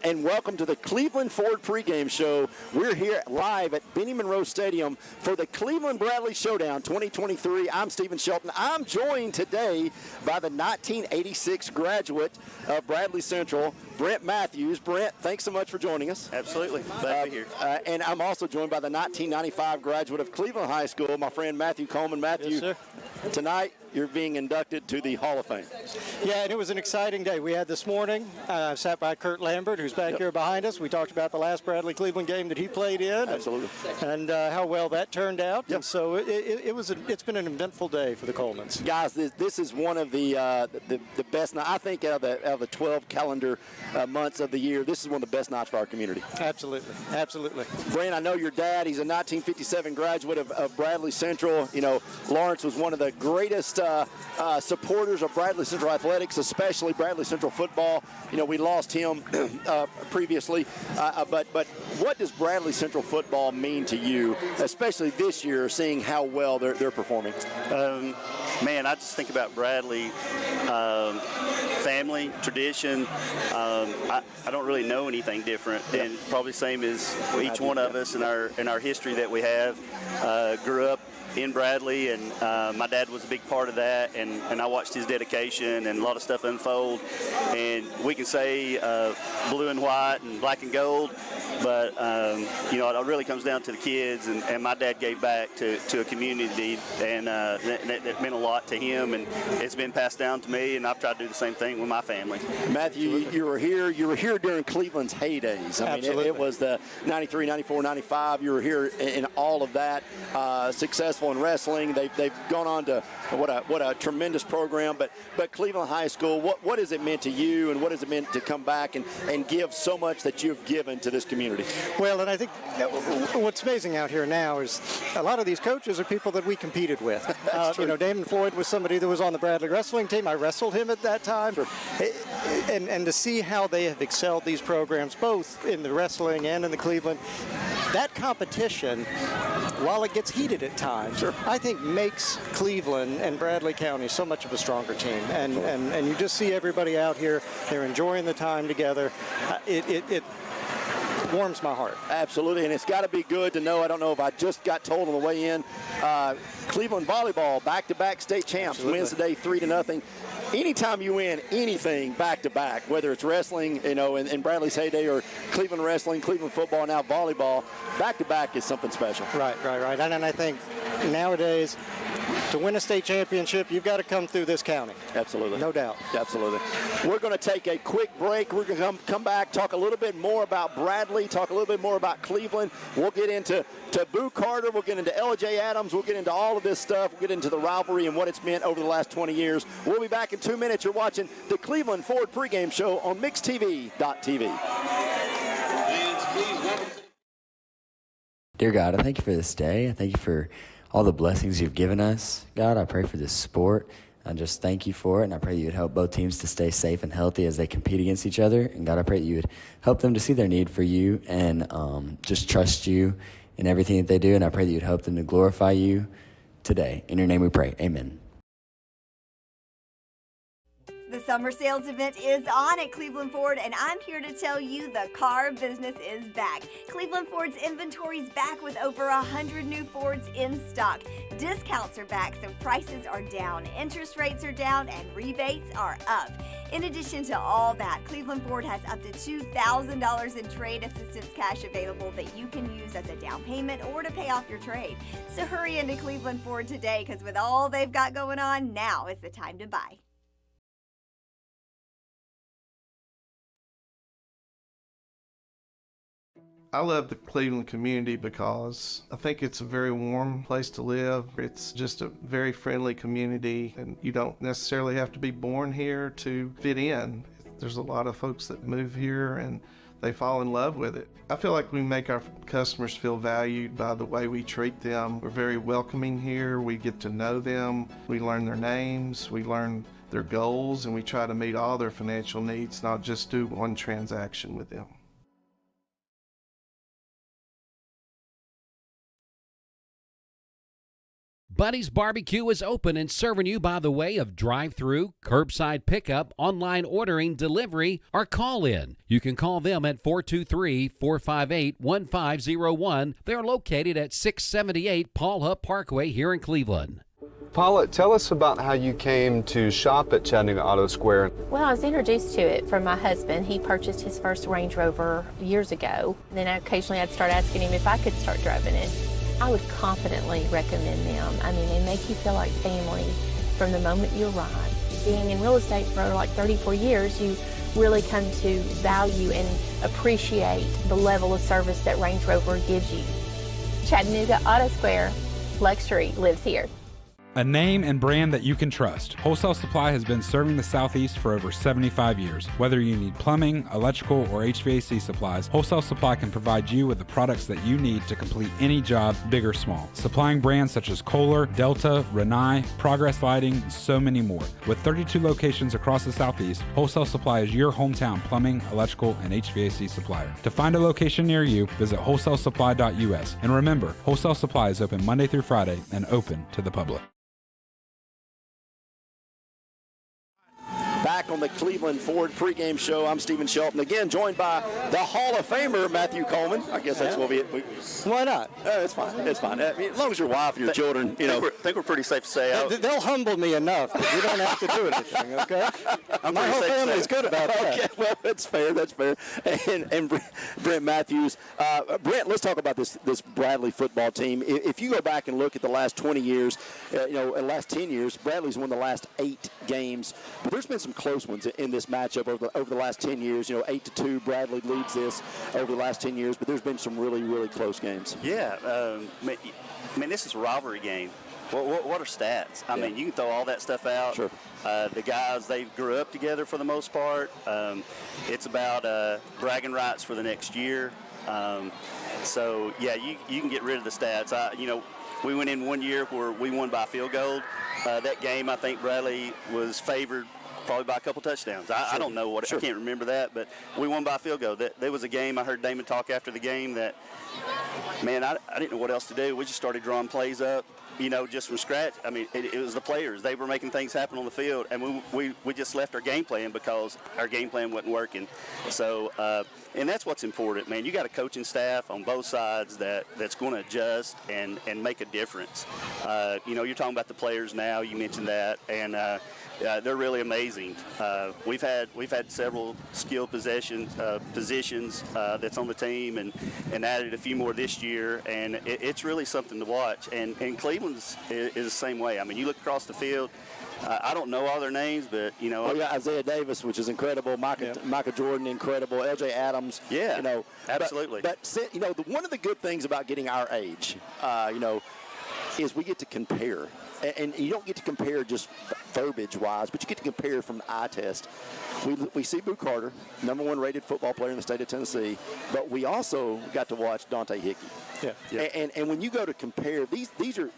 and welcome to the Cleveland Ford pregame show. We're here live at Benny Monroe Stadium for the Cleveland Bradley Showdown 2023. I'm Stephen Shelton. I'm joined today by the 1986 graduate of Bradley Central, Brent Matthews. Brent, thanks so much for joining us. Absolutely. Glad to be here. And I'm also joined by the 1995 graduate of Cleveland High School, my friend Matthew Coleman. Matthew, yes, sir. Tonight you're being inducted to the Hall of Fame. Yeah, and it was an exciting day. We had this morning, I sat by Kurt Lambert, who's back here behind us. We talked about the last Bradley-Cleveland game that he played in. Absolutely. And how well that turned out. Yep. And so it's been an eventful day for the Colemans. Guys, this is one of the best, I think, out of the 12 calendar months of the year, this is one of the best nights for our community. Absolutely. Absolutely. Brent, I know your dad, he's a 1957 graduate of Bradley Central. You know, Lawrence was one of the greatest supporters of Bradley Central athletics, especially Bradley Central football. You know, we lost him previously, but what does Bradley Central football mean to you, especially this year, seeing how well they're performing? Man, I just think about Bradley, family, tradition. I don't really know anything different, and probably same as each one of us in our history that we have. Grew up in Bradley, and my dad was a big part of that, and I watched his dedication and a lot of stuff unfold. And we can say blue and white and black and gold, but you know, it really comes down to the kids, and my dad gave back to a community, and that meant a lot to him, and it's been passed down to me, and I've tried to do the same thing with my family. Matthew, you were here during Cleveland's heydays. I mean, it was the 93, 94, 95. You were here in all of that, successful in wrestling. They've gone on to what a tremendous program. But Cleveland High School, what has it meant to you, and what has it meant to come back and give so much that you've given to this community? Well, and I think what's amazing out here now is a lot of these coaches are people that we competed with. You know, Damon Floyd was somebody that was on the Bradley wrestling team. I wrestled him at that time. Sure. And to see how they have excelled these programs, both in the wrestling and in the Cleveland, that competition, while it gets heated at times, sure, I think makes Cleveland and Bradley County so much of a stronger team. And you just see everybody out here, they're enjoying the time together. It warms my heart. Absolutely, and it's got to be good to know. I don't know if I just got told on the way in, Cleveland volleyball, back-to-back state champs, Absolutely. wins today 3-0. Anytime you win anything back-to-back, whether it's wrestling, you know, in Bradley's heyday, or Cleveland wrestling, Cleveland football, now volleyball, back-to-back is something special. Right. And I think nowadays, to win a state championship, you've got to come through this county. Absolutely. No doubt. Absolutely. We're going to take a quick break. We're going to come back, talk a little bit more about Bradley, talk a little bit more about Cleveland. We'll get into Boo Carter. We'll get into L.J. Adams. We'll get into all of this stuff. We'll get into the rivalry and what it's meant over the last 20 years. We'll be back in 2 minutes. You're watching the Cleveland Ford pregame show on MixTV.tv. Dear God, I thank you for this day. I thank you for all the blessings you've given us. God, I pray for this sport. I just thank you for it, and I pray that you would help both teams to stay safe and healthy as they compete against each other. And God, I pray that you would help them to see their need for you and just trust you in everything that they do. And I pray that you'd help them to glorify you today. In your name we pray. Amen. The summer sales event is on at Cleveland Ford, and I'm here to tell you the car business is back. Cleveland Ford's inventory is back with over 100 new Fords in stock. Discounts are back, so prices are down, interest rates are down, and rebates are up. In addition to all that, Cleveland Ford has up to $2,000 in trade assistance cash available that you can use as a down payment or to pay off your trade. So hurry into Cleveland Ford today, because with all they've got going on, now is the time to buy. I love the Cleveland community because I think it's a very warm place to live. It's just a very friendly community, and you don't necessarily have to be born here to fit in. There's a lot of folks that move here and they fall in love with it. I feel like we make our customers feel valued by the way we treat them. We're very welcoming here. We get to know them. We learn their names. We learn their goals, and we try to meet all their financial needs, not just do one transaction with them. Buddy's Barbecue is open and serving you by the way of drive-through, curbside pickup, online ordering, delivery, or call-in. You can call them at 423-458-1501. They're located at 678 Paul Hupp Parkway here in Cleveland. Paula, tell us about how you came to shop at Chattanooga Auto Square. Well, I was introduced to it from my husband. He purchased his first Range Rover years ago. Then occasionally I'd start asking him if I could start driving it. I would confidently recommend them. I mean, they make you feel like family from the moment you arrive. Being in real estate for like 34 years, you really come to value and appreciate the level of service that Range Rover gives you. Chattanooga Auto Square, luxury lives here. A name and brand that you can trust. Wholesale Supply has been serving the Southeast for over 75 years. Whether you need plumbing, electrical, or HVAC supplies, Wholesale Supply can provide you with the products that you need to complete any job, big or small. Supplying brands such as Kohler, Delta, Rinnai, Progress Lighting, and so many more. With 32 locations across the Southeast, Wholesale Supply is your hometown plumbing, electrical, and HVAC supplier. To find a location near you, visit wholesalesupply.us. And remember, Wholesale Supply is open Monday through Friday and open to the public. Back on the Cleveland Ford pregame show, I'm Stephen Shelton, again joined by the Hall of Famer, Matthew Coleman. I guess that's what we Why not? It's fine. It's fine. I mean, as long as your wife and your children, you know. I think we're pretty safe to say. They'll humble me enough that you don't have to do anything, okay? My whole family's good about that. Okay, well, that's fair. That's fair. And Brent Matthews. Brent, let's talk about this Bradley football team. If you go back and look at the last 20 years, the last 10 years, Bradley's won the last 8 games. But there's been some close ones in this matchup over the last 10 years. 8-2, Bradley leads this over the last 10 years, but there's been some really, really close games. Yeah, I mean, this is a rivalry game. What are stats? I mean, you can throw all that stuff out. Sure. The guys, they grew up together for the most part. It's about bragging rights for the next year. So, yeah, you can get rid of the stats. We went in one year where we won by a field goal. That game, I think Bradley was favored probably by a couple touchdowns. I don't know I can't remember that, but we won by a field goal. There was a game, I heard Damon talk after the game that, man, I didn't know what else to do. We just started drawing plays up, just from scratch. I mean, it was the players. They were making things happen on the field, and we just left our game plan because our game plan wasn't working. So, and that's what's important, man. You got a coaching staff on both sides that's going to adjust and make a difference. You're talking about the players now. You mentioned that, and they're really amazing. We've had several skill positions that's on the team, and added a few more this year, and it's really something to watch. And Cleveland's is the same way. I mean, you look across the field. I don't know all their names, but Isaiah Davis, which is incredible. Micah Jordan, incredible. LJ Adams. Yeah, absolutely. But one of the good things about getting our age, is we get to compare. And you don't get to compare just verbiage-wise, but you get to compare from the eye test. We see Boo Carter, #1 rated football player in the state of Tennessee, but we also got to watch Dante Hickey. Yeah. And when you go to compare, these are,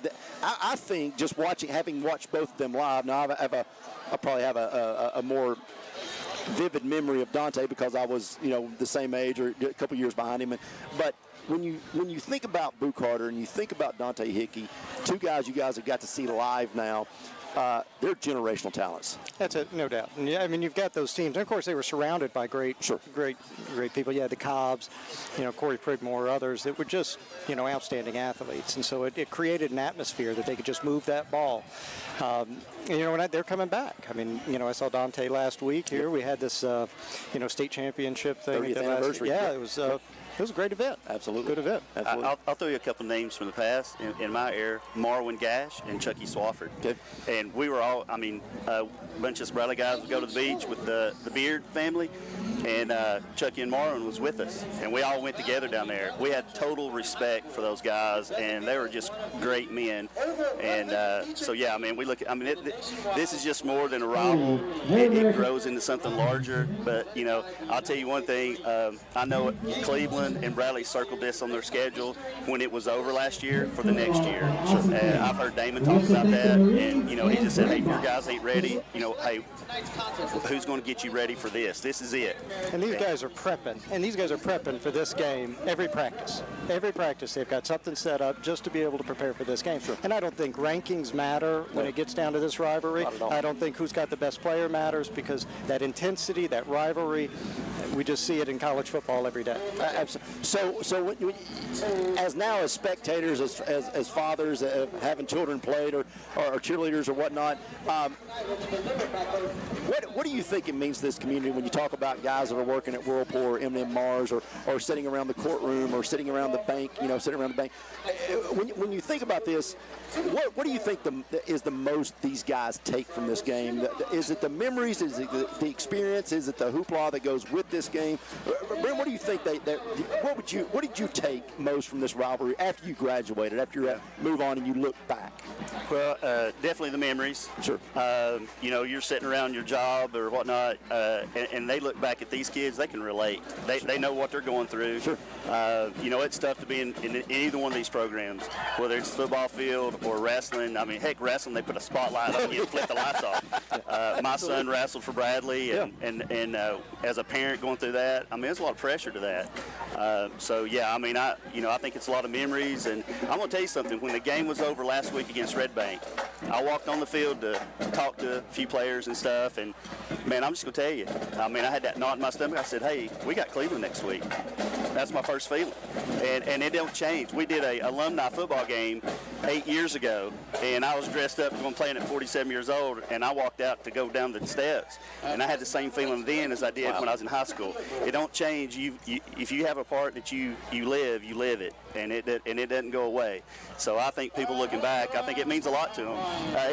I think, just having watched both of them live. Now I probably have a more vivid memory of Dante because I was the same age or a couple years behind him, but. When you think about Boo Carter and you think about Dante Hickey, two guys you guys have got to see live now, they're generational talents. That's it, no doubt. And I mean, you've got those teams. And of course, they were surrounded by great people. You had the Cobbs, Corey Prigmore, others that were just, outstanding athletes. And so it created an atmosphere that they could just move that ball. And they're coming back. I mean, I saw Dante last week here. We had this, state championship thing. 30th anniversary. Yeah, it was a great event. Absolutely. Good event. Absolutely. I'll throw you a couple names from the past. In my era, Marwin Gash and Chucky Swafford. Okay. And we were all, a bunch of Bradley guys would go to the beach with the Beard family, and Chucky and Marwin was with us. And we all went together down there. We had total respect for those guys, and they were just great men. And this is just more than a rival. It grows into something larger. But, I'll tell you one thing. I know Cleveland and Bradley circled this on their schedule when it was over last year for the next year. I've heard Damon talk about that, and he just said, hey, if your guys ain't ready, hey, who's going to get you ready for this? This is it. And these guys are prepping. And these guys are prepping for this game every practice. Every practice they've got something set up just to be able to prepare for this game. And I don't think rankings matter when it gets down to this rivalry. I don't think who's got the best player matters, because that intensity, that rivalry, we just see it in college football every day. Absolutely. So as spectators, as fathers, having children played or cheerleaders or whatnot, what do you think it means to this community when you talk about guys that are working at Whirlpool or M&M Mars or sitting around the courtroom or sitting around the bank, sitting around the bank? When you think about this, what do you think is the most these guys take from this game? Is it the memories? Is it the experience? Is it the hoopla that goes with this game? Brent, what do you think what did you take most from this rivalry after you graduated, after you move on and you look back? Well, definitely the memories. Sure. You're sitting around your job or whatnot, and they look back at these kids, they can relate. They know what they're going through. Sure. It's tough to be in either one of these programs, whether it's football field or wrestling. I mean, heck, wrestling, they put a spotlight on you and flip the lights off. My son wrestled for Bradley, and as a parent going through that, I mean, there's a lot of pressure to that. I think it's a lot of memories, and I'm going to tell you something. When the game was over last week against Red Bank, I walked on the field to talk to a few players and stuff, and, man, I'm just going to tell you, I mean, I had that knot in my stomach. I said, hey, we got Cleveland next week. That's my first feeling, and it don't change. We did a alumni football game 8 years ago, and I was dressed up going playing at 47 years old, and I walked out to go down the steps, and I had the same feeling then as I did when I was in high school. It don't change. If you have a part that you live it, and it doesn't go away. So I think people looking back, I think it means a lot to them.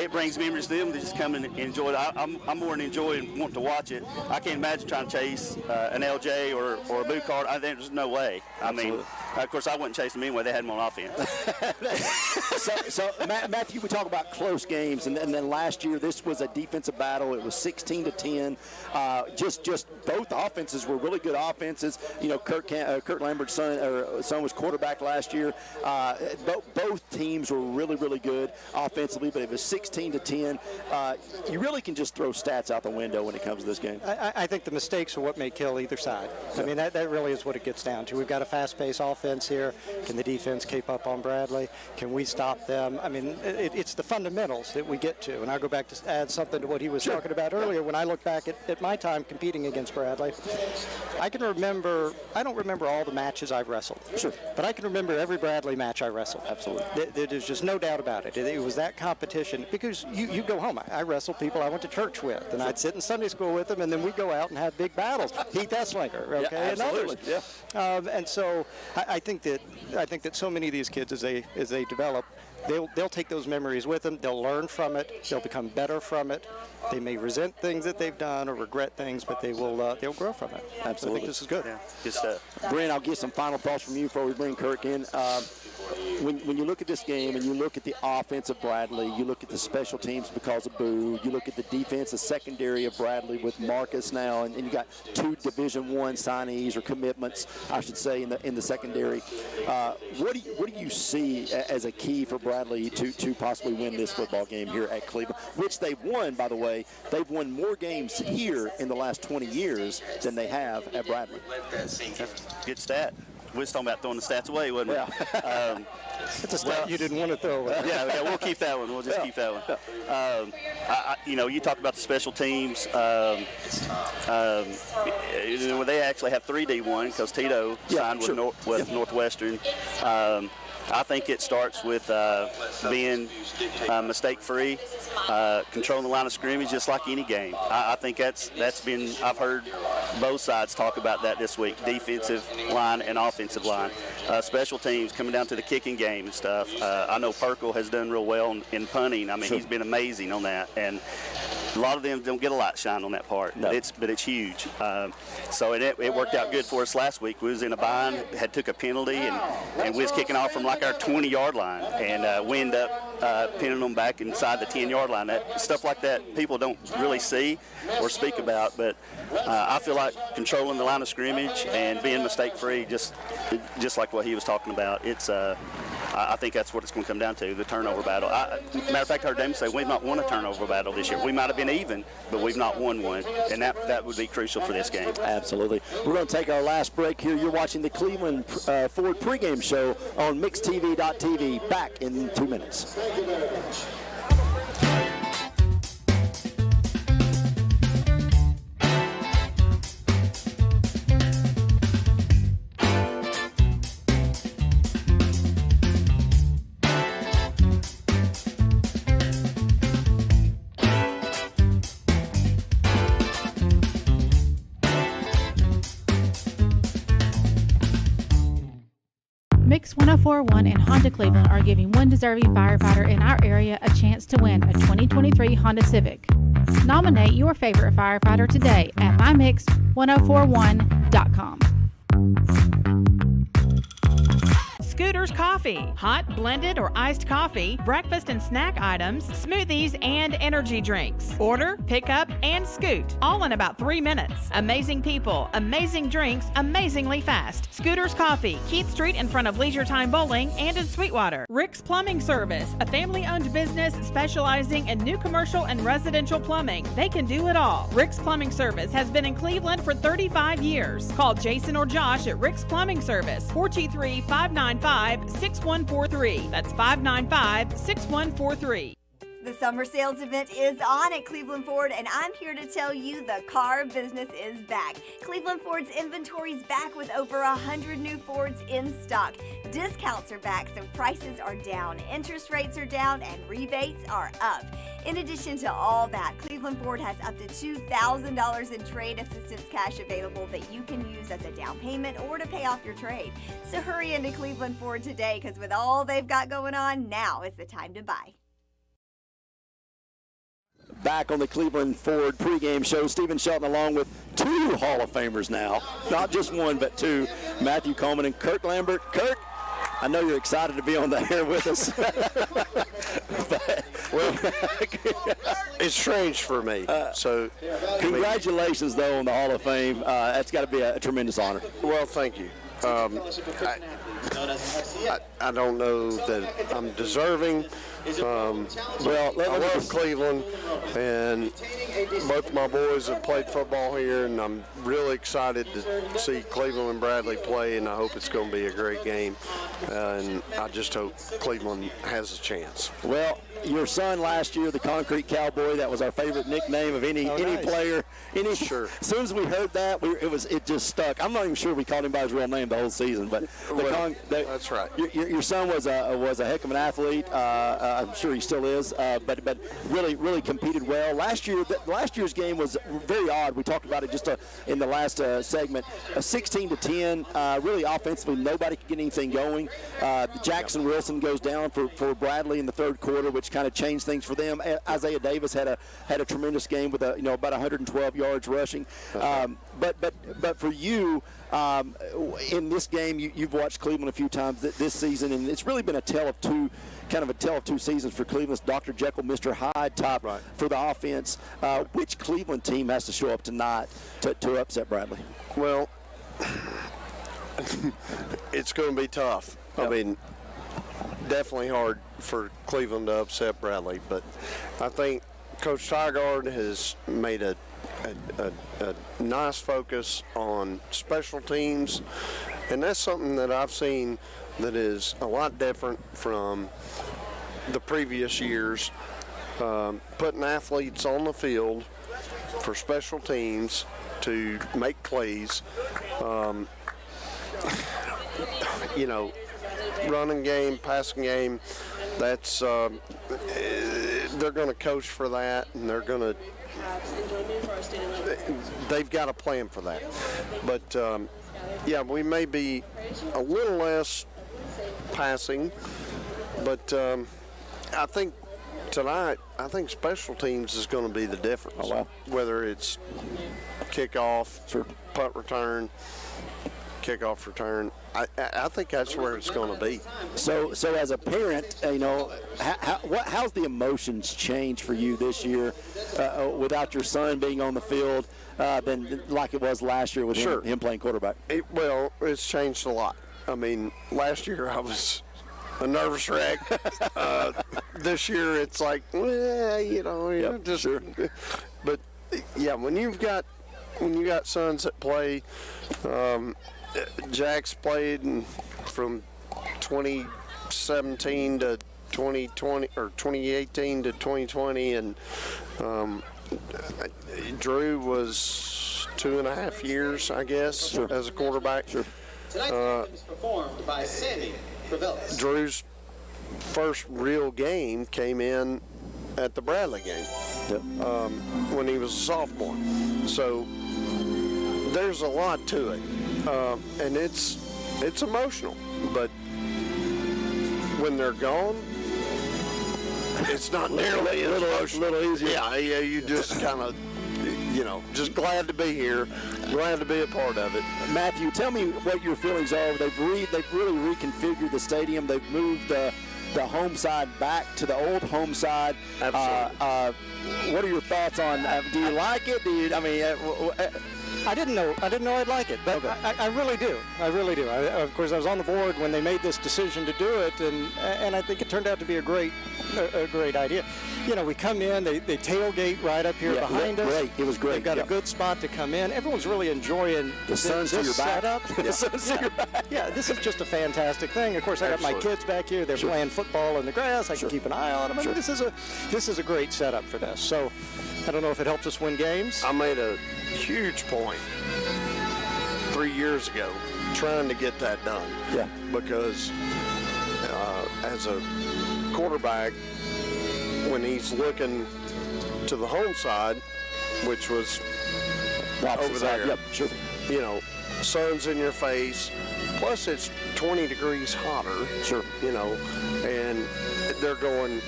It brings memories to them to just come and enjoy it. I'm more than enjoying wanting to watch it. I can't imagine trying to chase an LJ or a boot card. I think there's no way. I mean, of course, I wouldn't chase them anyway. They had them on offense. So Matthew, we talk about close games, and then last year this was a defensive battle. It was 16-10. Just both offenses were really good offenses. Kurt Lambert's son was quarterback last year. Both teams were really, really good offensively, but it was 16-10. You really can just throw stats out the window when it comes to this game. I think the mistakes are what may kill either side. I mean, that really is what it gets down to. We've got a fast-paced offense here. Can the defense keep up on Bradley? Can we stop them? I mean, it's the fundamentals that we get to. And I'll go back to add something to what he was talking about earlier. When I look back at my time competing against Bradley, I don't remember all the matches I've wrestled. Sure. But I can remember every Bradley match I wrestled. Absolutely. There's just no doubt about it. It was that competition, because you go home. I wrestled people I went to church with, and I'd sit in Sunday school with them, and then we'd go out and have big battles. Heath Esslinger, okay, and others. Yeah. And so I think that so many of these kids, as they develop, they'll take those memories with them. They'll learn from it. They'll become better from it. They may resent things that they've done or regret things, but they'll grow from it. Absolutely. So I think this is good. Yeah, good stuff. Brent, I'll get some final thoughts from you before we bring Kirk in. When you look at this game and you look at the offense of Bradley, you look at the special teams because of Boo, you look at the defense, the secondary of Bradley with Marcus now, and you got two Division I signees or commitments, I should say, in the secondary. What do you see as a key for Bradley to possibly win this football game here at Cleveland, which they've won, by the way? They've won more games here in the last 20 years than they have at Bradley. That's a good stat. We was talking about throwing the stats away, wasn't we? Yeah. It's a stat you didn't want to throw away. Yeah, we'll keep that one. We'll just keep that one. You talk about the special teams. They actually have 3 D1 because Tito signed with Northwestern. I think it starts with being mistake-free, controlling the line of scrimmage just like any game. I think that's been, I've heard both sides talk about that this week, defensive line and offensive line. Special teams coming down to the kicking game and stuff. I know Perkle has done real well in punting. I mean, he's been amazing on that. And a lot of them don't get a lot shine on that part, but it's huge. So it worked out good for us last week. We was in a bind, took a penalty, and we was kicking off from like our 20-yard line, and we ended up pinning them back inside the 10-yard line. Stuff like that people don't really see or speak about, but I feel like controlling the line of scrimmage and being mistake-free, just like what he was talking about, I think that's what it's going to come down to, the turnover battle. Matter of fact, I heard Damon say we've not won a turnover battle this year. We might have been even, but we've not won one, and that would be crucial for this game. Absolutely. We're going to take our last break here. You're watching the Cleveland Ford pregame show on MixedTV.tv. Back in 2 minutes. Thank you very much. Mix 1041 and Honda Cleveland are giving one deserving firefighter in our area a chance to win a 2023 Honda Civic. Nominate your favorite firefighter today at mymix1041.com. Scooters Coffee. Hot, blended, or iced coffee, breakfast and snack items, smoothies, and energy drinks. Order, pick up, and scoot. All in about 3 minutes. Amazing people, amazing drinks, amazingly fast. Scooters Coffee, Keith Street in front of Leisure Time Bowling and in Sweetwater. Rick's Plumbing Service, a family-owned business specializing in new commercial and residential plumbing. They can do it all. Rick's Plumbing Service has been in Cleveland for 35 years. Call Jason or Josh at Rick's Plumbing Service, 423-595-6143. That's 595-6143. The summer sales event is on at Cleveland Ford, and I'm here to tell you the car business is back. Cleveland Ford's inventory is back with over 100 new Fords in stock. Discounts are back, so prices are down, interest rates are down, and rebates are up. In addition to all that, Cleveland Ford has up to $2,000 in trade assistance cash available that you can use as a down payment or to pay off your trade. So hurry into Cleveland Ford today, because with all they've got going on, now is the time to buy. Back on the Cleveland Ford pregame show, Stephen Shelton along with two Hall of Famers now. Not just one, but two. Matthew Coleman and Kirk Lambert. Kirk, I know you're excited to be on the air with us. Well, it's strange for me. Congratulations, though, on the Hall of Fame. That's got to be a tremendous honor. Well, thank you. I don't know that I'm deserving. I love Cleveland, and both my boys have played football here, and I'm really excited to see Cleveland and Bradley play, and I hope it's going to be a great game, and I just hope Cleveland has a chance. Well, your son last year, the Concrete Cowboy, that was our favorite nickname of any player. Sure. As soon as we heard that, it just stuck. I'm not even sure we called him by his real name the whole season, but that's right. Your son was a heck of an athlete. I'm sure he still is, but really competed well. Last year's game was very odd. We talked about it just in the last segment. 16-10, really offensively, nobody could get anything going. Jackson Wilson goes down for Bradley in the third quarter, which kind of changed things for them. Isaiah Davis had a tremendous game with about 112 yards rushing. But for you, in this game, you've watched Cleveland a few times this season, and it's really been a tale of two seasons for Cleveland's Dr. Jekyll, Mr. Hyde type for the offense. Which Cleveland team has to show up tonight to upset Bradley? Well, it's going to be tough. Yep. I mean, definitely hard for Cleveland to upset Bradley, but I think Coach Tygard has made a nice focus on special teams, and that's something that I've seen that is a lot different from the previous years. Putting athletes on the field for special teams to make plays, running game, passing game, that's they're going to coach for that, and they've got a plan for that. But we may be a little less passing, but I think tonight, special teams is going to be the difference. Oh, wow. Whether it's kickoff, punt return, kickoff return, I think that's where it's going to be. So as a parent, how's the emotions changed for you this year without your son being on the field than like it was last year with him playing quarterback? It's changed a lot. I mean, last year I was a nervous wreck. This year, it's like, well, just. Sure. But yeah, when you got sons that play, Jack's played from 2017 to 2020 or 2018 to 2020, and Drew was 2.5 years, I guess, as a quarterback. Sure. Tonight's game is performed by Sandy Crivellis. Drew's first real game came in at the Bradley game when he was a sophomore. So there's a lot to it, and it's emotional. But when they're gone, it's not nearly a little easier. Yeah, you just kind of, just glad to be here, glad to be a part of it. Matthew, tell me what your feelings are. They've really reconfigured the stadium. They've moved the home side back to the old home side. Absolutely. What are your thoughts on? Do you like it? I didn't know I'd like it, but okay. I really do. I really do. Of course, I was on the board when they made this decision to do it, and I think it turned out to be a great idea. We come in, they tailgate right up here behind us. Great. It was great. They've got a good spot to come in. Everyone's really enjoying the sun's to your back. Setup. The sun's to your back. Yeah, this is just a fantastic thing. Of course, I got my kids back here. They're playing football in the grass. I can keep an eye on them. I mean, this is a great setup for this. So I don't know if it helps us win games. I made a huge point 3 years ago trying to get that done. Yeah. Because as a quarterback, when he's looking to the home side, which was over there, yep, sure. sun's in your face, plus it's 20 degrees hotter. Sure. And they're going,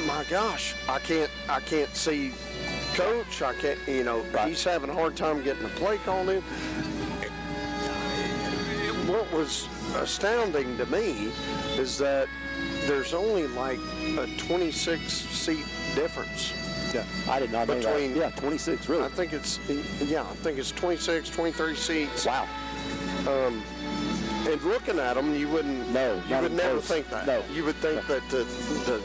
my gosh, I can't see Coach. I can't, he's having a hard time getting the play called in. What was astounding to me is that there's only like a 26-seat difference. Yeah, I did not know that. Yeah, 26, really. I think it's 26, 23 seats. Wow. And looking at them, you wouldn't. No, you would never think that. No, you would think that the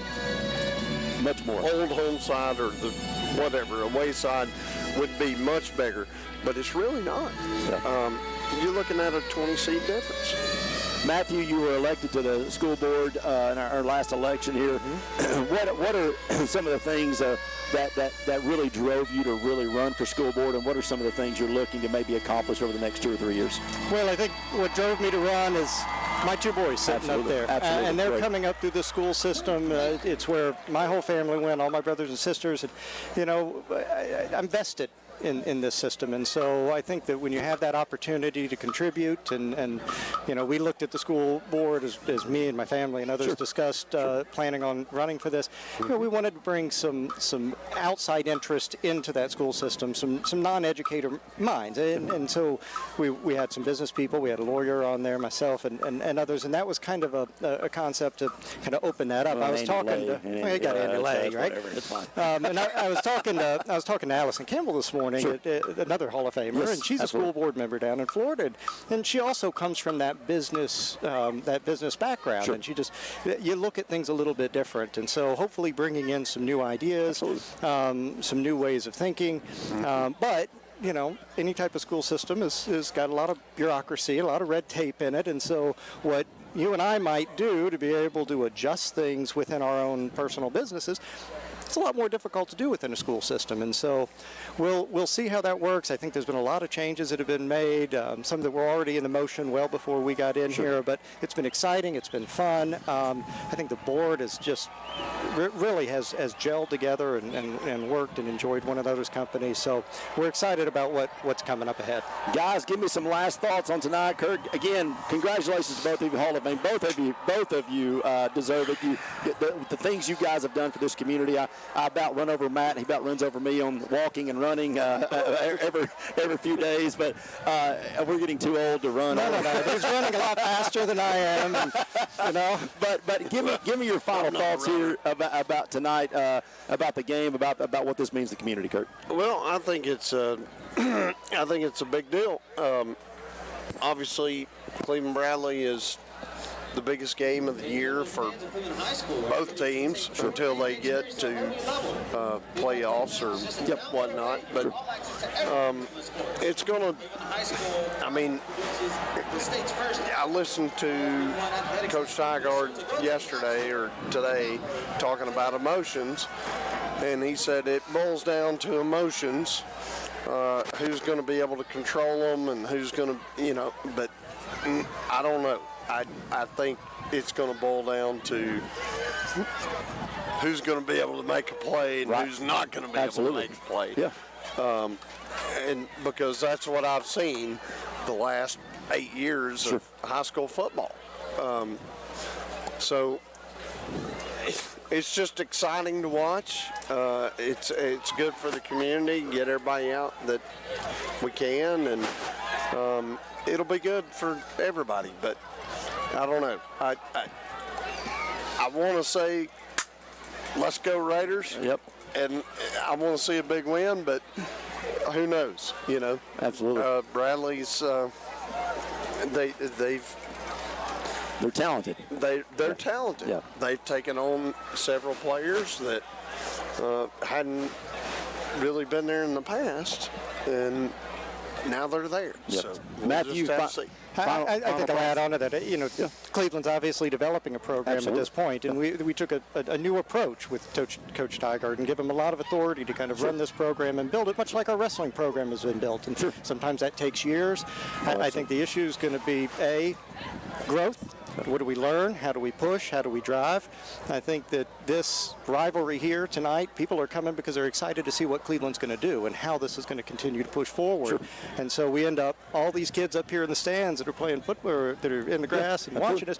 much more old home side or the whatever away side would be much bigger, but it's really not. Yeah. You're looking at a 20-seat difference. Matthew, you were elected to the school board in our last election here. Mm-hmm. What are some of the things that really drove you to really run for school board, and what are some of the things you're looking to maybe accomplish over the next 2 or 3 years? Well, I think what drove me to run is my two boys sitting up there. Absolutely. And they're coming up through the school system. It's where my whole family went, all my brothers and sisters. And, I'm vested in this system, and so I think that when you have that opportunity to contribute, and we looked at the school board as me and my family and others discussed planning on running for this. We wanted to bring some outside interest into that school system, some non-educator minds, and so we had some business people, we had a lawyer on there, myself and others, and that was kind of a concept to kind of open that up. Well, I was talking to you got Andy Lay, right? It's fine. And I was talking to Allison Campbell this morning. Another Hall of Famer, and she's a school board member down in Florida, and she also comes from that business background, and you look at things a little bit different, and so hopefully bringing in some new ideas, some new ways of thinking, but any type of school system has got a lot of bureaucracy, a lot of red tape in it, and so what you and I might do to be able to adjust things within our own personal businesses, it's a lot more difficult to do within a school system, and so we'll see how that works. I think there's been a lot of changes that have been made, some that were already in motion well before we got in here, but it's been exciting, it's been fun. I think the board is just really has gelled together and worked and enjoyed one another's company, so we're excited about what's coming up ahead. Guys, give me some last thoughts on tonight. Kurt, again, congratulations to both of you, Hall of Fame. Both of you deserve it. The things you guys have done for this community. I about run over Matt, and he about runs over me on walking and running every few days, but we're getting too old to run. No. He's running a lot faster than I am, and, But give me your final thoughts here about tonight, about the game, about what this means to the community, Kurt. Well, I think it's a big deal. Obviously, Cleveland Bradley is the biggest game of the year for both teams until they get to playoffs or whatnot. But it's going to, I mean, I listened to Coach Tygard yesterday or today talking about emotions, and he said it boils down to emotions. Who's going to be able to control them and who's going to, but I don't know. I think it's going to boil down to who's going to be able to make a play and who's not going to be able to make a play. Yeah. And because that's what I've seen the last 8 years of high school football. So it's just exciting to watch. It's good for the community, get everybody out that we can, and it'll be good for everybody. But I don't know. I want to say, let's go Raiders. Yep. And I want to see a big win, but who knows? Absolutely. Bradley's they're talented. They're talented. Yeah. They've taken on several players that hadn't really been there in the past, and now they're there. Yep. So we'll Matthew, just have to see. I think I'll add on to that. Cleveland's obviously developing a program at this point, and we took a new approach with Coach Tygard and give him a lot of authority to kind of run this program and build it, much like our wrestling program has been built. And sometimes that takes years. I think the issue is going to be, growth. What do we learn? How do we push? How do we drive? I think that this rivalry here tonight, people are coming because they're excited to see what Cleveland's going to do and how this is going to continue to push forward. And so we end up, all these kids up here in the stands that are playing football, that are in the grass and watching us,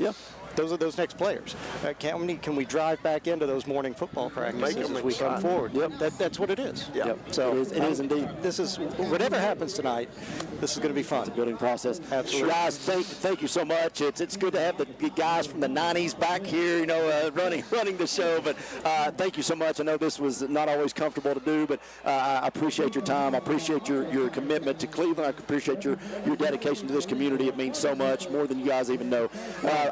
those are those next players. Can we drive back into those morning football practices as we come forward? That's what it is. So it is indeed. This is, whatever happens tonight, this is going to be fun. It's a building process. Absolutely. Guys, thank you so much. It's good to have the guys from the 90s back here, running the show. But thank you so much. I know this was not always comfortable to do, but I appreciate your time. I appreciate your commitment to Cleveland. I appreciate your dedication to this community. It means so much, more than you guys even know.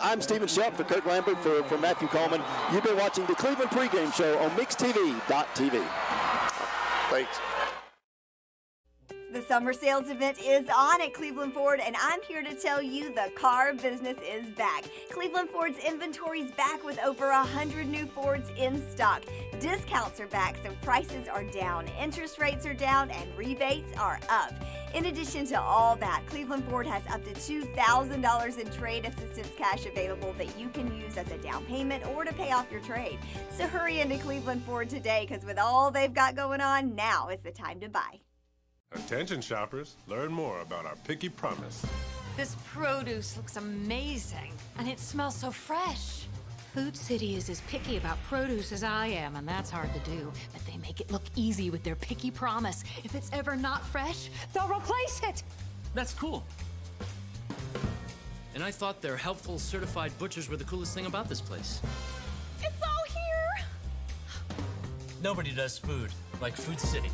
I'm Stephen Shelp for Kirk Lambert, for Matthew Coleman. You've been watching the Cleveland pregame show on MixTV.tv. Thanks. The summer sales event is on at Cleveland Ford, and I'm here to tell you the car business is back. Cleveland Ford's inventory is back with over 100 new Fords in stock. Discounts are back, so prices are down, interest rates are down, and rebates are up. In addition to all that, Cleveland Ford has up to $2,000 in trade assistance cash available that you can use as a down payment or to pay off your trade. So hurry into Cleveland Ford today, because with all they've got going on, now is the time to buy. Attention shoppers, learn more about our Picky Promise. This produce looks amazing, and it smells so fresh. Food City is as picky about produce as I am, and that's hard to do. But they make it look easy with their Picky Promise. If it's ever not fresh, they'll replace it. That's cool. And I thought their helpful certified butchers were the coolest thing about this place. It's all here. Nobody does food like Food City.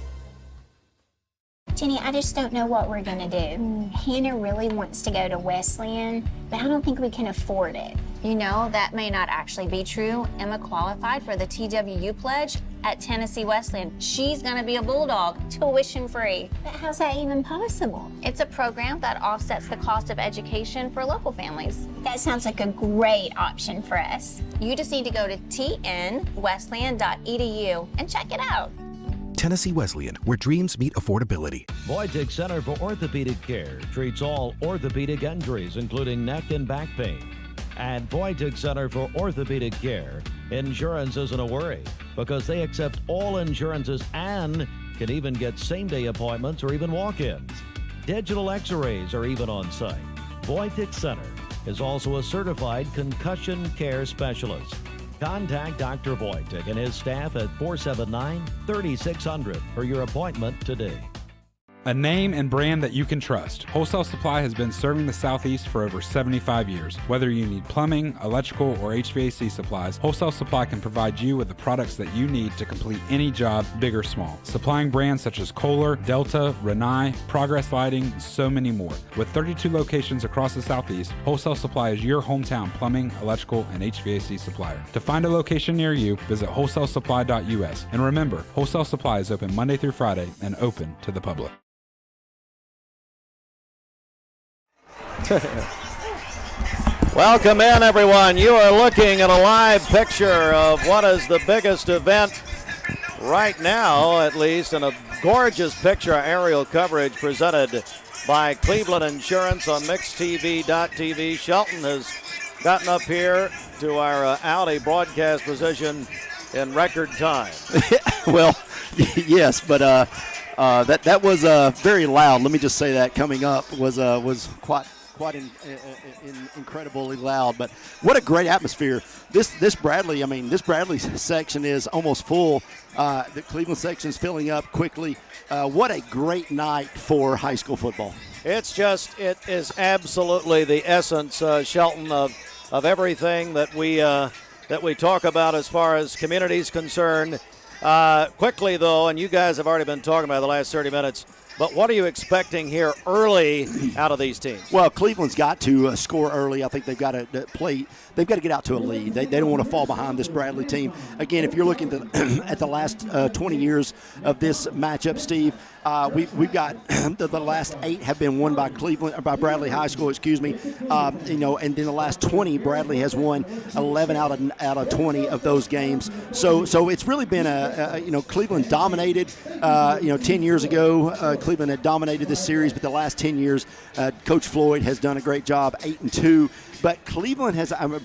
Jenny, I just don't know what we're going to do. Hannah really wants to go to Wesleyan, but I don't think we can afford it. You know, that may not actually be true. Emma qualified for the TWU pledge at Tennessee Wesleyan. She's going to be a Bulldog, tuition free. But how's that even possible? It's a program that offsets the cost of education for local families. That sounds like a great option for us. You just need to go to tnwesleyan.edu and check it out. Tennessee Wesleyan, where dreams meet affordability. Voitic Center for Orthopedic Care treats all orthopedic injuries, including neck and back pain. At Voitic Center for Orthopedic Care, insurance isn't a worry because they accept all insurances and can even get same-day appointments or even walk-ins. Digital x-rays are even on site. Voitic Center is also a certified concussion care specialist. Contact Dr. Voitic and his staff at 479-3600 for your appointment today. A name and brand that you can trust. Wholesale Supply has been serving the Southeast for over 75 years. Whether you need plumbing, electrical, or HVAC supplies, Wholesale Supply can provide you with the products that you need to complete any job, big or small. Supplying brands such as Kohler, Delta, Rinnai, Progress Lighting, and so many more. With 32 locations across the Southeast, Wholesale Supply is your hometown plumbing, electrical, and HVAC supplier. To find a location near you, visit wholesalesupply.us. And remember, Wholesale Supply is open Monday through Friday and open to the public. Welcome in, everyone. You are looking at a live picture of what is the biggest event right now, at least, and a gorgeous picture aerial coverage presented by Cleveland Insurance on MixedTV.tv. Shelton has gotten up here to our Audi broadcast position in record time. Well, yes, but that was very loud. Let me just say that coming up was quite incredibly loud. But what a great atmosphere! This Bradley section is almost full. The Cleveland section is filling up quickly. What a great night for high school football! It is absolutely the essence, Shelton, of everything that we talk about as far as community is concerned. Quickly, though, and you guys have already been talking about the last 30 minutes, but what are you expecting here early out of these teams? Well, Cleveland's got to score early. I think they've got to play. They've got to get out to a lead. They don't want to fall behind this Bradley team. Again, if you're looking at the last 20 years of this matchup, Steve, we've got the last 8 have been won by Bradley High School. And then the last 20, Bradley has won 11 out of 20 of those games. So it's really been Cleveland dominated. 10 years ago, Cleveland had dominated this series, but the last 10 years, Coach Floyd has done a great job, 8-2. But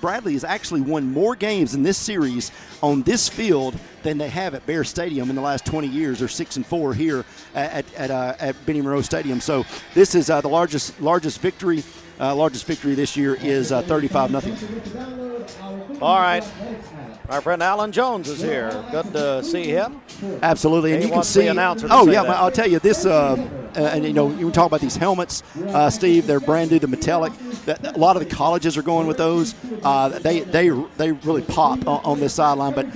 Bradley has actually won more games in this series on this field than they have at Bear Stadium in the last 20 years. They're 6-4 here at Benny Monroe Stadium. So this is the largest victory. Largest victory this year is 35-0. All right. Our friend Alan Jones is here. Good to see him. Absolutely, and he you can see. The announcer to oh say yeah, that. I'll tell you this. You talk about these helmets, Steve. They're brand new, the metallic. A lot of the colleges are going with those. They really pop on this sideline, but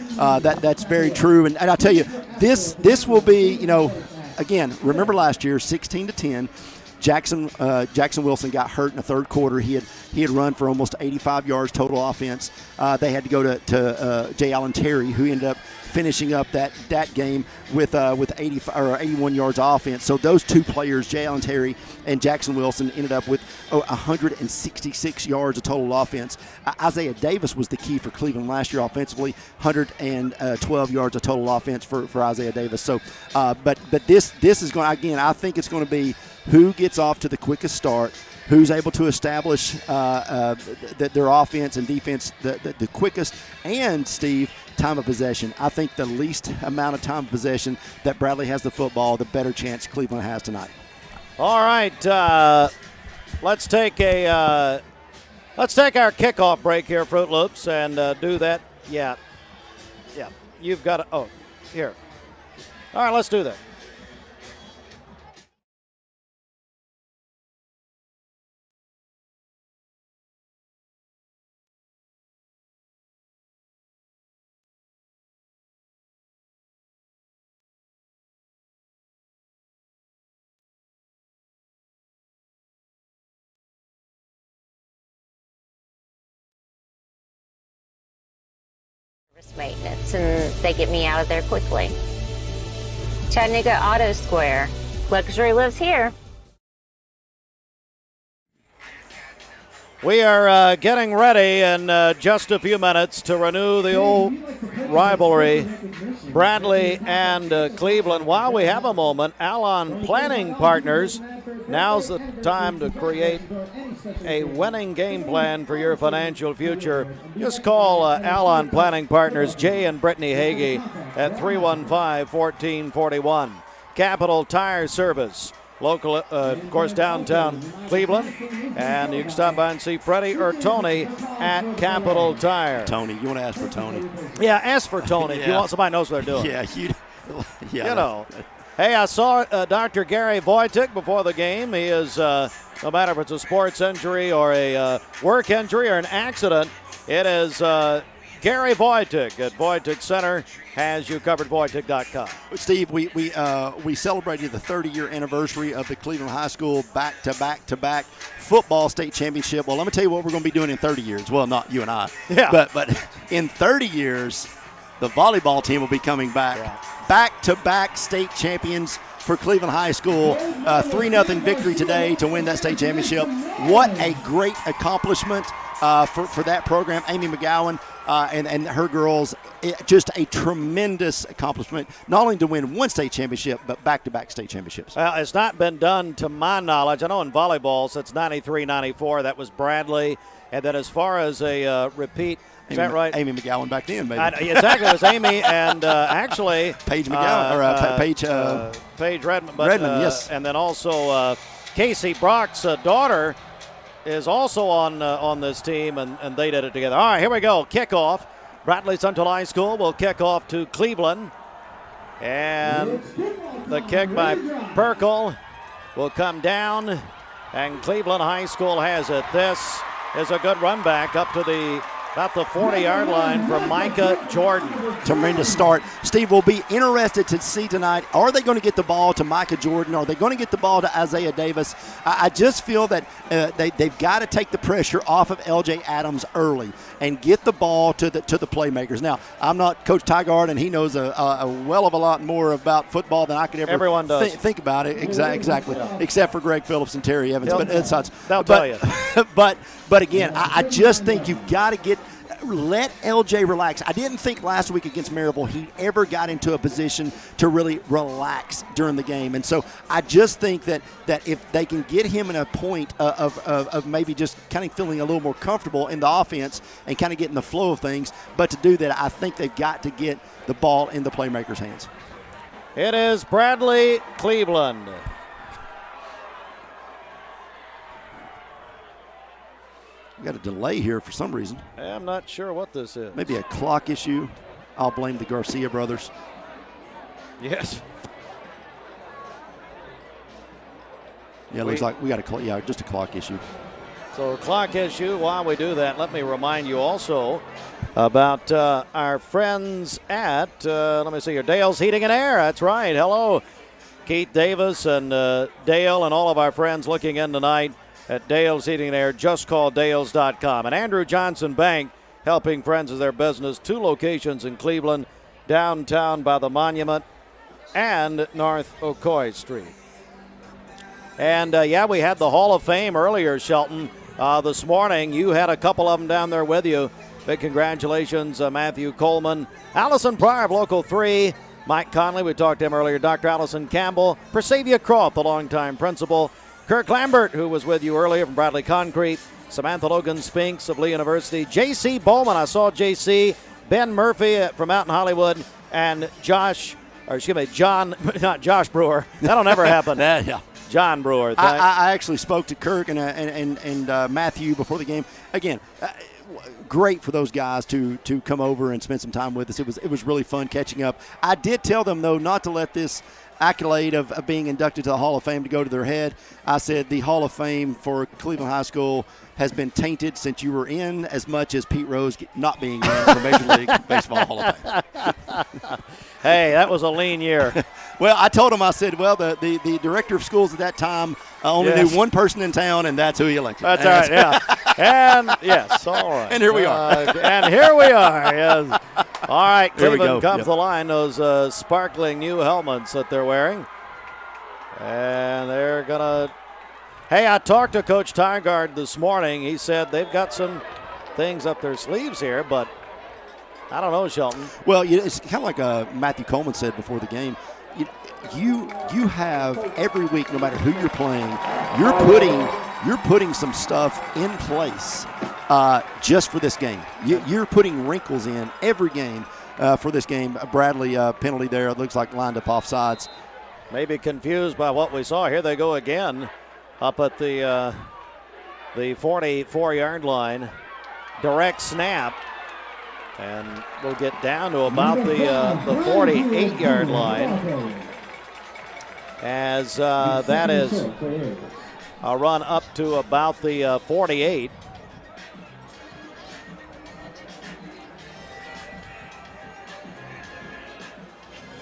that's very true. And I'll tell you, this will be. Again, remember last year, 16-10. Jackson Wilson got hurt in the third quarter. He had run for almost 85 yards total offense. They had to go to Jay Allen Terry, who ended up finishing up that game with 81 yards of offense. So those two players, Jay Allen Terry and Jackson Wilson, ended up with 166 yards of total offense. Isaiah Davis was the key for Cleveland last year offensively, 112 yards of total offense for Isaiah Davis. So, but this is going, again, I think it's going to be who gets off to the quickest start, who's able to establish their offense and defense the quickest, and, Steve, time of possession. I think the least amount of time of possession that Bradley has the football, the better chance Cleveland has tonight. All right, let's take our kickoff break here, Fruit Loops, and do that. Yeah, you've got to. Oh, here. All right, let's do that. Maintenance, and they get me out of there quickly. Chattanooga Auto Square. Luxury lives here. We are getting ready in just a few minutes to renew the old rivalry, Bradley and Cleveland. While we have a moment, Alon Planning Partners, now's the time to create a winning game plan for your financial future. Just call Alon Planning Partners, Jay and Brittany Hagee, at 315-1441. Capital Tire Service, local, of course, downtown Cleveland. And you can stop by and see Freddie or Tony at Capital Tire. Tony, you want to ask for Tony? Yeah, ask for Tony if you Yeah. want somebody who knows what they're doing. Yeah, you know. Hey, I saw Dr. Gary Wojtek before the game. He is, no matter if it's a sports injury or a work injury or an accident, it is Gary Wojtek at Wojtek Center. Has you covered, Wojtek.com. Steve, we celebrated the 30-year anniversary of the Cleveland High School back-to-back football state championship. Well, let me tell you what we're going to be doing in 30 years. Well, not you and I. Yeah. But in 30 years, the volleyball team will be coming back. Yeah. Back-to-back state champions for Cleveland High School. 3-0 victory today to win that state championship. What a great accomplishment for that program. Amy McGowan and her girls, just a tremendous accomplishment, not only to win one state championship, but back-to-back state championships. Well, it's not been done to my knowledge. I know in volleyball, since 93-94, that was Bradley. And then as far as a repeat, is that right? Amy McGowan back then, maybe. Exactly. It was Amy and actually Paige McGowan, Paige Redmond. Redmond, yes. And then also Casey Brock's daughter is also on this team, and they did it together. All right, here we go. Kickoff. Bradley Central High School will kick off to Cleveland. And the kick by Perkle will come down, and Cleveland High School has it. This is a good run back up to about the 40-yard line from Micah Jordan. Tremendous start. Steve, will be interested to see tonight, are they going to get the ball to Micah Jordan? Are they going to get the ball to Isaiah Davis? I just feel that they've got to take the pressure off of LJ Adams early and get the ball to the playmakers. Now, I'm not Coach Tygard, and he knows a well of a lot more about football than I could ever Everyone does. Think about it. Exactly. Yeah. Except for Greg Phillips and Terry Evans. They'll tell you. But again, I just think you've got to let LJ relax. I didn't think last week against Maryville he ever got into a position to really relax during the game. And so I just think that if they can get him in a point of maybe just kind of feeling a little more comfortable in the offense and kind of getting the flow of things, but to do that, I think they've got to get the ball in the playmakers' hands. It is Bradley Cleveland. We got a delay here for some reason. I'm not sure what this is. Maybe a clock issue. I'll blame the Garcia brothers. Yes. Yeah, it looks like we got just a clock issue. So clock issue. While we do that, let me remind you also about our friends at, let me see here, Dale's Heating and Air. That's right. Hello, Keith Davis and Dale and all of our friends looking in tonight at Dale's Heating and Air. Just call Dales.com. And Andrew Johnson Bank, helping friends of their business. 2 locations in Cleveland, downtown by the Monument and North Ocoee Street. And, we had the Hall of Fame earlier, Shelton, this morning. You had a couple of them down there with you. Big congratulations, Matthew Coleman. Allison Pryor of Local 3. Mike Conley, we talked to him earlier. Dr. Allison Campbell. Persavia Croft, the longtime principal. Kirk Lambert, who was with you earlier from Bradley Concrete. Samantha Logan Spinks of Lee University. J.C. Bowman, I saw J.C. Ben Murphy from out in Hollywood. And John, not Josh Brewer. That'll never happen. Yeah. John Brewer. I actually spoke to Kirk and Matthew before the game. Again, great for those guys to come over and spend some time with us. It was really fun catching up. I did tell them, though, not to let this accolade of being inducted to the Hall of Fame to go to their head. I said the Hall of Fame for Cleveland High School has been tainted since you were in, as much as Pete Rose not being in for Major League Baseball Hall of Fame. Hey, that was a lean year. Well, I told him, I said, well, the director of schools at that time only knew one person in town, and that's who he elected. That's right, yeah. And, yes, all right. And here we are. And here we are, yes. All right, Cleveland comes the line, those sparkling new helmets that they're wearing. And they're going to – hey, I talked to Coach Tygard this morning. He said they've got some things up their sleeves here, but I don't know, Shelton. Well, it's kind of like Matthew Coleman said before the game. You have every week, no matter who you're playing, you're putting some stuff in place just for this game. You're putting wrinkles in every game for this game. Bradley penalty there. It looks like lined up offsides. Maybe confused by what we saw. Here they go again up at the 44-yard line. Direct snap. And we'll get down to about the 48-yard line. as that is a run up to about the 48.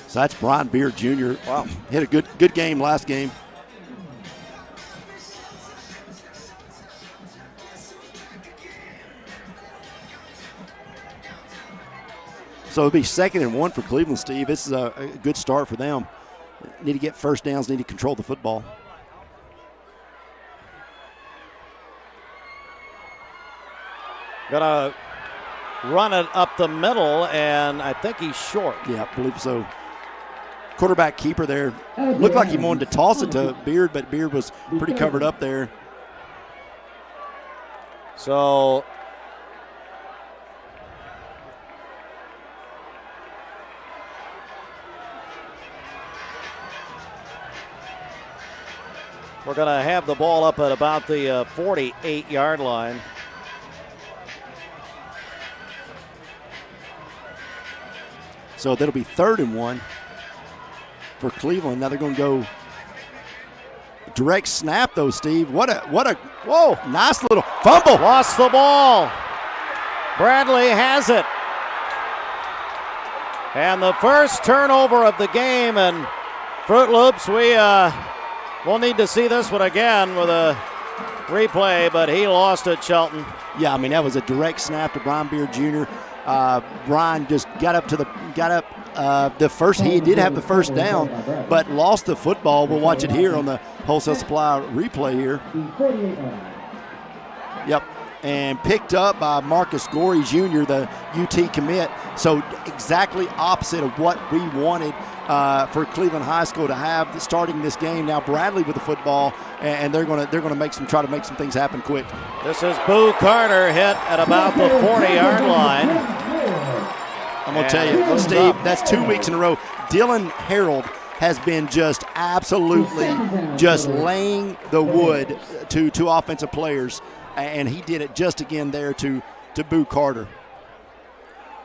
So that's Brian Beard Jr. Wow, hit a good game last game. So it'll be 2nd and 1 for Cleveland, Steve. This is a good start for them. Need to get first downs, need to control the football. Gonna run it up the middle, and I think he's short. Yeah, I believe so. Quarterback keeper there. Looked like he wanted to toss it to Beard, but Beard was pretty covered up there. So we're going to have the ball up at about the 48-yard line. So that'll be 3rd and 1 for Cleveland. Now they're going to go direct snap, though, Steve. What a whoa, nice little fumble. Lost the ball. Bradley has it. And the first turnover of the game, and Fruit Loops, we'll need to see this one again with a replay, but he lost it, Shelton. Yeah, I mean, that was a direct snap to Brian Beard Jr. Brian just got up the first. He did have the first down, but lost the football. We'll watch it here on the Wholesale Supply replay here. Yep, and picked up by Marcus Gorey Jr., the UT commit. So exactly opposite of what we wanted for Cleveland High School to have starting this game. Now Bradley with the football, and they're going to try to make some things happen quick. This is Boo Carter hit at about the 40-yard line. I'm going to tell you, Steve, that's 2 weeks in a row. Dylan Harold has been just absolutely just laying the wood to offensive players, and he did it just again there to Boo Carter.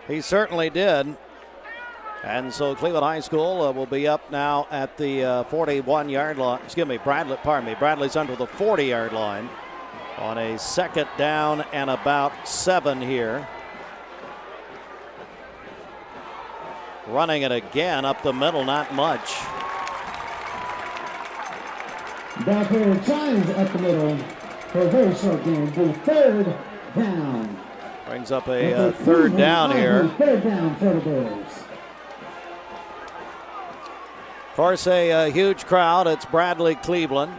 He certainly did. And so Cleveland High School will be up now at the 41-yard line. Excuse me, Bradley's under the 40-yard line on a 2nd down and about 7 here. Running it again up the middle, not much. Back here, Giants up the middle for a very short game. The 3rd down. Brings up a 3rd down here. 3rd down for the Bears. Of course, a huge crowd. It's Bradley, Cleveland,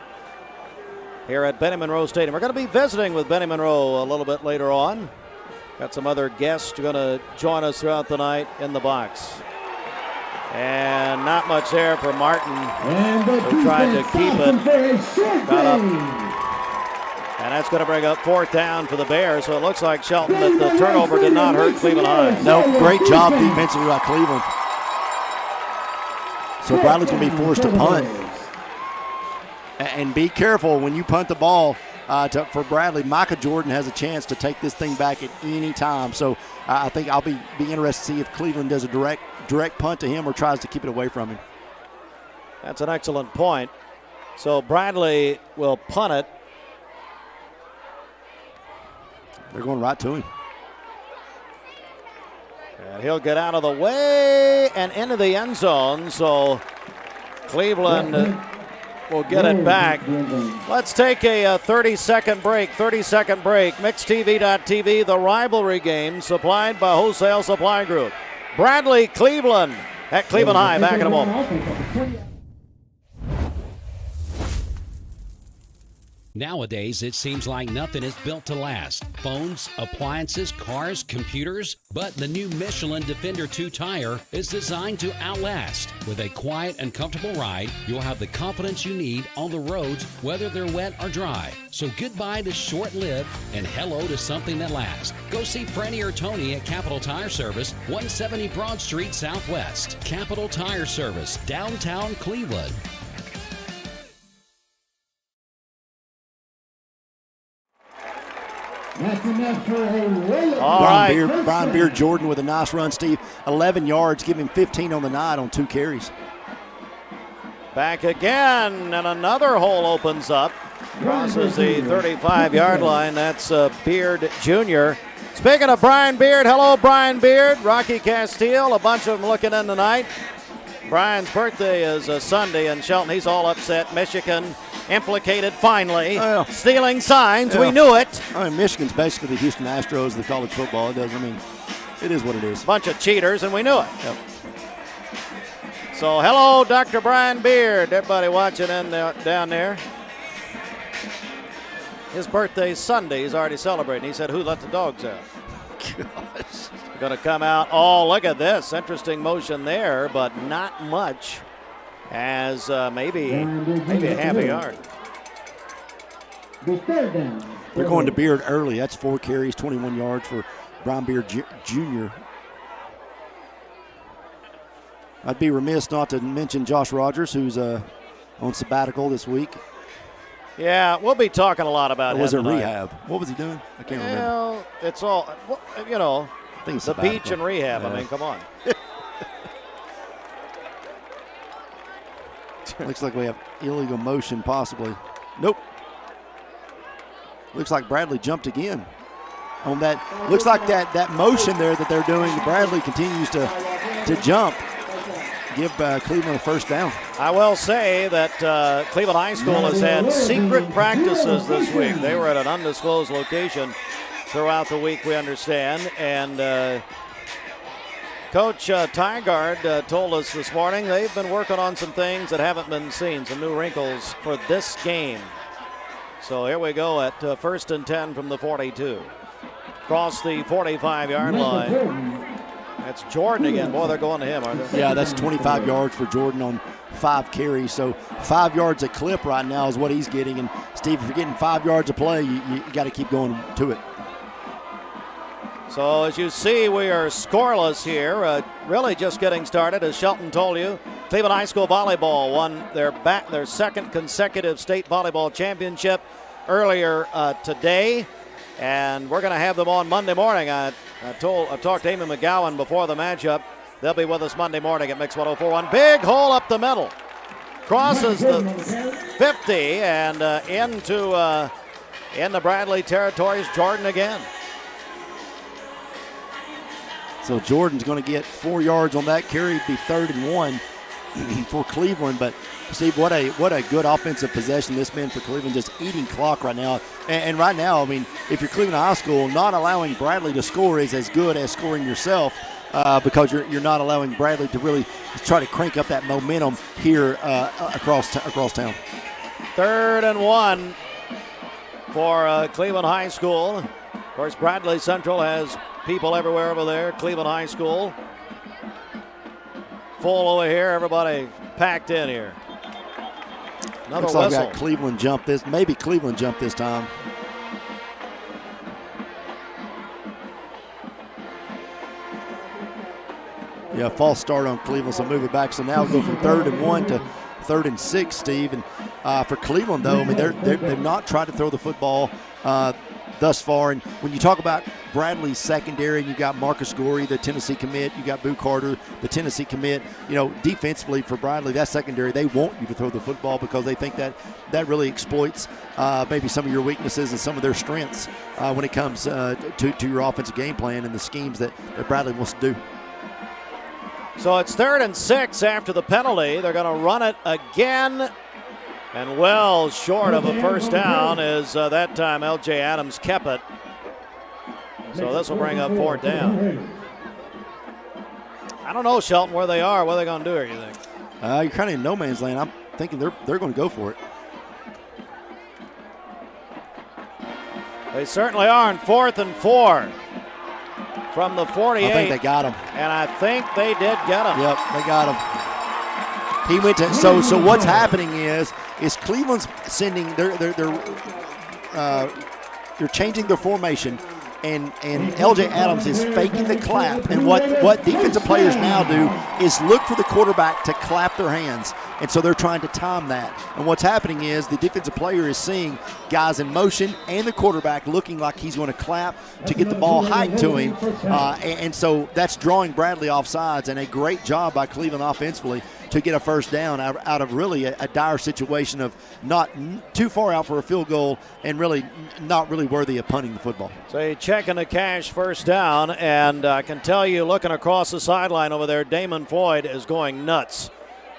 here at Benny Monroe Stadium. We're going to be visiting with Benny Monroe a little bit later on. Got some other guests going to join us throughout the night in the box. And not much there for Martin, who tried to keep it. Got up. And that's going to bring up 4th down for the Bears. So it looks like, Shelton, that the turnover did not hurt Cleveland High. No, great job defensively by Cleveland. So Bradley's going to be forced to punt. And be careful when you punt the ball for Bradley. Micah Jordan has a chance to take this thing back at any time. So I think I'll be interested to see if Cleveland does a direct punt to him or tries to keep it away from him. That's an excellent point. So Bradley will punt it. They're going right to him. And he'll get out of the way and into the end zone. So Cleveland will get it back. Let's take a 30-second break. MixTV.tv, the rivalry game supplied by Wholesale Supply Group. Bradley, Cleveland at Cleveland High. Back in a moment. Nowadays, it seems like nothing is built to last. Phones, appliances, cars, computers. But the new Michelin Defender 2 tire is designed to outlast. With a quiet and comfortable ride, you'll have the confidence you need on the roads, whether they're wet or dry. So goodbye to short-lived and hello to something that lasts. Go see Franny or Tony at Capital Tire Service, 170 Broad Street Southwest. Capital Tire Service, downtown Cleveland. That's enough for a layup. All right. Brian Beard Jordan with a nice run, Steve. 11 yards, give him 15 on the night on 2 carries. Back again, and another hole opens up. Crosses the 35-yard line. That's Beard Jr. Speaking of Brian Beard, hello, Brian Beard. Rocky Castile, a bunch of them looking in tonight. Brian's birthday is Sunday in Shelton. He's all upset. Michigan implicated finally. Stealing signs. We knew it. I mean, Michigan's basically the Houston Astros of the college football. It is what it is. Bunch of cheaters, and we knew it. Yep. So, hello, Dr. Brian Beard. Everybody watching down there. His birthday's Sunday. He's already celebrating. He said, "Who let the dogs out?" Gosh. Going to come out. Oh, look at this. Interesting motion there, but not much. As maybe a half a yard. They're going to Beard early. That's 4 carries, 21 yards for Brian Beard Jr. I'd be remiss not to mention Josh Rogers, who's on sabbatical this week. Yeah, we'll be talking a lot about him. Was it tonight. rehab? What was he doing? I can't remember. It's all, the beach and rehab. Yeah. I mean, come on. Looks like we have illegal motion possibly. Nope. Looks like Bradley jumped again on that. Looks like that motion there that they're doing. Bradley continues to jump. Give Cleveland a first down. I will say that Cleveland High School has had secret practices this week. They were at an undisclosed location throughout the week, we understand. And Coach Tygard told us this morning they've been working on some things that haven't been seen, some new wrinkles for this game. So here we go at 1st and 10 from the 42. Across the 45-yard line. That's Jordan again. Boy, they're going to him, aren't they? Yeah, that's 25 yards for Jordan on 5 carries. So 5 yards a clip right now is what he's getting. And, Steve, if you're getting 5 yards a play, you got to keep going to it. So, as you see, we are scoreless here. Really just getting started, as Shelton told you. Cleveland High School Volleyball won their second consecutive state volleyball championship earlier today. And we're going to have them on Monday morning. I talked to Amy McGowan before the matchup. They'll be with us Monday morning at Mix 104.1. Big hole up the middle. Crosses the 50 and into Bradley territories. Jordan again. So Jordan's going to get 4 yards on that carry. It'd be 3rd and 1 for Cleveland. But Steve, what a good offensive possession this been for Cleveland, just eating clock right now. And right now, I mean, if you're Cleveland High School, not allowing Bradley to score is as good as scoring yourself because you're not allowing Bradley to really try to crank up that momentum here across town. 3rd and 1 for Cleveland High School. Of course, Bradley Central has people everywhere over there. Cleveland High School. Full over here. Everybody packed in here. Another looks like whistle. Got Cleveland jump this. Maybe Cleveland jumped this time. Yeah, false start on Cleveland, so move it back. So now we'll go from 3rd and 1 to 3rd and 6, Steve. And for Cleveland, though, I mean, they've not tried to throw the football thus far. And when you talk about Bradley's secondary, you've got Marcus Gorey, the Tennessee commit. You got Boo Carter, the Tennessee commit. Defensively for Bradley, that secondary, they want you to throw the football because they think that really exploits maybe some of your weaknesses and some of their strengths when it comes to your offensive game plan and the schemes that Bradley wants to do. So it's 3rd and 6 after the penalty. They're going to run it again. And well short of a first down is that time L.J. Adams kept it. So this will bring up 4th down. I don't know, Shelton, where they are. What are they going to do here, you think? You're kind of in no man's land. I'm thinking they're going to go for it. They certainly are in 4th and 4 from the 48. I think they got him. And I think they did get him. Yep, they got him. He went to so what's happening is Cleveland's sending they're changing their formation and LJ Adams is faking the clap, and what defensive players now do is look for the quarterback to clap their hands. and so they're trying to time that. And what's happening is the defensive player is seeing guys in motion and the quarterback looking like he's going to clap to get the ball height to him, and so that's drawing Bradley off sides, and a great job by Cleveland offensively to get a first down out of really a dire situation of not too far out for a field goal and really not really worthy of punting the football. So you checking the cash first down, and I can tell you looking across the sideline over there, Damon Floyd is going nuts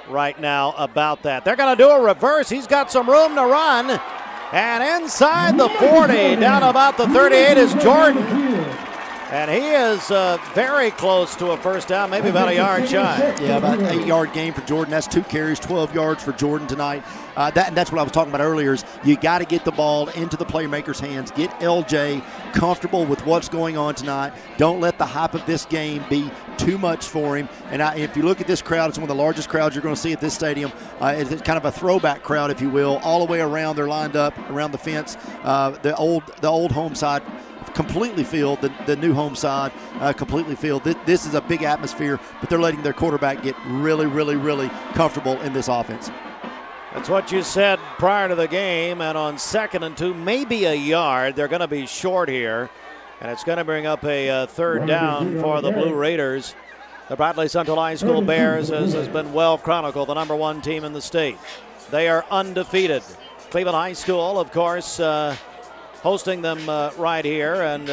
right now about that. They're going to do a reverse. He's got some room to run, and inside the 40, down about the 38 is Jordan. And he is very close to a first down, maybe about a yard shy. Yeah, about an 8-yard gain for Jordan. That's 2 carries, 12 yards for Jordan tonight. That's what I was talking about earlier is you got to get the ball into the playmaker's hands. Get LJ comfortable with what's going on tonight. Don't let the hype of this game be too much for him. And if you look at this crowd, it's one of the largest crowds you're going to see at this stadium. It's kind of a throwback crowd, if you will, all the way around. They're lined up around the fence. The old home side completely filled, the new home side completely filled. This is a big atmosphere, but they're letting their quarterback get really, really, really comfortable in this offense. That's what you said prior to the game, and on 2nd and 2, maybe a yard. They're going to be short here, and it's going to bring up a third down for the Blue Raiders. The Bradley Central High School Bears, as has been well chronicled, the #1 team in the state. They are undefeated. Cleveland High School, of course, hosting them right here, and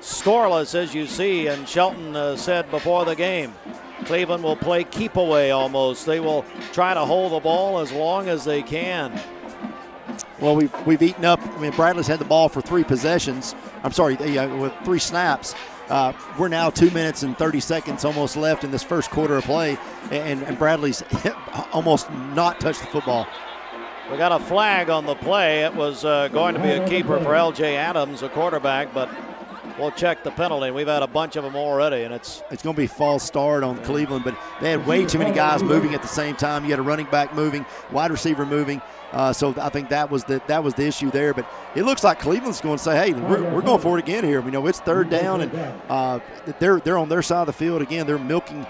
scoreless, as you see. And Shelton said before the game, Cleveland will play keep away almost. They will try to hold the ball as long as they can. Well, we've eaten up. I mean, Bradley's had the ball for 3 possessions. I'm sorry, with 3 snaps. We're now 2 minutes and 30 seconds almost left in this first quarter of play, and Bradley's almost not touched the football. We got a flag on the play. It was going to be a keeper for L.J. Adams, a quarterback, but we'll check the penalty. We've had a bunch of them already, and it's going to be false start on Cleveland, but they had way too many guys moving at the same time. You had a running back moving, wide receiver moving, so I think that was the issue there. But it looks like Cleveland's going to say, hey, we're going for it again here. You know, it's 3rd down, and they're on their side of the field again. They're milking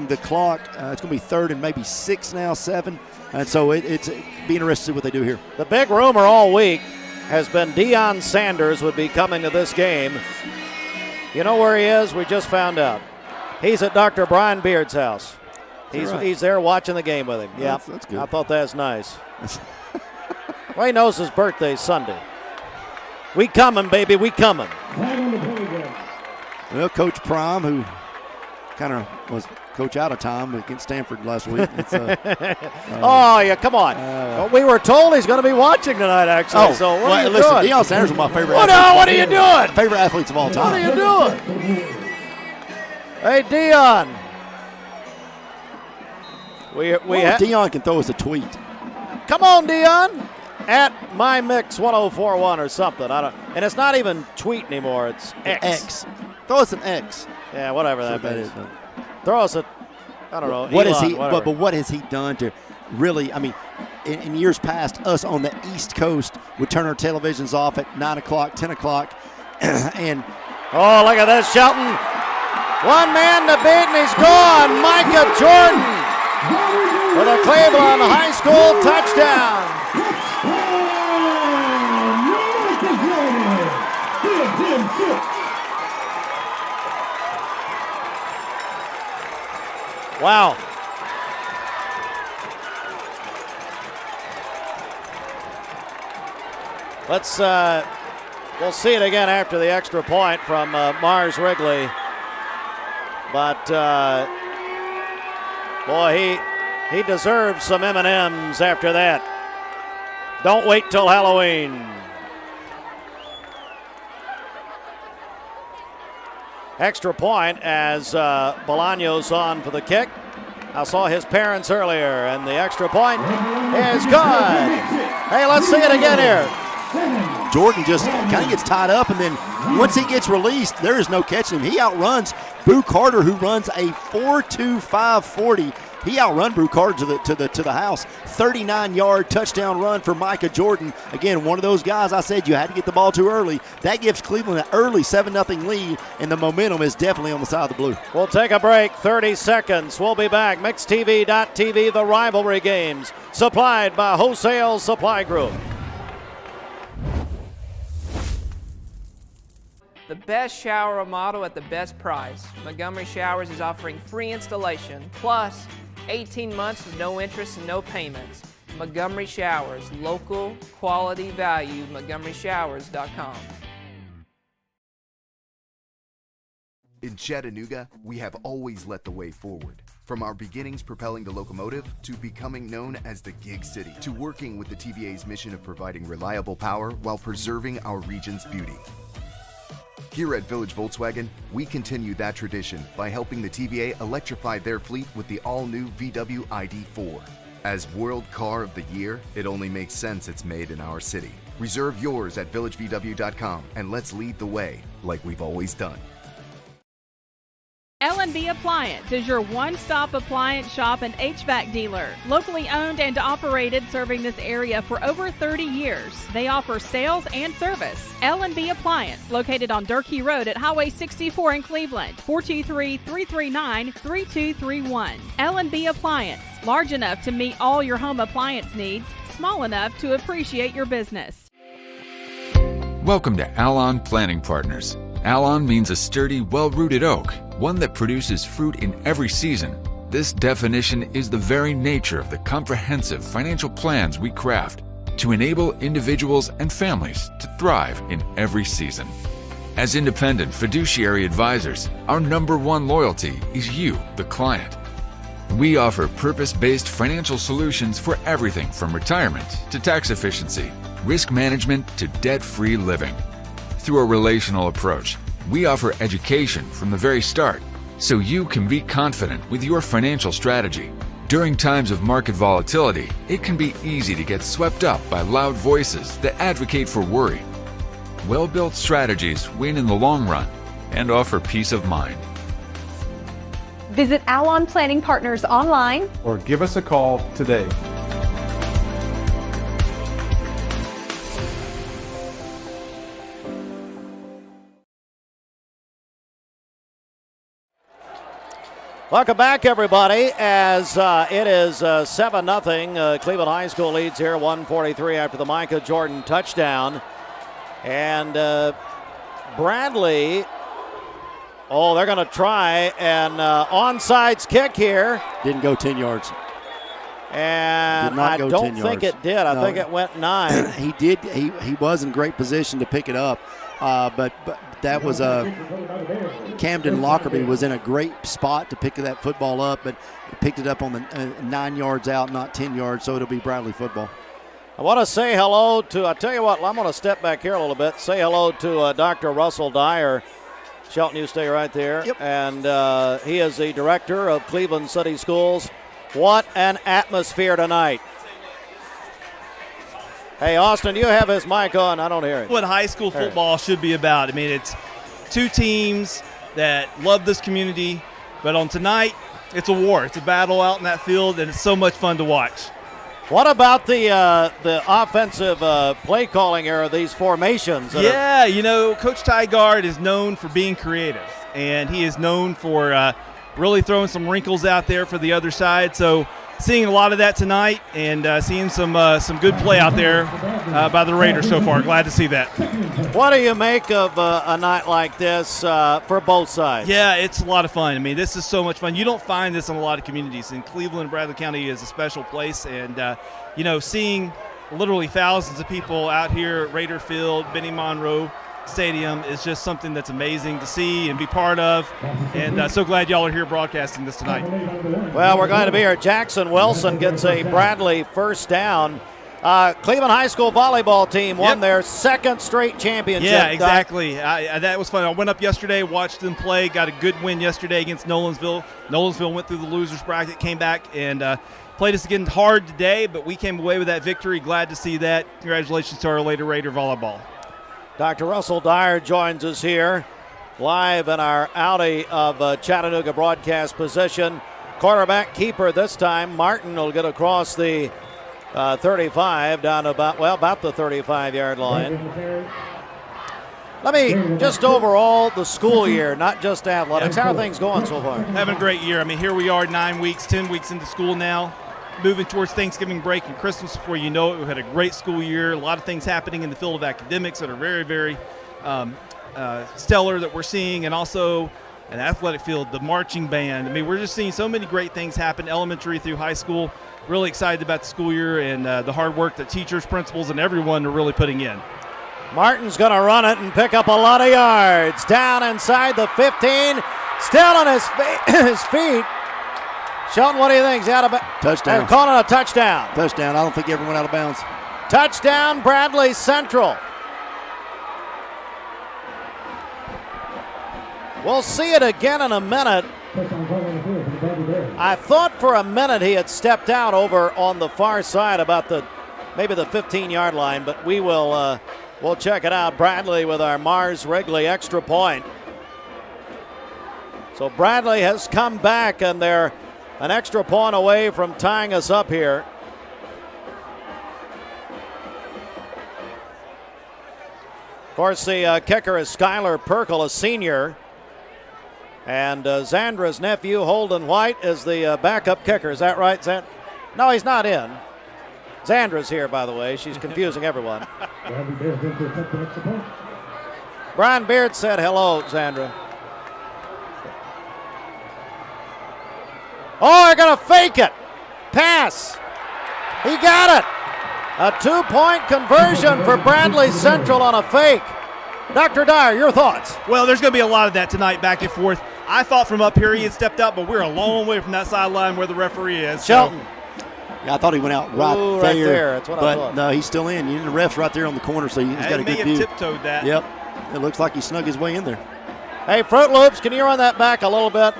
the clock. It's going to be 3rd and maybe 6 now, 7. And so it's be interested to see what they do here. The big rumor all week has been Deion Sanders would be coming to this game. You know where he is? We just found out. He's at Dr. Brian Beard's house. He's there watching the game with him. Yeah, that's good. I thought that's nice. Well, he knows his birthday's Sunday. We coming, baby, we coming. Well, Coach Prime, who kind of was coach out of time against Stanford last week. Oh, yeah, come on. Well, we were told he's going to be watching tonight, actually. So what are you listen, doing? Deion Sanders is my favorite. What are you doing? Favorite athletes of all time. What are you doing? Hey, Deion. Deion can throw us a tweet. Come on, Deion. At MyMix1041 or something. And it's not even tweet anymore. It's X. Throw us an X. Yeah, whatever that means. Throw us a, I don't know. What Elon, is he? whatever. But what has he done to really? I mean, in years past, us on the East Coast would turn our televisions off at 9 o'clock, 10 o'clock, and oh, look at this, Shelton! One man to beat, and he's gone. Micah Jordan with a Cleveland High School touchdown. Wow. We'll see it again after the extra point from Mars Wrigley. But, boy, he deserves some M&Ms after that. Don't wait till Halloween. Extra point as Bolaños on for the kick. I saw his parents earlier, and the extra point is good. Hey, let's see it again here. Jordan just kind of gets tied up, and then once he gets released, there is no catching him. He outruns Boo Carter, who runs a 4.25 40 he outrun Brew Carter to the house. 39-yard touchdown run for Micah Jordan. Again, one of those guys I said you had to get the ball too early. That gives Cleveland an early 7-0 lead, and the momentum is definitely on the side of the blue. We'll take a break, 30 seconds. We'll be back. MixTV.tv, the rivalry games, supplied by Wholesale Supply Group. The best shower remodel at the best price. Montgomery Showers is offering free installation, plus 18 months with no interest and no payments. Montgomery Showers, local, quality, value, montgomeryshowers.com. In Chattanooga, we have always led the way forward. From our beginnings propelling the locomotive, to becoming known as the Gig City, to working with the TVA's mission of providing reliable power while preserving our region's beauty. Here at Village Volkswagen, we continue that tradition by helping the TVA electrify their fleet with the all-new VW ID4. As World Car of the Year, it only makes sense it's made in our city. Reserve yours at villagevw.com and let's lead the way like we've always done. L&B Appliance is your one-stop appliance shop and HVAC dealer. Locally owned and operated, serving this area for over 30 years. They offer sales and service. L&B Appliance, located on Durkee Road at Highway 64 in Cleveland, 423-339-3231. L&B Appliance, large enough to meet all your home appliance needs, small enough to appreciate your business. Welcome to Alon Planning Partners. Alon means a sturdy, well-rooted oak, one that produces fruit in every season. This definition is the very nature of the comprehensive financial plans we craft to enable individuals and families to thrive in every season. As independent fiduciary advisors, our number one loyalty is you, the client. We offer purpose-based financial solutions for everything from retirement to tax efficiency, risk management to debt-free living. Through a relational approach, we offer education from the very start, so you can be confident with your financial strategy. During times of market volatility, it can be easy to get swept up by loud voices that advocate for worry. Well-built strategies win in the long run and offer peace of mind. Visit Alon Planning Partners online or give us a call today. Welcome back, everybody, as it is 7-0. Cleveland High School leads here, 1:43 after the Micah Jordan touchdown. And Bradley, they're going to try an onside kick here. Didn't go 10 yards. And I don't think it did. I think it went 9. He did. He was in great position to pick it up, but that was Camden Lockerbie was in a great spot to pick that football up, but he picked it up on the 9 yards out, not 10 yards, so it'll be Bradley football. I want to say hello to, I tell you what, I'm going to step back here a little bit, say hello to Dr. Russell Dyer. Shelton, you stay right there. Yep. And he is the director of Cleveland City Schools. What an atmosphere tonight. Hey, Austin, you have his mic on. I don't hear it. What high school football should be about. I mean, it's two teams that love this community, but on tonight, it's a war. It's a battle out in that field, and it's so much fun to watch. What about the offensive play calling era of these formations? Yeah, Coach Tygard is known for being creative, and he is known for really throwing some wrinkles out there for the other side. So seeing a lot of that tonight and seeing some good play out there by the Raiders so far. Glad to see that. What do you make of a night like this for both sides? Yeah, it's a lot of fun. I mean, this is so much fun. You don't find this in a lot of communities. And Cleveland, Bradley County is a special place. And, seeing literally thousands of people out here at Raider Field, Benny Monroe Stadium is just something that's amazing to see and be part of, and so glad y'all are here broadcasting this tonight. Well, we're going to be here. Jackson Wilson gets a Bradley first down. Cleveland High School volleyball team won their second straight championship. Yeah, exactly. That was fun. I went up yesterday, watched them play, got a good win yesterday against Nolensville. Nolensville went through the losers bracket, came back, and played us again hard today, but we came away with that victory. Glad to see that. Congratulations to our Raider volleyball. Dr. Russell Dyer joins us here live in our Audi of Chattanooga broadcast position. Quarterback keeper this time. Martin will get across the 35 down about the 35-yard line. Let me just overall the school year, not just athletics. How are things going so far? Having a great year. I mean, here we are 9 weeks, 10 weeks into school now, moving towards Thanksgiving break and Christmas before you know it. We had a great school year. A lot of things happening in the field of academics that are very, very stellar that we're seeing, and also an athletic field, the marching band. I mean, we're just seeing so many great things happen, elementary through high school. Really excited about the school year and the hard work that teachers, principals, and everyone are really putting in. Martin's going to run it and pick up a lot of yards. Down inside the 15, still on his feet. Shelton, what do you think? He's out of touchdown. They're calling it a touchdown. Touchdown. I don't think he ever went out of bounds. Touchdown, Bradley Central. We'll see it again in a minute. I thought for a minute he had stepped out over on the far side about maybe the 15-yard line, but we'll check it out. Bradley with our Mars Wrigley extra point. So Bradley has come back, and they're an extra point away from tying us up here. Of course, the kicker is Skylar Perkle, a senior. And Zandra's nephew, Holden White, is the backup kicker. Is that right, Zandra? No, he's not in. Zandra's here, by the way. She's confusing everyone. Brian Beard said hello, Zandra. Oh, they're going to fake it. Pass. He got it. A 2-point conversion for Bradley Central on a fake. Dr. Dyer, your thoughts? Well, there's going to be a lot of that tonight, back and forth. I thought from up here he had stepped out, but we're a long way from that sideline where the referee is. Shelton. Yeah, I thought he went out right there. That's what I thought. But no, he's still in. The ref's right there on the corner, so he's got a good view. He may have tiptoed that. Yep. It looks like he snuck his way in there. Hey, Fruit Loops, can you run that back a little bit?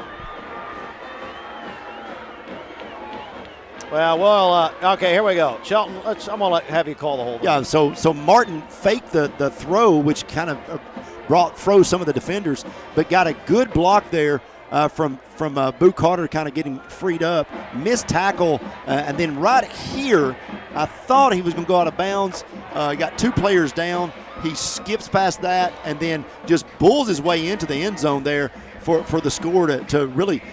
Well, okay, here we go. Shelton, I'm going to have you call the hold. Yeah, so Martin faked the throw, which kind of froze some of the defenders, but got a good block there from Boo Carter kind of getting freed up. Missed tackle, and then right here, I thought he was going to go out of bounds. Got two players down. He skips past that and then just bulls his way into the end zone there for the score to really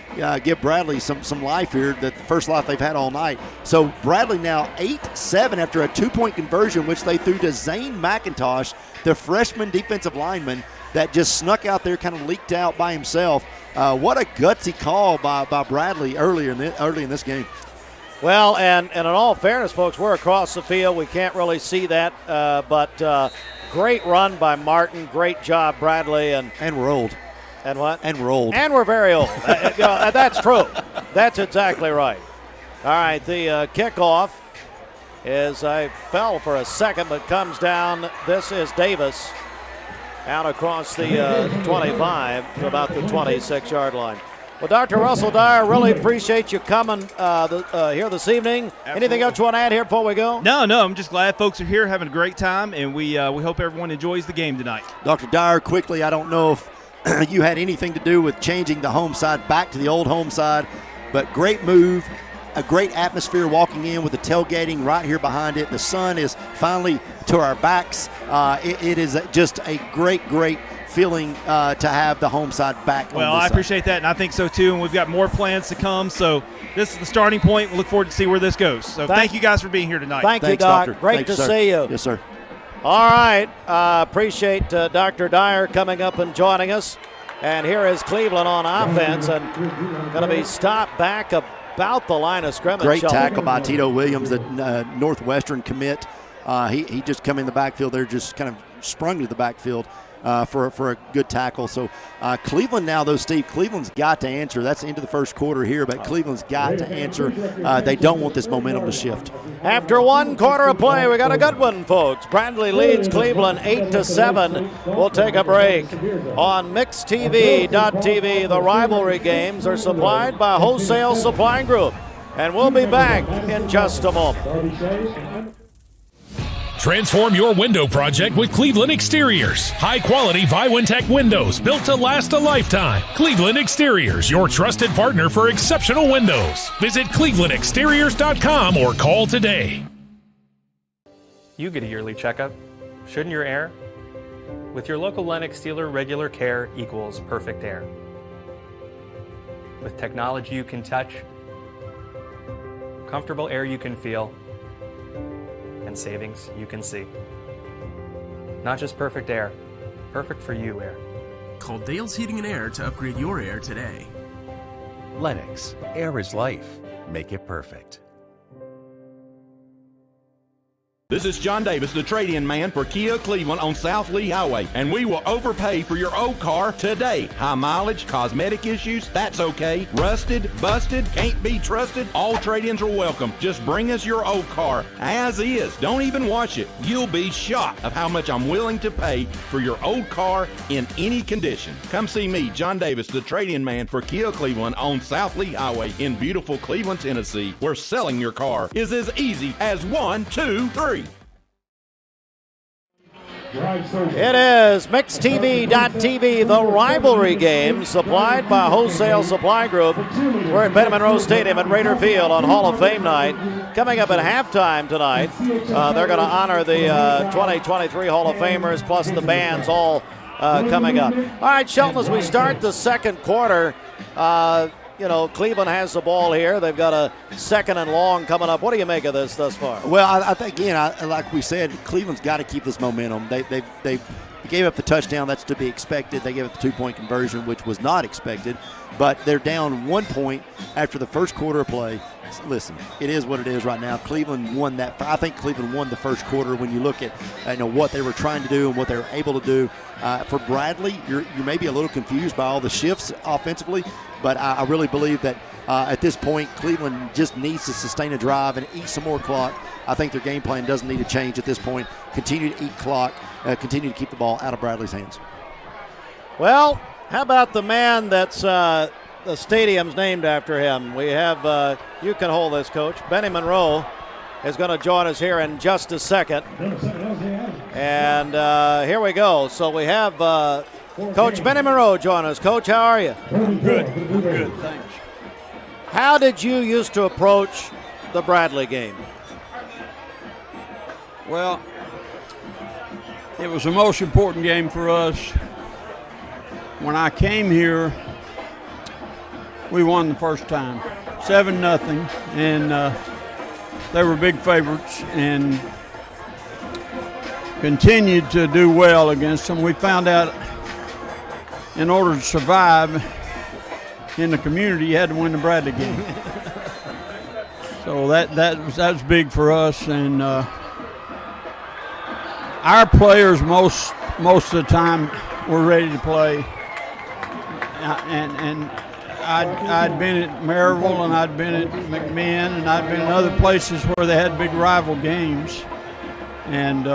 give Bradley some life here, the first life they've had all night. So Bradley now 8-7 after a 2-point conversion, which they threw to Zane McIntosh, the freshman defensive lineman that just snuck out there, kind of leaked out by himself. What a gutsy call by Bradley early in this game. Well, and in all fairness, folks, we're across the field. We can't really see that, but great run by Martin. Great job, Bradley. And we're old. And what? And we're old. And we're very old. That's true. That's exactly right. All right, the kickoff is, I fell for a second, but comes down. This is Davis out across the 25 to about the 26-yard line. Well, Dr. Russell Dyer, really appreciate you coming here this evening. Absolutely. Anything else you want to add here before we go? No, I'm just glad folks are here having a great time, and we hope everyone enjoys the game tonight. Dr. Dyer, quickly, I don't know if you had anything to do with changing the home side back to the old home side, but great move, a great atmosphere walking in with the tailgating right here behind it. The sun is finally to our backs. It is just a great feeling to have the home side back. Well, I appreciate that, and I think so too, and we've got more plans to come, so this is the starting point. We look forward to see where this goes. So thank you guys for being here tonight. Thanks, you, Doc. Doctor. Great to see you. Yes, sir. All right. Appreciate Dr. Dyer coming up and joining us. And here is Cleveland on offense, and going to be stopped back about the line of scrimmage. Great tackle by Tito Williams, the Northwestern commit. He just come in the backfield there, just kind of sprung to the backfield for a good tackle. So Cleveland now, though, Steve, Cleveland's got to answer. That's into the first quarter here, but Cleveland's got to answer. They don't want this momentum to shift. After one quarter of play, we got a good one, folks. Bradley leads Cleveland 8-7. We'll take a break. On MixedTV.tv, the rivalry games are supplied by Wholesale Supply Group. And we'll be back in just a moment. Transform your window project with Cleveland Exteriors. High-quality Viwintech windows built to last a lifetime. Cleveland Exteriors, your trusted partner for exceptional windows. Visit clevelandexteriors.com or call today. You get a yearly checkup. Shouldn't your air? With your local Lennox dealer, regular care equals perfect air. With technology you can touch, comfortable air you can feel, and savings you can see. Not just perfect air, perfect for you air. Call Dale's Heating and Air to upgrade your air today. Lennox, air is life. Make it perfect. This is John Davis, the trade-in man for Kia Cleveland on South Lee Highway, and we will overpay for your old car today. High mileage, cosmetic issues, that's okay. Rusted, busted, can't be trusted, all trade-ins are welcome. Just bring us your old car as is. Don't even wash it. You'll be shocked of how much I'm willing to pay for your old car in any condition. Come see me, John Davis, the trade-in man for Kia Cleveland on South Lee Highway in beautiful Cleveland, Tennessee, where selling your car is as easy as 1, 2, 3. It is MixedTV.tv, the rivalry game, supplied by Wholesale Supply Group. We're at Benjamin Rose Stadium at Raider Field on Hall of Fame night. Coming up at halftime tonight, they're going to honor the 2023 Hall of Famers plus the bands all coming up. All right, Shelton, as we start the second quarter, Cleveland has the ball here. They've got a second and long coming up. What do you make of this thus far? Well, I think, again, like we said, Cleveland's got to keep this momentum. They gave up the touchdown. That's to be expected. They gave up the two-point conversion, which was not expected. But they're down 1 point after the first quarter of play. Listen, it is what it is right now. Cleveland won that. I think Cleveland won the first quarter when you look at what they were trying to do and what they were able to do. For Bradley, you're maybe a little confused by all the shifts offensively, but I really believe that at this point, Cleveland just needs to sustain a drive and eat some more clock. I think their game plan doesn't need to change at this point. Continue to eat clock, continue to keep the ball out of Bradley's hands. Well, how about the man that's the stadium's named after him? We have, you can hold this, Coach. Benny Monroe is going to join us here in just a second. And here we go. So we have Coach Benny Monroe join us. Coach, how are you? I'm good. Thanks. How did you used to approach the Bradley game? Well, it was the most important game for us. When I came here, we won the first time, 7-0, and they were big favorites and continued to do well against them. We found out in order to survive in the community, you had to win the Bradley game. So that was big for us, and our players most of the time were ready to play. And I'd been at Maryville, and I'd been at McMinn, and I'd been in other places where they had big rival games, and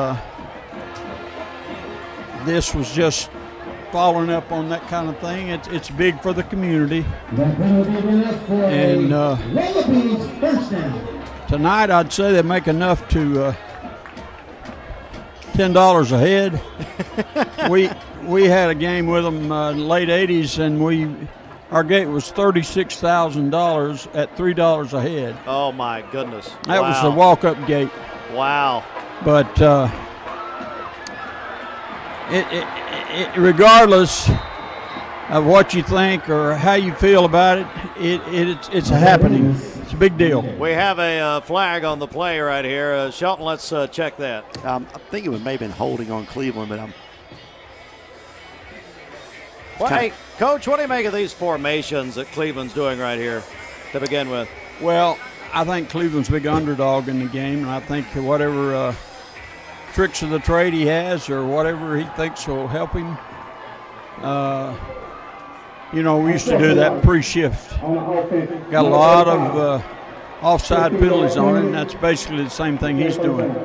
this was just following up on that kind of thing. It's big for the community, and tonight I'd say they make enough to $10 a head. We had a game with them in the late 80s, and our gate was $36,000 at $3 a head. Oh my goodness! That was the walk-up gate. Wow! But regardless of what you think or how you feel about it, it's happening. It's a big deal. We have a flag on the play right here. Shelton, let's check that. I think it may have been holding on Cleveland, but hey, Coach, what do you make of these formations that Cleveland's doing right here to begin with? Well, I think Cleveland's a big underdog in the game, and I think whatever tricks of the trade he has or whatever he thinks will help him, we used to do that pre-shift. Got a lot of offside penalties on it, and that's basically the same thing he's doing.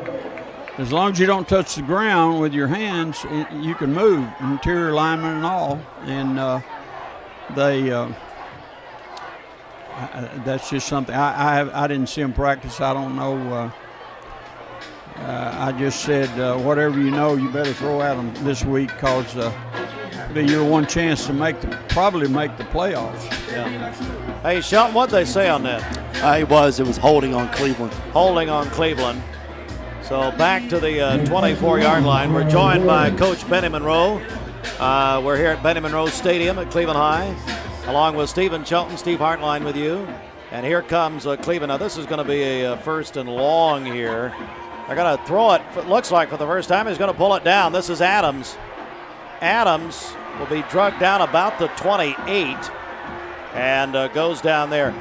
As long as you don't touch the ground with your hands, you can move, interior linemen and all. And that's just something. I didn't see them practice. I don't know I just said, whatever you know, you better throw at them this week because be your one chance to probably make the playoffs. Yeah. Hey, Shelton, what'd they say on that? It was holding on Cleveland. Holding on Cleveland. So back to the 24-yard line. We're joined by Coach Benny Monroe. We're here at Benny Monroe Stadium at Cleveland High, along with Stephen Shelton, Steve Hartline with you. And here comes Cleveland. Now this is going to be a first and long here. They're going to throw it, looks like for the first time. He's going to pull it down. This is Adams. Adams will be drugged down about the 28 and goes down there.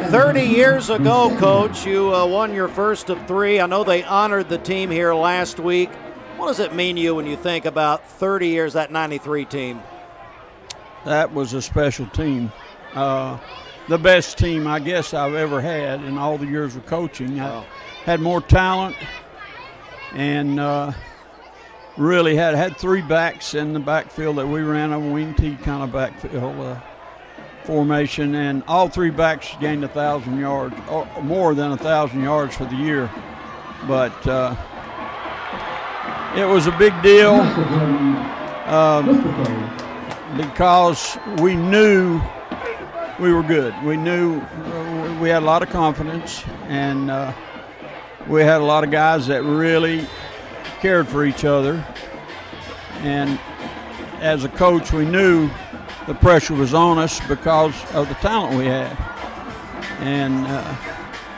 30 years ago, Coach, you won your first of 3. I know they honored the team here last week. What does it mean to you when you think about 30 years, that 93 team? That was a special team. The best team I guess I've ever had in all the years of coaching. I had more talent and really had 3 backs in the backfield that we ran a wing T kind of backfield formation, and all 3 backs gained 1,000 yards, or more than 1,000 yards for the year. But it was a big deal because we knew we were good. We knew we had a lot of confidence, and we had a lot of guys that really cared for each other. And as a coach, we knew the pressure was on us because of the talent we had. And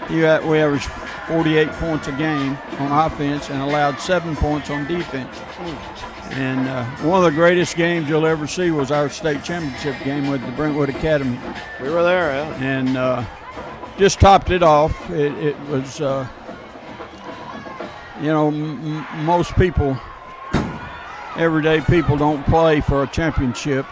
we averaged 48 points a game on offense and allowed 7 points on defense. And one of the greatest games you'll ever see was our state championship game with the Brentwood Academy. We were there, yeah. And just topped it off. It was, most people, everyday people don't play for a championship.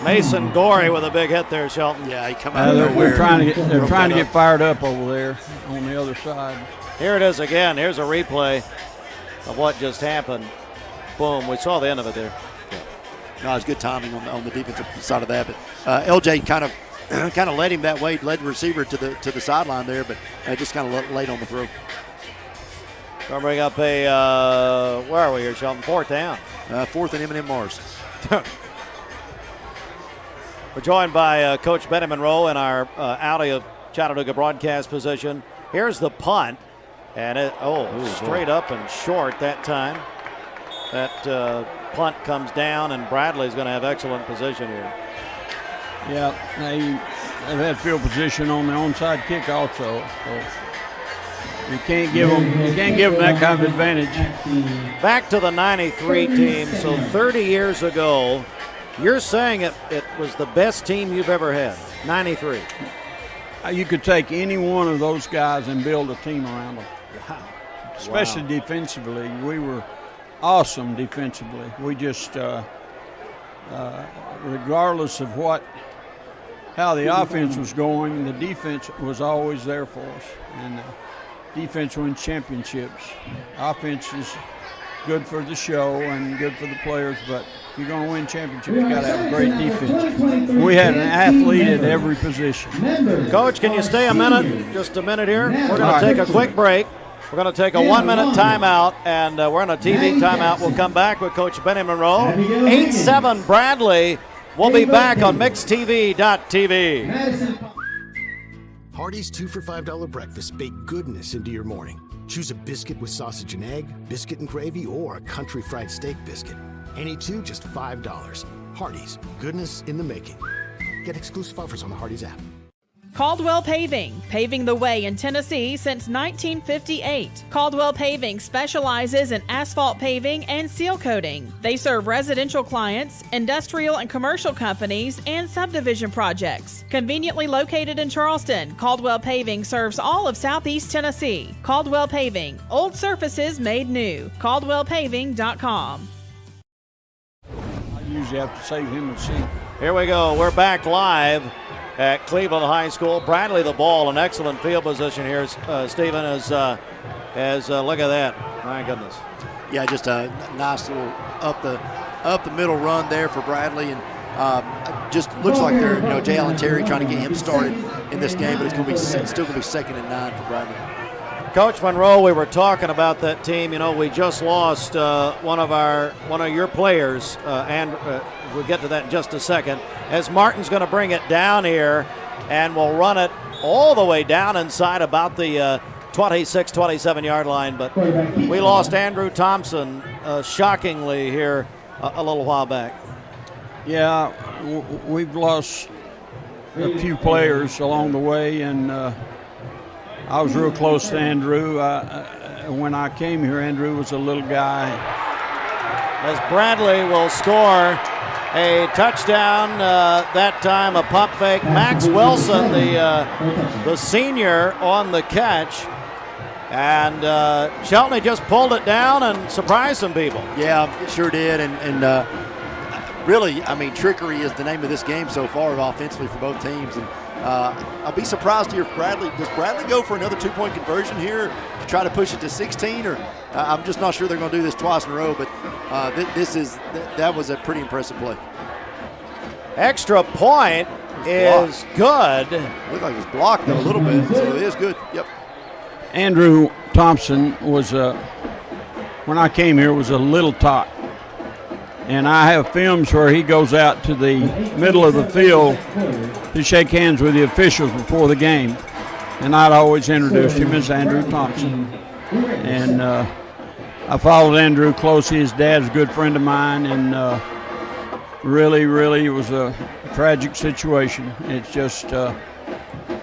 Mason Gorey with a big hit there, Shelton. Yeah, he come out. They're trying to get fired up over there on the other side. Here it is again. Here's a replay of what just happened. Boom, we saw the end of it there. Yeah. No, it was good timing on the defensive side of that. But LJ kind of led him that way, led the receiver to the sideline there, but just kind of late on the throw. Going to bring up where are we here, Shelton? 4th down. 4th and M&M Mars. We're joined by Coach Benny Monroe in our Audi of Chattanooga broadcast position. Here's the punt, and straight up and short that time. That punt comes down, and Bradley's going to have excellent position here. Yeah, they've had field position on the onside kick also. So you can't give them that kind of advantage. Back to the 93 team. So 30 years ago, you're saying it was the best team you've ever had, 93. You could take any one of those guys and build a team around them. Wow. Especially defensively. We were awesome defensively. We just, regardless of how the offense was going, the defense was always there for us. And defense wins championships. Offense is good for the show and good for the players, but if you're going to win championships, you got to have a great defense. We had an athlete at every position. Coach, can you stay a minute? Just a minute here. We're going to take a quick break. We're going to take a 1-minute timeout, and we're on a TV timeout. We'll come back with Coach Benny Monroe. 8-7 Bradley. We'll be back on MixedTV.tv. Hardee's 2 for $5 breakfast bake goodness into your morning. Choose a biscuit with sausage and egg, biscuit and gravy, or a country fried steak biscuit. Any 2, just $5. Hardee's, goodness in the making. Get exclusive offers on the Hardee's app. Caldwell Paving, paving the way in Tennessee since 1958. Caldwell Paving specializes in asphalt paving and seal coating. They serve residential clients, industrial and commercial companies, and subdivision projects. Conveniently located in Charleston, Caldwell Paving serves all of Southeast Tennessee. Caldwell Paving, old surfaces made new. CaldwellPaving.com. I usually have to save him a seat. Here we go. We're back live at Cleveland High School. Bradley the ball, an excellent field position here, Stephen, as look at that. My goodness. Yeah, just a nice little up the middle run there for Bradley, and Just looks like they're, Jay Allen Terry trying to get him started in this game, but it's still going to be 2nd and 9 for Bradley. Coach Monroe, we were talking about that team. We just lost one of your players, and we'll get to that in just a second. As Martin's going to bring it down here, and we'll run it all the way down inside about the 26, 27-yard line. But we lost Andrew Thompson shockingly here a little while back. Yeah, we've lost a few players along the way, and I was real close to Andrew. When I came here, Andrew was a little guy. As Bradley will score a touchdown, that time a pump fake. Max Wilson, the senior, on the catch. And Shelton just pulled it down and surprised some people. Yeah, it sure did. And really, trickery is the name of this game so far offensively for both teams. And I'll be surprised to hear if does Bradley go for another 2-point conversion here to try to push it to 16? Or I'm just not sure they're going to do this twice in a row. But that was a pretty impressive play. Extra point is good. Looked like it was blocked though a little bit, so it is good. Yep. Andrew Thompson was when I came here, was a little tot. And I have films where he goes out to the middle of the field to shake hands with the officials before the game. And I'd always introduce him as Andrew Thompson. And I followed Andrew closely. His dad's a good friend of mine. And really, it was a tragic situation. It's just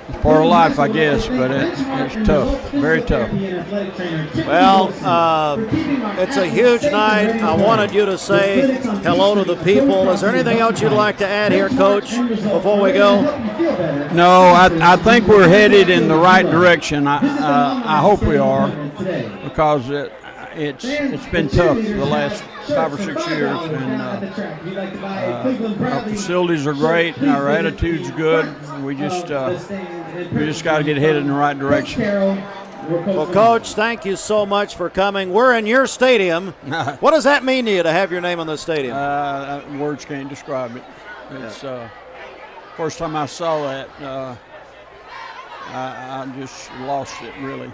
it's part of life, I guess, but it's tough, very tough. Well, it's a huge night. I wanted you to say hello to the people. Is there anything else you'd like to add here, Coach, before we go? No, I think we're headed in the right direction. I hope we are, because it's been tough the last 5 or 6 years, and our facilities are great, and our attitude's good. We just got to get headed in the right direction. Well, Coach, thank you so much for coming. We're in your stadium. What does that mean to you to have your name on the stadium? Words can't describe it. It's first time I saw that, I just lost it, really.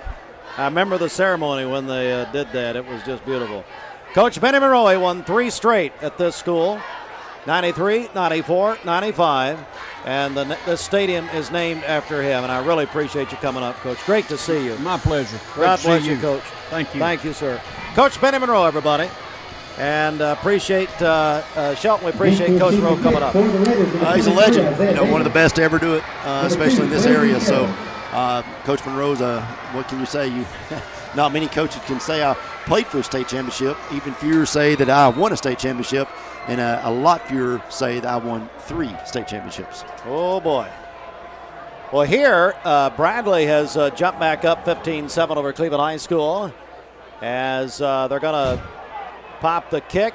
I remember the ceremony when they did that. It was just beautiful. Coach Benny Monroe won 3 straight at this school, 93, 94, 95, and the stadium is named after him, and I really appreciate you coming up, Coach. Great to see you. My pleasure. God bless you, Coach. Thank you. Thank you, sir. Coach Benny Monroe, everybody. And appreciate Shelton. We appreciate Coach Monroe coming up. He's a legend. One of the best to ever do it, especially in this area. So Coach Monroe's what can you say? Not many coaches can say I played for a state championship. Even fewer say that I won a state championship, and a lot fewer say that I won 3 state championships. Oh, boy. Well, here, Bradley has jumped back up 15-7 over Cleveland High School as they're going to pop the kick.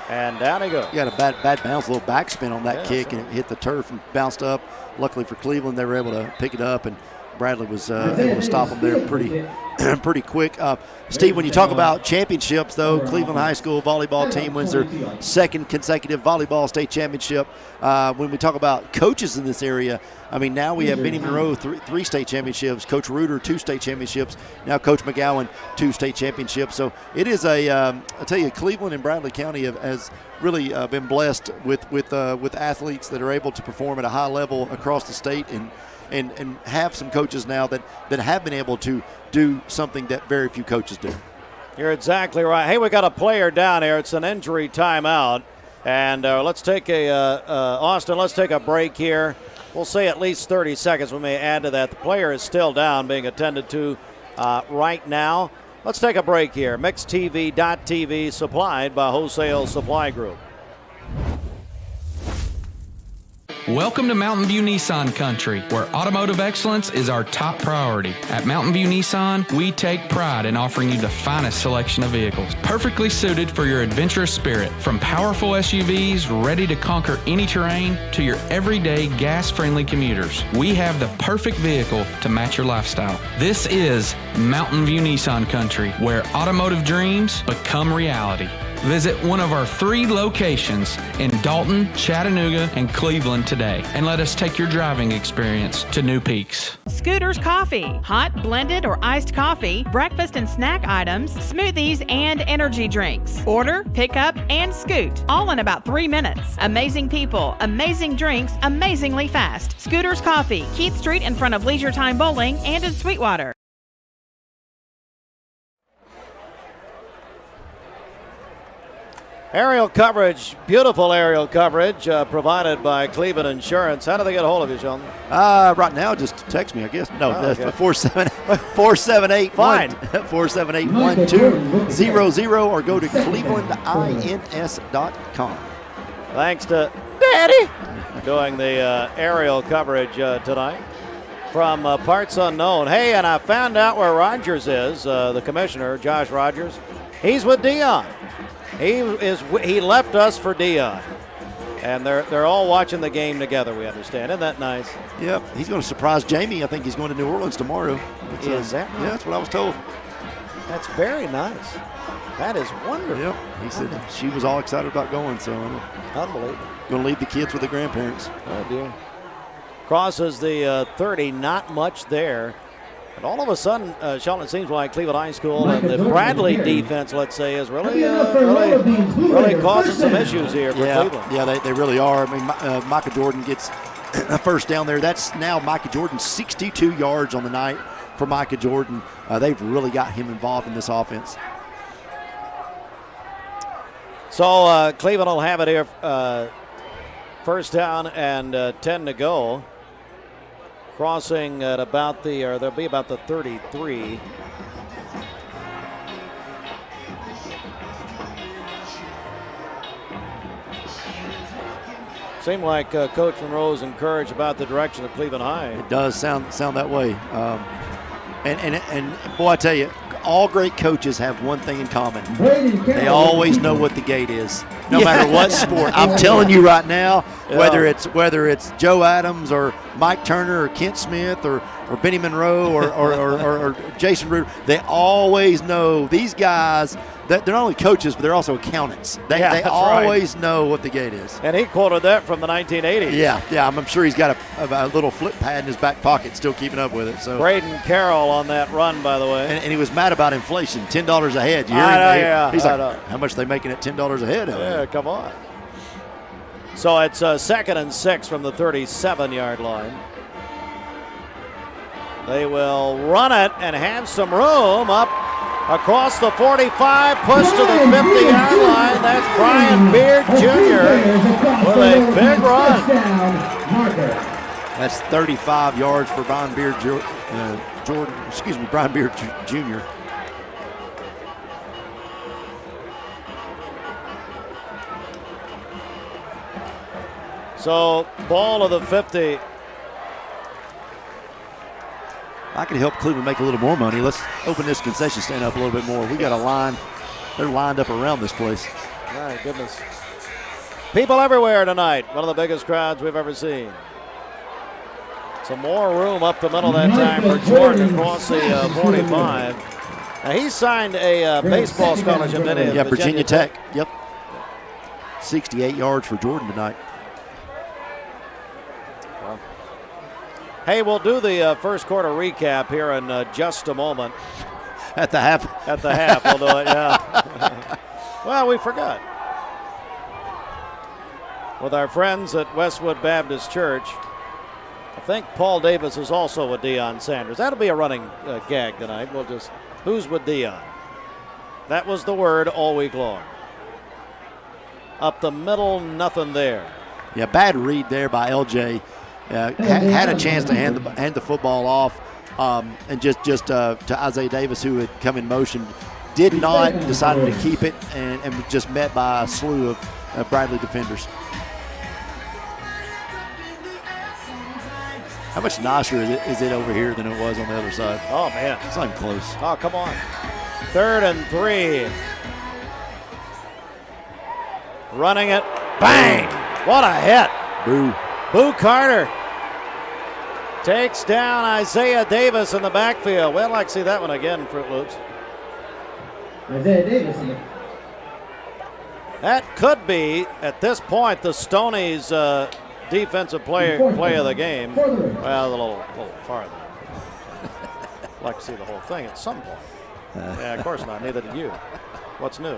And down he goes. You got a bad bounce, a little backspin on that kick, and it hit the turf and bounced up. Luckily for Cleveland, they were able to pick it up, and Bradley was able to stop them there pretty quick. Steve, when you talk about championships, though, Cleveland High School volleyball team wins their 2nd consecutive volleyball state championship. When we talk about coaches in this area, now we have Benny Monroe, 3 state championships, Coach Reuter, 2 state championships, now Coach McGowan, 2 state championships. So it is I tell you, Cleveland and Bradley County has really been blessed with athletes that are able to perform at a high level across the state, and have some coaches now that have been able to do something that very few coaches do. You're exactly right. Hey, we got a player down here. It's an injury timeout. And let's take Austin, let's take a break here. We'll say at least 30 seconds. We may add to that. The player is still down, being attended to right now. Let's take a break here. MixTV.tv, supplied by Wholesale Supply Group. Welcome to Mountain View Nissan Country, where automotive excellence is our top priority. At Mountain View Nissan, we take pride in offering you the finest selection of vehicles, perfectly suited for your adventurous spirit. From powerful SUVs ready to conquer any terrain to your everyday gas-friendly commuters, we have the perfect vehicle to match your lifestyle. This is Mountain View Nissan Country, where automotive dreams become reality. Visit one of our 3 locations in Dalton, Chattanooga, and Cleveland today, and let us take your driving experience to new peaks. Scooters Coffee. Hot, blended, or iced coffee, breakfast and snack items, smoothies, and energy drinks. Order, pick up, and scoot. All in about 3 minutes. Amazing people, amazing drinks, amazingly fast. Scooters Coffee. Keith Street in front of Leisure Time Bowling and in Sweetwater. Aerial coverage, beautiful aerial coverage provided by Cleveland Insurance. How do they get a hold of you, Sheldon? Right now, just text me, I guess. No, that's 478 Fine. 478-1200 or go to clevelandins.com. Thanks to Daddy doing the aerial coverage tonight from parts unknown. Hey, and I found out where Rogers is, the commissioner, Josh Rogers. He's with Dion. He left us for Dion, and they're all watching the game together. We understand. Isn't that nice? Yep, he's going to surprise Jamie. I think he's going to New Orleans tomorrow. Is that right? Yeah, that's what I was told. That's very nice. That is wonderful. Yep, he said she was all excited about going. So unbelievable. Going to leave the kids with the grandparents. Oh dear. Crosses the 30. Not much there. But all of a sudden, Sheldon, it seems like Cleveland High School and the Bradley defense, let's say, is really causing some issues here for Cleveland. Yeah, they really are. I mean, Micah Jordan gets a first down there. That's now Micah Jordan, 62 yards on the night for Micah Jordan. They've really got him involved in this offense. So Cleveland will have it here, first down and 10 to go. Crossing at about they'll be about the 33. Seemed like Coach Monroe is encouraged about the direction of Cleveland High. It does sound that way. And boy, I tell you, all great coaches have one thing in common. They always know what the gate is, no matter what sport. I'm telling you right now, whether it's Joe Adams or Mike Turner or Kent Smith or Benny Monroe or Jason Ruder, they always know these guys. They're not only coaches, but they're also accountants. They always know what the gate is. And he quoted that from the 1980s. Yeah, I'm sure he's got a little flip pad in his back pocket, still keeping up with it. So Braden Carroll on that run, by the way. And he was mad about inflation, $10 a head. He's like, how much are they making at $10 a head? Yeah, come on. So it's 2nd and 6 from the 37-yard line. They will run it and have some room up across the 45, push to the 50-yard line. That's Brian Beard Jr. with a big run. That's 35 yards for Brian Beard Brian Beard Jr. So ball of the 50. I could help Cleveland make a little more money. Let's open this concession stand up a little bit more. We got a line. They're lined up around this place. My goodness. People everywhere tonight. One of the biggest crowds we've ever seen. Some more room up the middle that time for Jordan across the 45. Now he signed a baseball scholarship, didn't he? Yeah, Virginia Tech. Yep. 68 yards for Jordan tonight. Hey, we'll do the first quarter recap here in just a moment. At the half. At the half, we'll do it, yeah. Well, we forgot. With our friends at Westwood Baptist Church, I think Paul Davis is also with Deion Sanders. That'll be a running gag tonight. Who's with Deion? That was the word all week long. Up the middle, nothing there. Yeah, bad read there by LJ. Had a chance to hand the football off, and just to Isaiah Davis, who had come in motion, did not, decided to keep it, and was just met by a slew of Bradley defenders. How much nicer is it over here than it was on the other side? Oh, man. It's not even close. Oh, come on. 3rd and 3. Running it. Bang! What a hit. Boo Carter takes down Isaiah Davis in the backfield. Well, I'd like to see that one again, Fruit Loops. Isaiah Davis. That could be, at this point, the Stonies' defensive play of the game. Well, a little farther. I'd like to see the whole thing at some point. Yeah, of course not. Neither did you. What's new?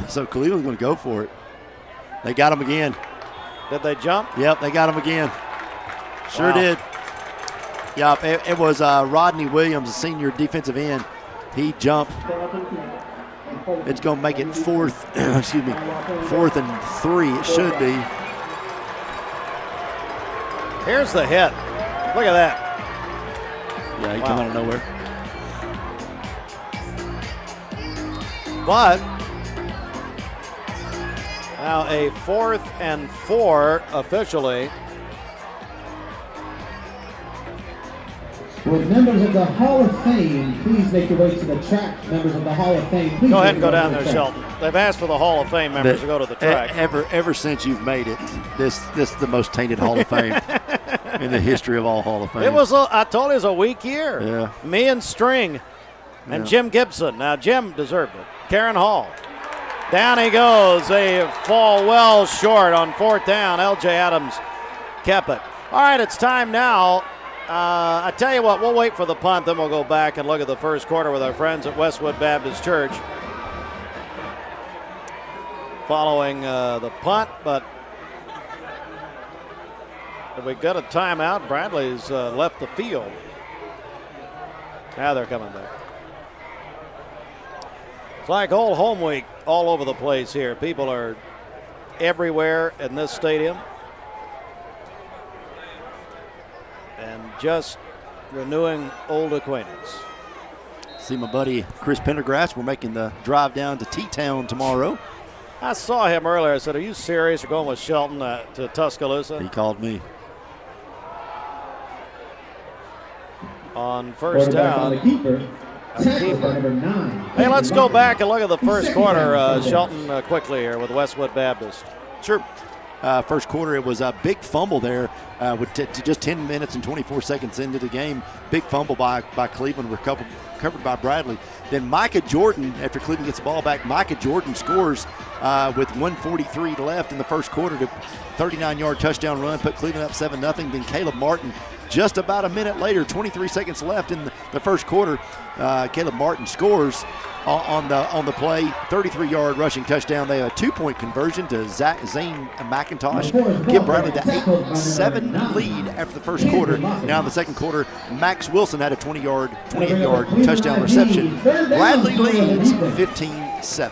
So Cleveland's going to go for it. They got him again. Did they jump? Yep, they got him again. Sure Wow. did. Yep, it was Rodney Williams, a senior defensive end. He jumped. It's going to make it fourth and 3. It should be. Here's the hit. Look at that. Yeah, he came out of nowhere. But now a 4th and 4 officially. With members of the Hall of Fame, please make your way to the track. Members of the Hall of Fame, please. Go ahead and make go your down way there, to the track. Shelton. They've asked for the Hall of Fame members to go to the track. Ever since you've made it, this is the most tainted Hall of Fame in the history of all Hall of Fame. It was, I told you, it was a weak year. Yeah. Me and String and Yeah. Jim Gibson. Now, Jim deserved it. Karen Hall. Down he goes. They fall well short on 4th down. L.J. Adams kept it. All right, it's time now. I tell you what, we'll wait for the punt, then we'll go back and look at the first quarter with our friends at Westwood Baptist Church. Following the punt, but we got a timeout. Bradley's left the field. Now they're coming back. It's like old home week all over the place here. People are everywhere in this stadium. And just renewing old acquaintance. See my buddy Chris Pendergrass. We're making the drive down to T-Town tomorrow. I saw him earlier. I said, "Are you serious? You're going with Shelton to Tuscaloosa?" He called me. On first Quarterback on down. the keeper. Tackle by number 9. Hey, let's go back and look at the first quarter, Shelton, quickly here with Westwood Baptist. Sure. First quarter, it was a big fumble there with just 10 minutes and 24 seconds into the game. Big fumble by Cleveland, recovered by Bradley. Then Micah Jordan, after Cleveland gets the ball back, Micah Jordan scores with 1:43 left in the first quarter to 39-yard touchdown run, put Cleveland up 7-0. Then Caleb Martin, just about a minute later, 23 seconds left in the first quarter, Caleb Martin scores on the play, 33-yard rushing touchdown. They have a 2-point conversion to Zane McIntosh. Give Bradley the 8-7 lead after the first quarter. Now in the second quarter, Max Wilson had a 28-yard touchdown reception. Bradley leads 15-7.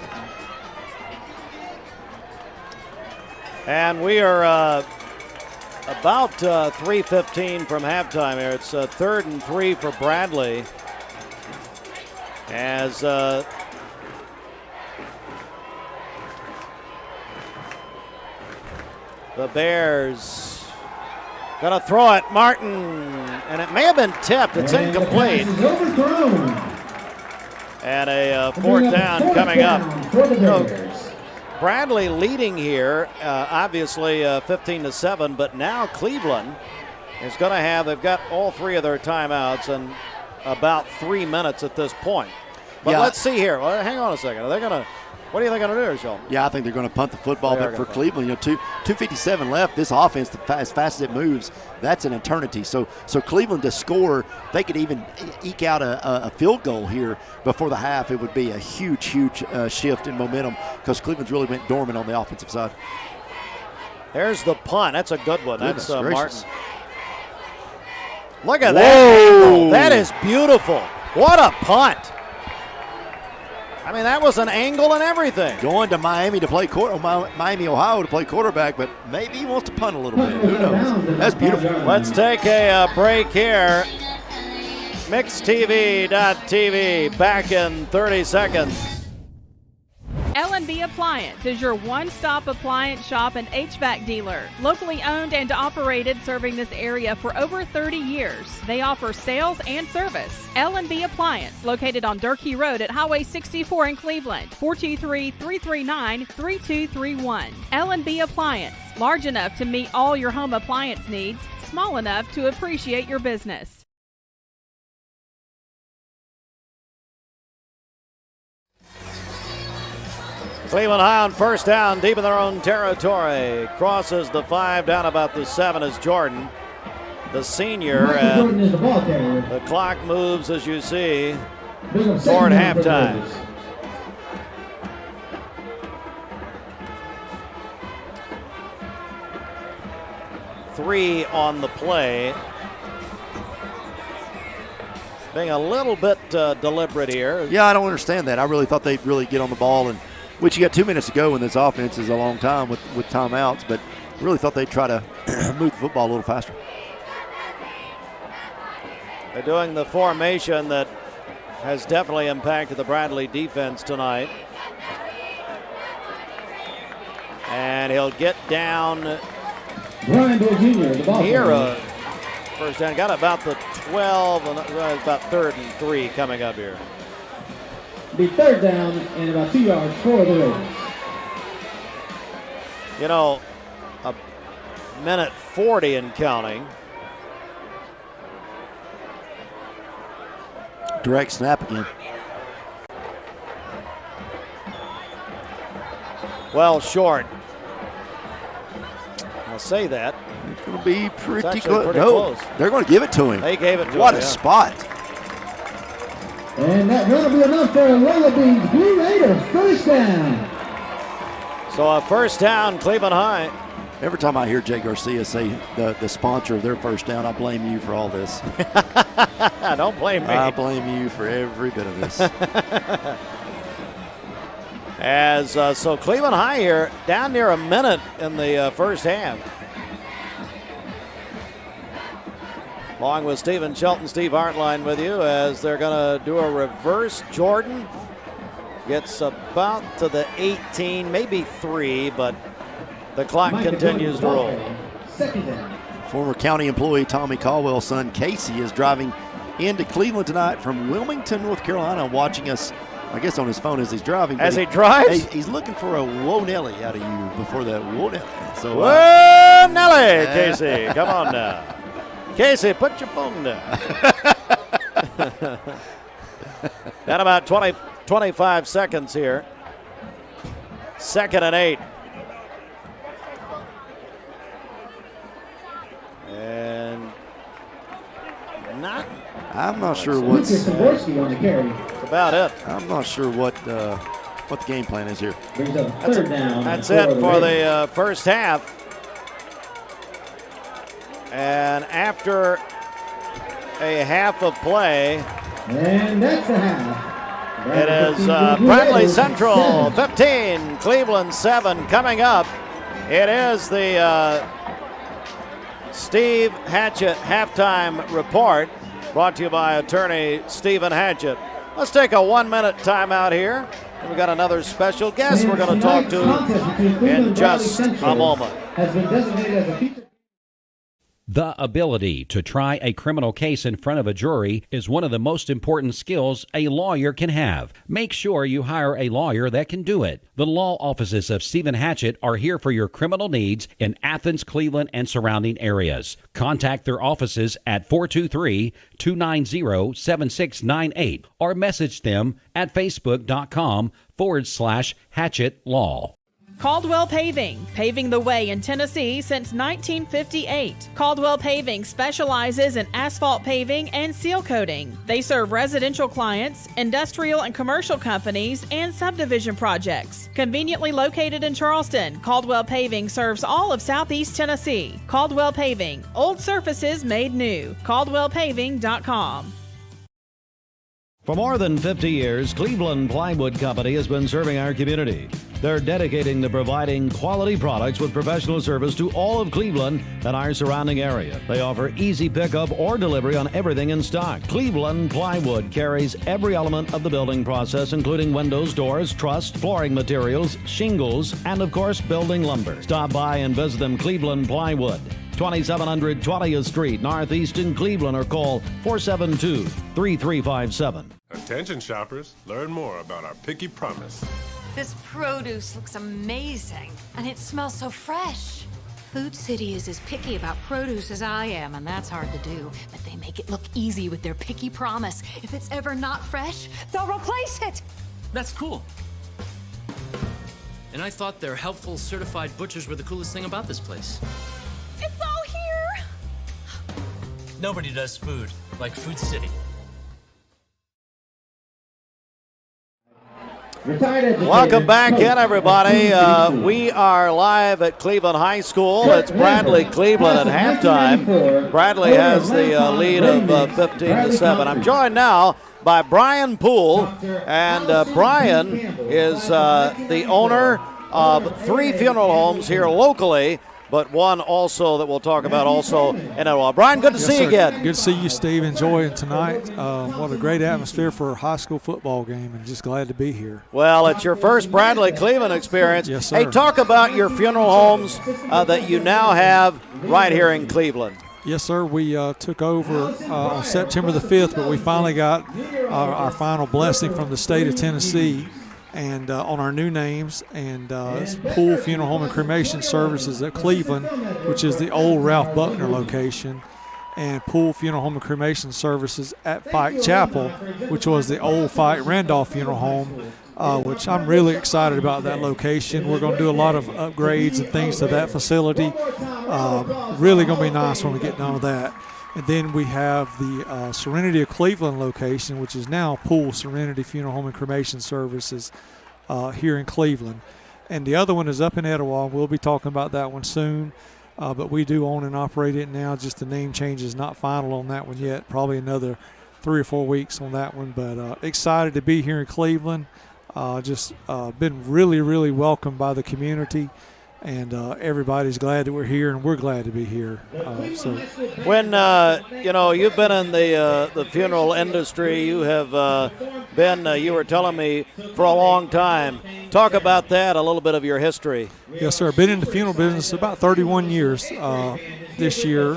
And we are about 3:15 from halftime here. It's 3rd and 3 for Bradley. As the Bears gonna throw it. Martin, and it may have been tipped. It's incomplete. And a 4th down coming up. Bradley leading here, obviously 15-7, but now Cleveland is going to have, they've got all 3 of their timeouts and about 3 minutes at this point. But Yeah. let's see here. Well, hang on a second. Are they going to, what do you think they're going to do, Sheldon? Yeah, I think they're going to punt the football, They are but for gonna Cleveland, 2:57 left. This offense, as fast as it moves, that's an eternity. So Cleveland to score, they could even eke out a field goal here before the half. It would be a huge shift in momentum because Cleveland's really went dormant on the offensive side. There's the punt. That's a good one. Goodness That's gracious. Martin. Look at Whoa. that angle. That is beautiful. What a punt. I mean, that was an angle and everything. Going to Miami to play Miami, Ohio to play quarterback, but maybe he wants to punt a little bit. Who knows? That's beautiful. Let's take a break here. MixedTV.tv back in 30 seconds. L&B Appliance is your one-stop appliance shop and HVAC dealer. Locally owned and operated, serving this area for over 30 years. They offer sales and service. L&B Appliance, located on Durkee Road at Highway 64 in Cleveland, 423-339-3231. L&B Appliance, large enough to meet all your home appliance needs, small enough to appreciate your business. Cleveland High on first down, deep in their own territory. Crosses the 5, down about the 7 is Jordan, the senior. And the clock moves, as you see, toward halftime. Three on the play. Being a little bit deliberate here. Yeah, I don't understand that. I really thought they'd really get on the ball, and which you got 2 minutes to go, and this offense is a long time with timeouts, but really thought they'd try to move the football a little faster. They're doing the formation that has definitely impacted the Bradley defense tonight. And he'll get down here. First down, got about the 12, about 3rd and 3 coming up here. Be 3rd down and about 2 yards for the Raiders. You know, a minute 40 and counting. Direct snap again. Well short. I'll say that. It's going to be pretty close. Close. They're going to give it to him. They gave it to him. What a spot. And that run will be enough for Wallabies Blue Raiders. First down. So a first down, Cleveland High. Every time I hear Jay Garcia say the sponsor of their first down, I blame you for all this. Don't blame me. I blame you for every bit of this. So Cleveland High here, down near a minute in the first half. Along with Stephen Shelton, Steve Hartline with you as they're going to do a reverse. Jordan gets about to the 18, maybe 3, but the clock continues to roll. Former county employee Tommy Caldwell's son Casey is driving into Cleveland tonight from Wilmington, North Carolina, watching us, I guess, on his phone as he's driving. As he drives? He's looking for a Whoa Nelly out of you before that Whoa Nelly. So, Whoa Nelly, Casey, come on now. Casey, put your phone down. Down about 25 seconds here. 2nd and 8. And I'm not sure what's about it. I'm not sure what the game plan is here. That's it for the first half. And after a half of play, and that's a half. It is Bradley Central 15, Cleveland 7 coming up. It is the Steve Hatchett halftime report brought to you by attorney Stephen Hatchett. Let's take a 1-minute timeout here. And we've got another special guest we're going to talk to in just a moment. Has been designated as a feature. The ability to try a criminal case in front of a jury is one of the most important skills a lawyer can have. Make sure you hire a lawyer that can do it. The law offices of Stephen Hatchett are here for your criminal needs in Athens, Cleveland, and surrounding areas. Contact their offices at 423-290-7698 or message them at facebook.com/Hatchett Law. Caldwell Paving, paving the way in Tennessee since 1958. Caldwell Paving specializes in asphalt paving and seal coating. They serve residential clients, industrial and commercial companies, and subdivision projects. Conveniently located in Charleston, Caldwell Paving serves all of Southeast Tennessee. Caldwell Paving, old surfaces made new. CaldwellPaving.com. For more than 50 years, Cleveland Plywood Company has been serving our community. They're dedicating to providing quality products with professional service to all of Cleveland and our surrounding area. They offer easy pickup or delivery on everything in stock. Cleveland Plywood carries every element of the building process, including windows, doors, truss, flooring materials, shingles, and of course, building lumber. Stop by and visit them. Cleveland Plywood, 2700 20th Street, Northeast in Cleveland, or call 472-3357. Attention shoppers, learn more about our Picky Promise. This produce looks amazing, and it smells so fresh. Food City is as picky about produce as I am, and that's hard to do. But they make it look easy with their Picky Promise. If it's ever not fresh, they'll replace it. That's cool. And I thought their helpful, certified butchers were the coolest thing about this place. It's all here! Nobody does food like Food City. Welcome back in, everybody. We are live at Cleveland High School. It's Bradley Cleveland at halftime. Bradley has the lead of 15-7. I'm joined now by Brian Poole, and Brian is the owner of 3 funeral homes here locally, but one also that we'll talk about also in a while. Brian, good to see you again. Good to see you, Steve. Enjoying tonight. What a great atmosphere for a high school football game, and just glad to be here. Well, it's your first Bradley Cleveland experience. Yes, sir. Hey, talk about your funeral homes that you now have right here in Cleveland. Yes, sir. We took over on September the 5th, but we finally got our final blessing from the state of Tennessee and on our new names, and it's Poole Funeral Home and Cremation Services at Cleveland, which is the old Ralph Buckner location, and Poole Funeral Home and Cremation Services at Fike Chapel, which was the old Fike Randolph Funeral Home, which I'm really excited about that location. We're going to do a lot of upgrades and things to that facility. Really going to be nice when we get done with that. And then we have the Serenity of Cleveland location, which is now Poole Serenity Funeral Home and Cremation Services here in Cleveland. And the other one is up in Etowah. We'll be talking about that one soon. But we do own and operate it now. Just the name change is not final on that one yet. Probably another 3 or 4 weeks on that one. But excited to be here in Cleveland. Just been really, really welcomed by the community. And everybody's glad that we're here, and we're glad to be here. So, when you've been in the funeral industry, you have been. You were telling me for a long time. Talk about that. A little bit of your history. Yes, sir. I've been in the funeral business about 31 years this year.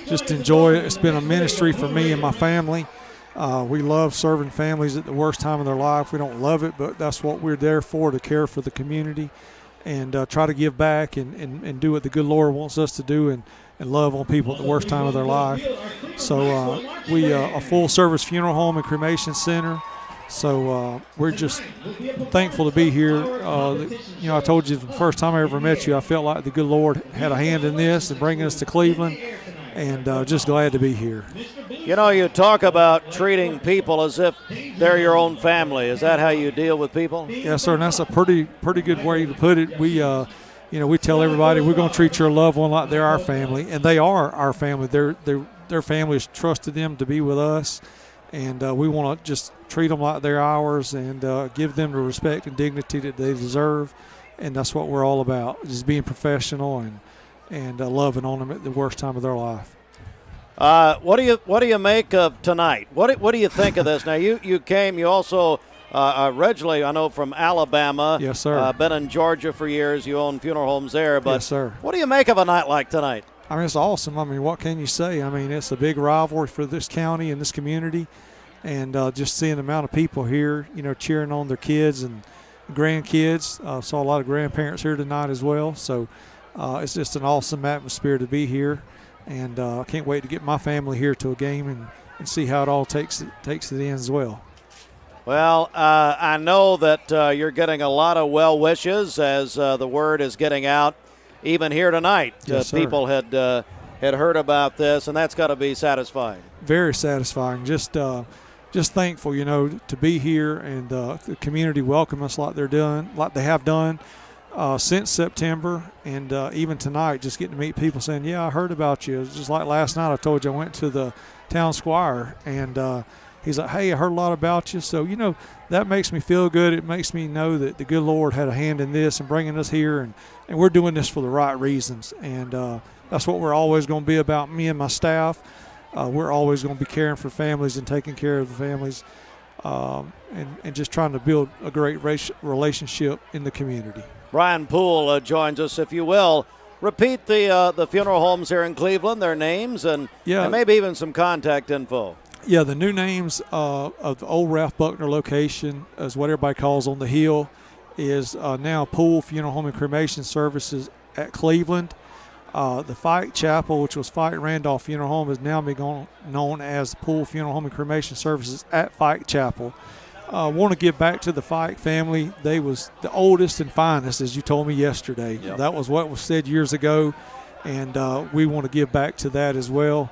Just enjoy it. It's been a ministry for me and my family. We love serving families at the worst time of their life. We don't love it, but that's what we're there for, to care for the community and try to give back and do what the good Lord wants us to do and love on people at the worst time of their life. So we a full-service funeral home and cremation center. So we're just thankful to be here. I told you the first time I ever met you, I felt like the good Lord had a hand in this and bringing us to Cleveland, and just glad to be here. You talk about treating people as if they're your own family. Is that how you deal with people? Yes, sir, and that's a pretty good way to put it. We we tell everybody we're going to treat your loved one like they're our family, and they are our family. Their family has trusted them to be with us, and we want to just treat them like they're ours and give them the respect and dignity that they deserve, and that's what we're all about, just being professional and loving on them at the worst time of their life. What do you make of tonight? What do you think of this? Now you came. You also originally, I know, from Alabama. Yes, sir. Been in Georgia for years. You own funeral homes there. But yes, sir. What do you make of a night like tonight? I mean, it's awesome. I mean, what can you say? I mean, it's a big rivalry for this county and this community, and just seeing the amount of people here, cheering on their kids and grandkids. Saw a lot of grandparents here tonight as well. So it's just an awesome atmosphere to be here. And I can't wait to get my family here to a game and see how it all takes it in as well. Well, I know that you're getting a lot of well wishes as the word is getting out, even here tonight. Yes, people had heard about this, and that's got to be satisfying. Very satisfying. Just thankful, to be here and the community welcome us like they have done. Since September, and even tonight, just getting to meet people saying, yeah, I heard about you. It's just like last night I told you I went to the town squire, and he's like, hey, I heard a lot about you. So, that makes me feel good. It makes me know that the good Lord had a hand in this and bringing us here, and we're doing this for the right reasons. And that's what we're always going to be about, me and my staff. We're always going to be caring for families and taking care of the families and just trying to build a great relationship in the community. Brian Poole joins us. If you will, repeat the funeral homes here in Cleveland, their names, and maybe even some contact info. Yeah, the new names of the old Ralph Buckner location, is what everybody calls on the hill, is now Poole Funeral Home and Cremation Services at Cleveland. The Fike Chapel, which was Fike Randolph Funeral Home, is now known as Poole Funeral Home and Cremation Services at Fike Chapel. want to give back to the Fike family. They was the oldest and finest, as you told me yesterday. Yep. That was what was said years ago, and we want to give back to that as well.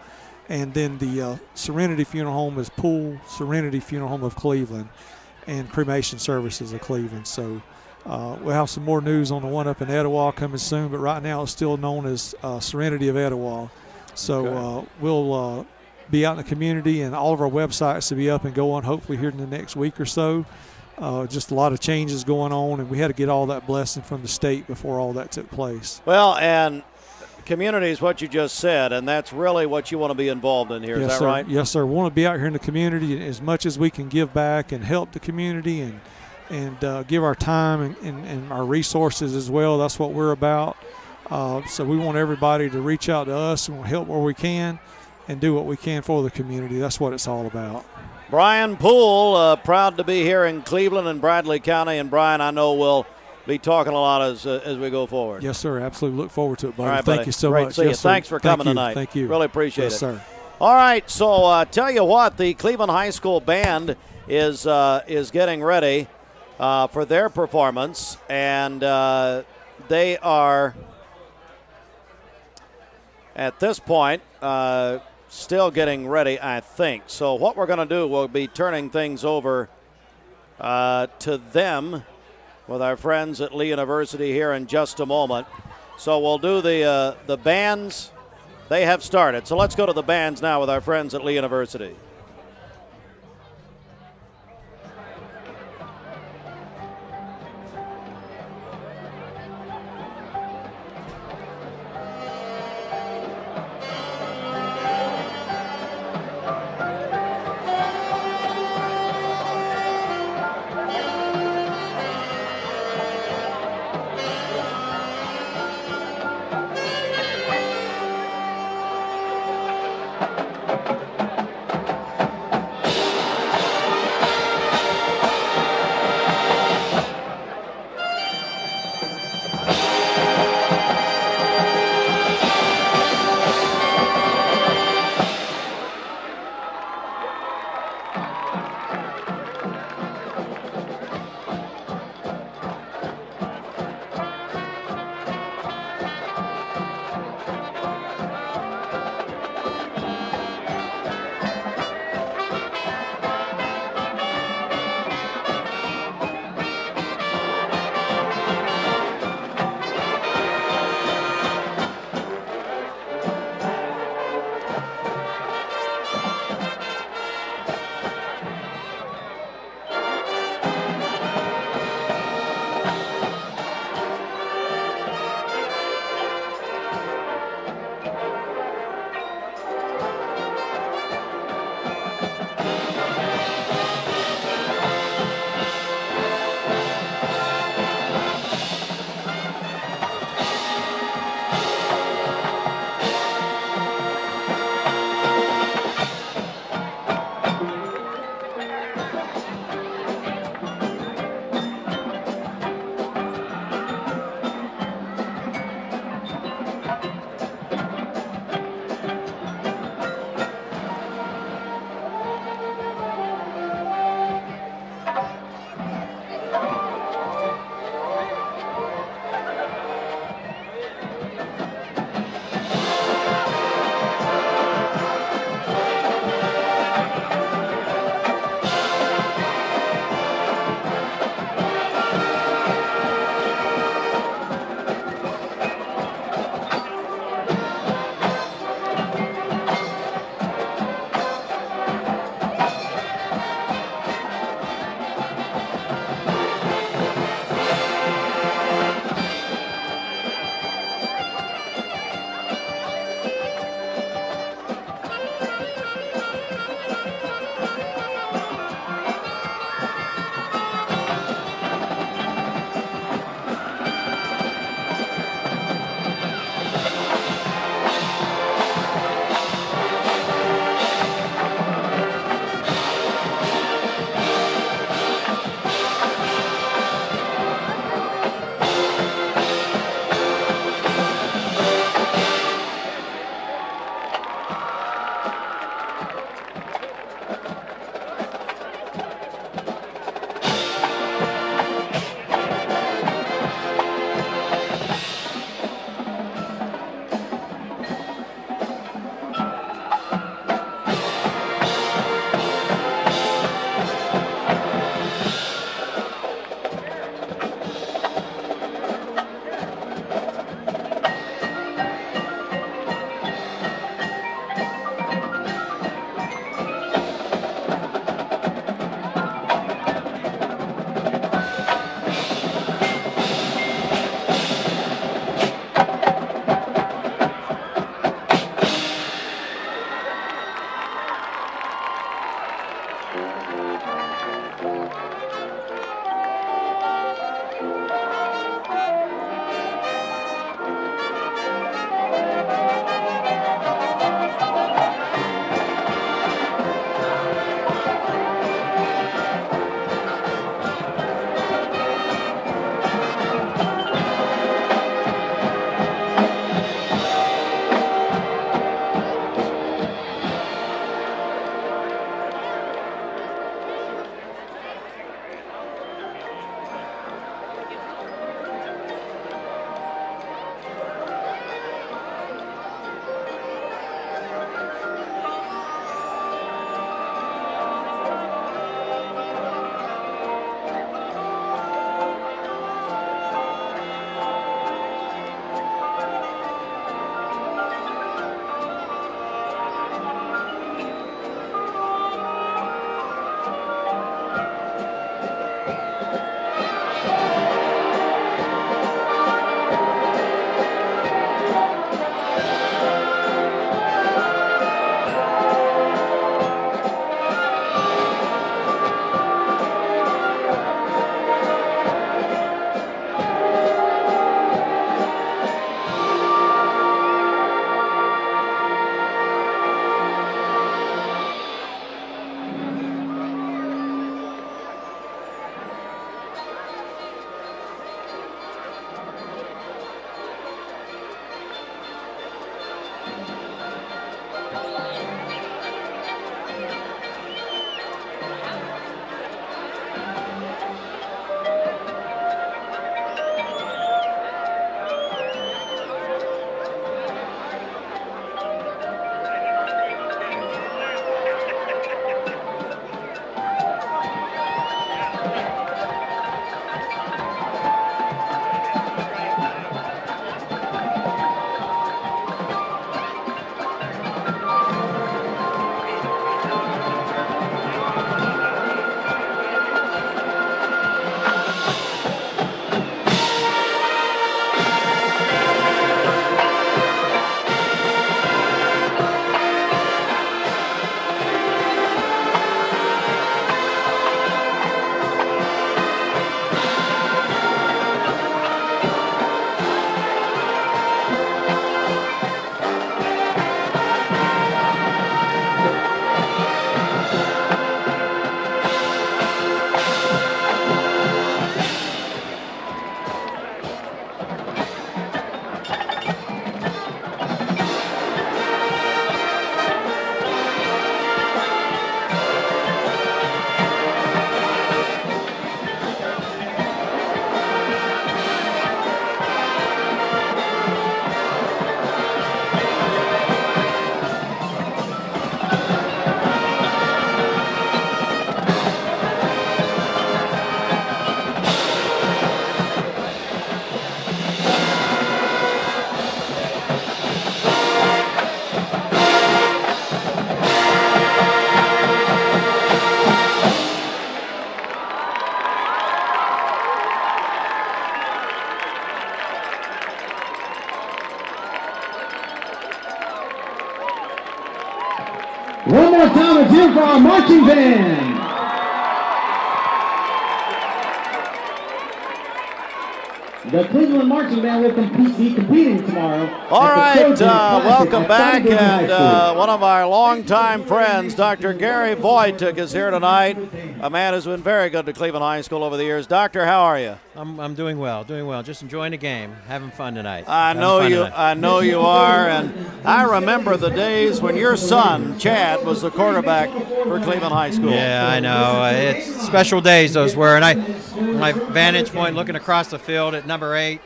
And then the Serenity Funeral Home is Pool Serenity Funeral Home of Cleveland, and Cremation Services of Cleveland. So we'll have some more news on the one up in Etowah coming soon, but right now it's still known as Serenity of Etowah. So we'll be out in the community, and all of our websites to be up and going hopefully here in the next week or so. Just a lot of changes going on, and we had to get all that blessing from the state before all that took place. Well, and community is what you just said, and that's really what you want to be involved in here. Yes, is that sir. right? Yes, sir. We want to be out here in the community as much as we can give back and help the community and give our time and our resources as well. That's what we're about. So we want everybody to reach out to us and help where we can and do what we can for the community. That's what it's all about. Brian Poole, proud to be here in Cleveland and Bradley County. And Brian, I know we'll be talking a lot as we go forward. Yes, sir. Absolutely. Look forward to it, buddy. All right, Thank buddy. you so Great much. To see you. Yes, sir. Thanks for coming Thank you. tonight. Thank you. Really appreciate yes, it. Sir. All right, so tell you what, the Cleveland High School Band is getting ready for their performance, and they are at this point still getting ready, I think. So what we're going to do, we'll be turning things over to them with our friends at Lee University here in just a moment. So we'll do the bands. They have started. So let's go to the bands now with our friends at Lee University. One more time, it's here for our marching band. The Cleveland Marching Band will be competing tomorrow. All right, welcome back, and one of our longtime friends, Dr. Gary Voituk, is here tonight. A man who's been very good to Cleveland High School over the years. Doctor, how are you? I'm doing well, Just enjoying the game, having fun tonight. I know you are, and I remember the days when your son, Chad, was the quarterback for Cleveland High School. Yeah, I know. It's special days those were, and my vantage point looking across the field at number 8,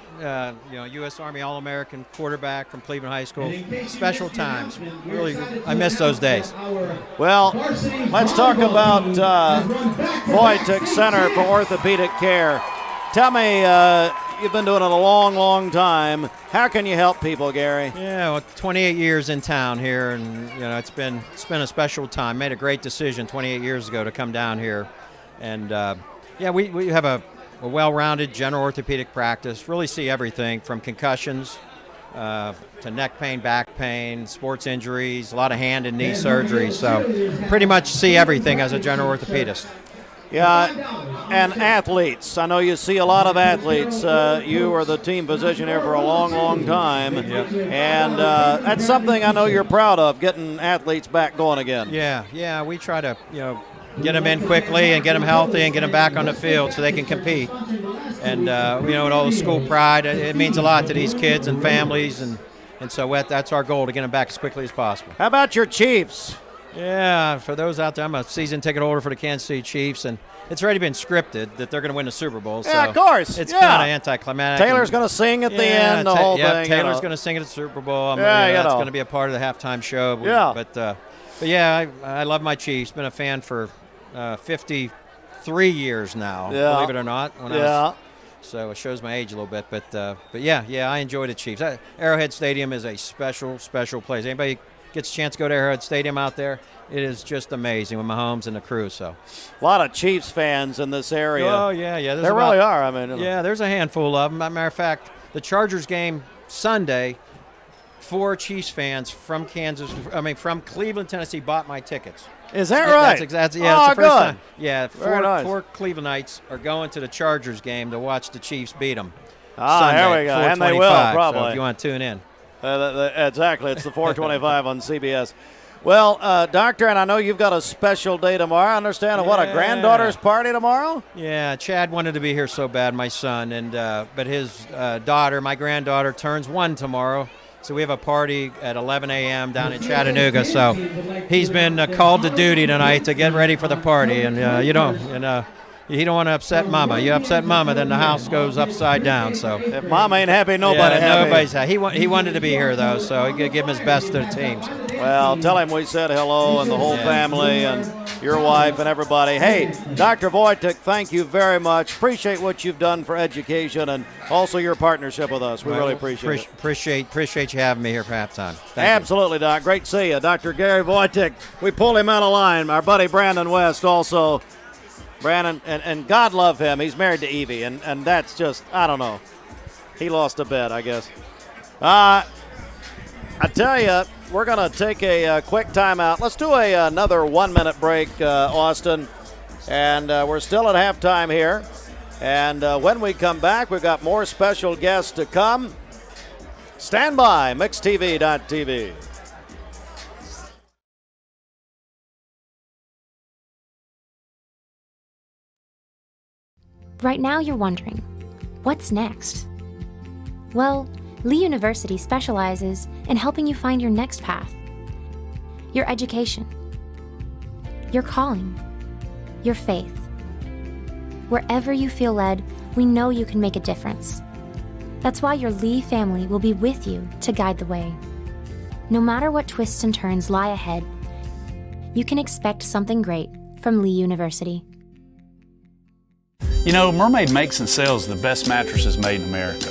U.S. Army All-American quarterback from Cleveland High School. Special times. Really, I miss those days. Well, let's talk about Voituk Center for Orthopedic Care. Tell me, you've been doing it a long, long time. How can you help people, Gary? Yeah, well, 28 years in town here, and it's been a special time. Made a great decision 28 years ago to come down here, and we have a well-rounded general orthopedic practice. Really see everything from concussions to neck pain, back pain, sports injuries, a lot of hand and knee surgery. So pretty much see everything as a general orthopedist. Yeah, and athletes. I know you see a lot of athletes. You were the team physician here for a long, long time. And that's something I know you're proud of, getting athletes back going again. Yeah, we try to, get them in quickly and get them healthy and get them back on the field so they can compete. And, with all the school pride, it means a lot to these kids and families. And so that's our goal, to get them back as quickly as possible. How about your Chiefs? Yeah, for those out there, I'm a season ticket holder for the Kansas City Chiefs, and it's already been scripted that they're going to win the Super Bowl. Yeah, so of course. It's kind of anticlimactic. Taylor's going to sing at the end, the whole thing. Taylor's going to sing at the Super Bowl. That's going to be a part of the halftime show. But yeah, I love my Chiefs. Been a fan for 53 years now, believe it or not. So it shows my age a little bit. But yeah, I enjoy the Chiefs. Arrowhead Stadium is a special, special place. Anybody gets a chance to go to Arrowhead Stadium out there, it is just amazing with Mahomes and the crew. So, a lot of Chiefs fans in this area. Oh yeah. There really are. I mean, there's a handful of them. As a matter of fact, the Chargers game Sunday, 4 Chiefs fans from Cleveland, Tennessee, bought my tickets. Is that right? That's exactly. Yeah, it's the first time. Yeah, nice. 4 Clevelandites are going to the Chargers game to watch the Chiefs beat them. Sunday, there we go, and they will probably. So if you want to tune in. Exactly, it's the 4:25 on CBS. Well, Doctor, and I know you've got a special day tomorrow. I understand a granddaughter's party tomorrow? Yeah, Chad wanted to be here so bad, my son, and but his daughter, my granddaughter, turns 1 tomorrow. So we have a party at 11 a.m. down in Chattanooga. So he's been called to duty tonight to get ready for the party, and you don't want to upset Mama. You upset Mama, then the house goes upside down. So if Mama ain't happy, nobody's happy. He wanted to be here though, so he could give him his best to the teams. Well, tell him we said hello, and the whole family and your wife and everybody. Hey, Dr. Wojtek, thank you very much. Appreciate what you've done for education and also your partnership with us. We really appreciate it. Appreciate you having me here for halftime. Absolutely, Doc. Great to see you. Dr. Gary Wojtek, we pulled him out of line. Our buddy Brandon West also. Brandon, and God love him. He's married to Evie, and that's just, I don't know. He lost a bet, I guess. I tell you, we're going to take a quick timeout. Let's do another 1-minute break, Austin. And we're still at halftime here. And when we come back, we've got more special guests to come. Stand by, MixTV.tv. Right now you're wondering, what's next? Well, Lee University specializes in helping you find your next path. Your education, your calling, your faith. Wherever you feel led, we know you can make a difference. That's why your Lee family will be with you to guide the way. No matter what twists and turns lie ahead, you can expect something great from Lee University. You know, Mermaid makes and sells the best mattresses made in America.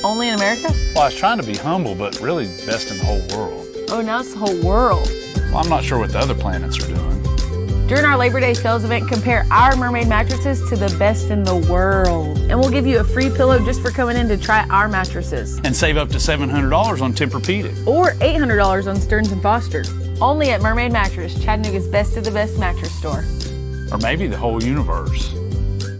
Only in America? Well, I was trying to be humble, but really best in the whole world. Oh, now it's the whole world. Well, I'm not sure what the other planets are doing. During our Labor Day sales event, compare our Mermaid mattresses to the best in the world. And we'll give you a free pillow just for coming in to try our mattresses. And save up to $700 on Tempur-Pedic. Or $800 on Stearns & Foster. Only at Mermaid Mattress, Chattanooga's best of the best mattress store. Or maybe the whole universe.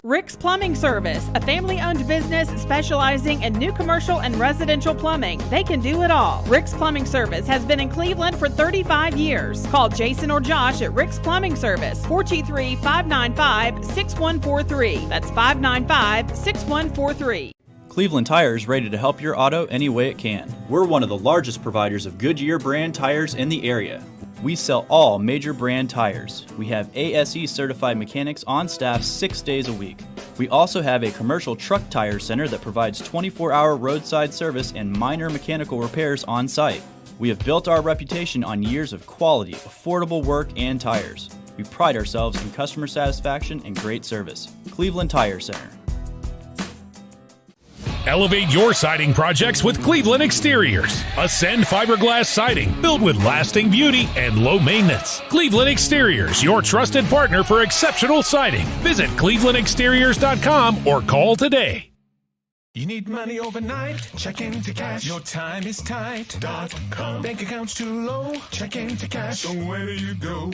Rick's Plumbing Service, a family-owned business specializing in new commercial and residential plumbing. They can do it all. Rick's Plumbing Service has been in Cleveland for 35 years. Call Jason or Josh at Rick's Plumbing Service, 423-595-6143. That's 595-6143. Cleveland Tire is ready to help your auto any way it can. We're one of the largest providers of Goodyear brand tires in the area. We sell all major brand tires. We have ASE certified mechanics on staff 6 days a week. We also have a commercial truck tire center that provides 24-hour roadside service and minor mechanical repairs on site. We have built our reputation on years of quality, affordable work and tires. We pride ourselves in customer satisfaction and great service. Cleveland Tire Center. Elevate your siding projects with Cleveland Exteriors. Ascend fiberglass siding built with lasting beauty and low maintenance. Cleveland Exteriors, your trusted partner for exceptional siding. Visit clevelandexteriors.com or call today. You need money overnight? Check into cash. Your time is tight. .com. Bank accounts too low? Check into cash. So where do you go?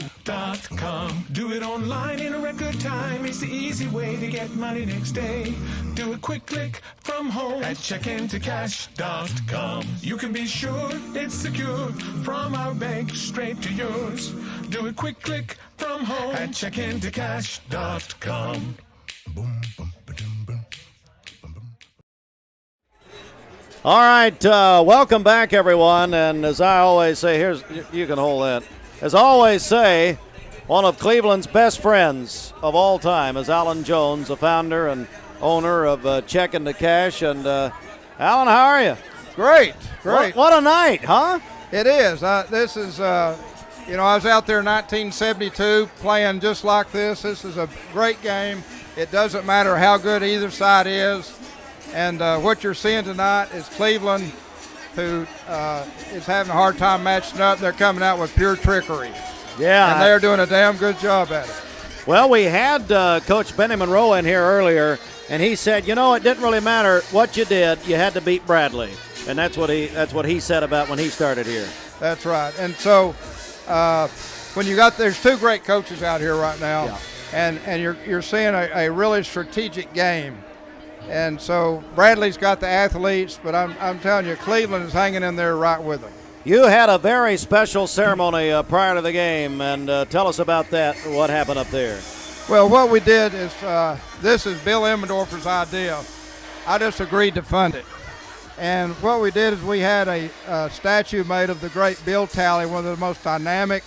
.com. Do it online in a record time. It's the easy way to get money next day. Do a quick click from home at checkintocash.com. You can be sure it's secure from our bank straight to yours. Do a quick click from home at checkintocash.com. Boom, boom, ba-dum, boom. All right, welcome back, everyone. And as I always say, you can hold that. As I always say, one of Cleveland's best friends of all time is Alan Jones, the founder and owner of Check Into Cash. And Alan, how are you? Great. What a night, huh? It is. This is, I was out there in 1972 playing just like this. This is a great game. It doesn't matter how good either side is. And what you're seeing tonight is Cleveland, who is having a hard time matching up. They're coming out with pure trickery. Yeah. And they're doing a damn good job at it. Well, we had Coach Benny Monroe in here earlier, and he said, it didn't really matter what you did. You had to beat Bradley. And that's what he said about when he started here. That's right. And so when there's two great coaches out here right now, yeah. and you're seeing a really strategic game. And so Bradley's got the athletes, but I'm telling you, Cleveland is hanging in there right with them. You had a very special ceremony prior to the game, and tell us about that, what happened up there. Well, what we did is, this is Bill Emmendorfer's idea. I just agreed to fund it. And what we did is we had a statue made of the great Bill Talley, one of the most dynamic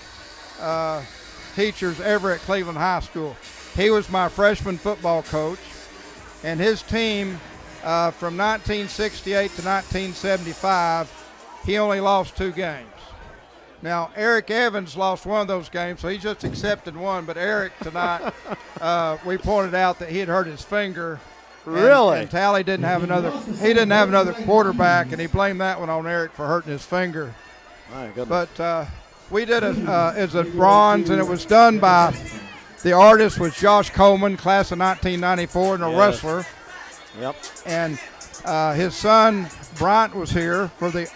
teachers ever at Cleveland High School. He was my freshman football coach. And his team, from 1968 to 1975, he only lost 2 games. Now, Eric Evans lost one of those games, so he just accepted one. But Eric tonight, we pointed out that he had hurt his finger. Really? And Talley didn't have another quarterback, and he blamed that one on Eric for hurting his finger. My goodness. But we did it's a bronze, and it was done by. The artist was Josh Coleman, class of 1994, and a wrestler. Yep. And his son Bryant was here for the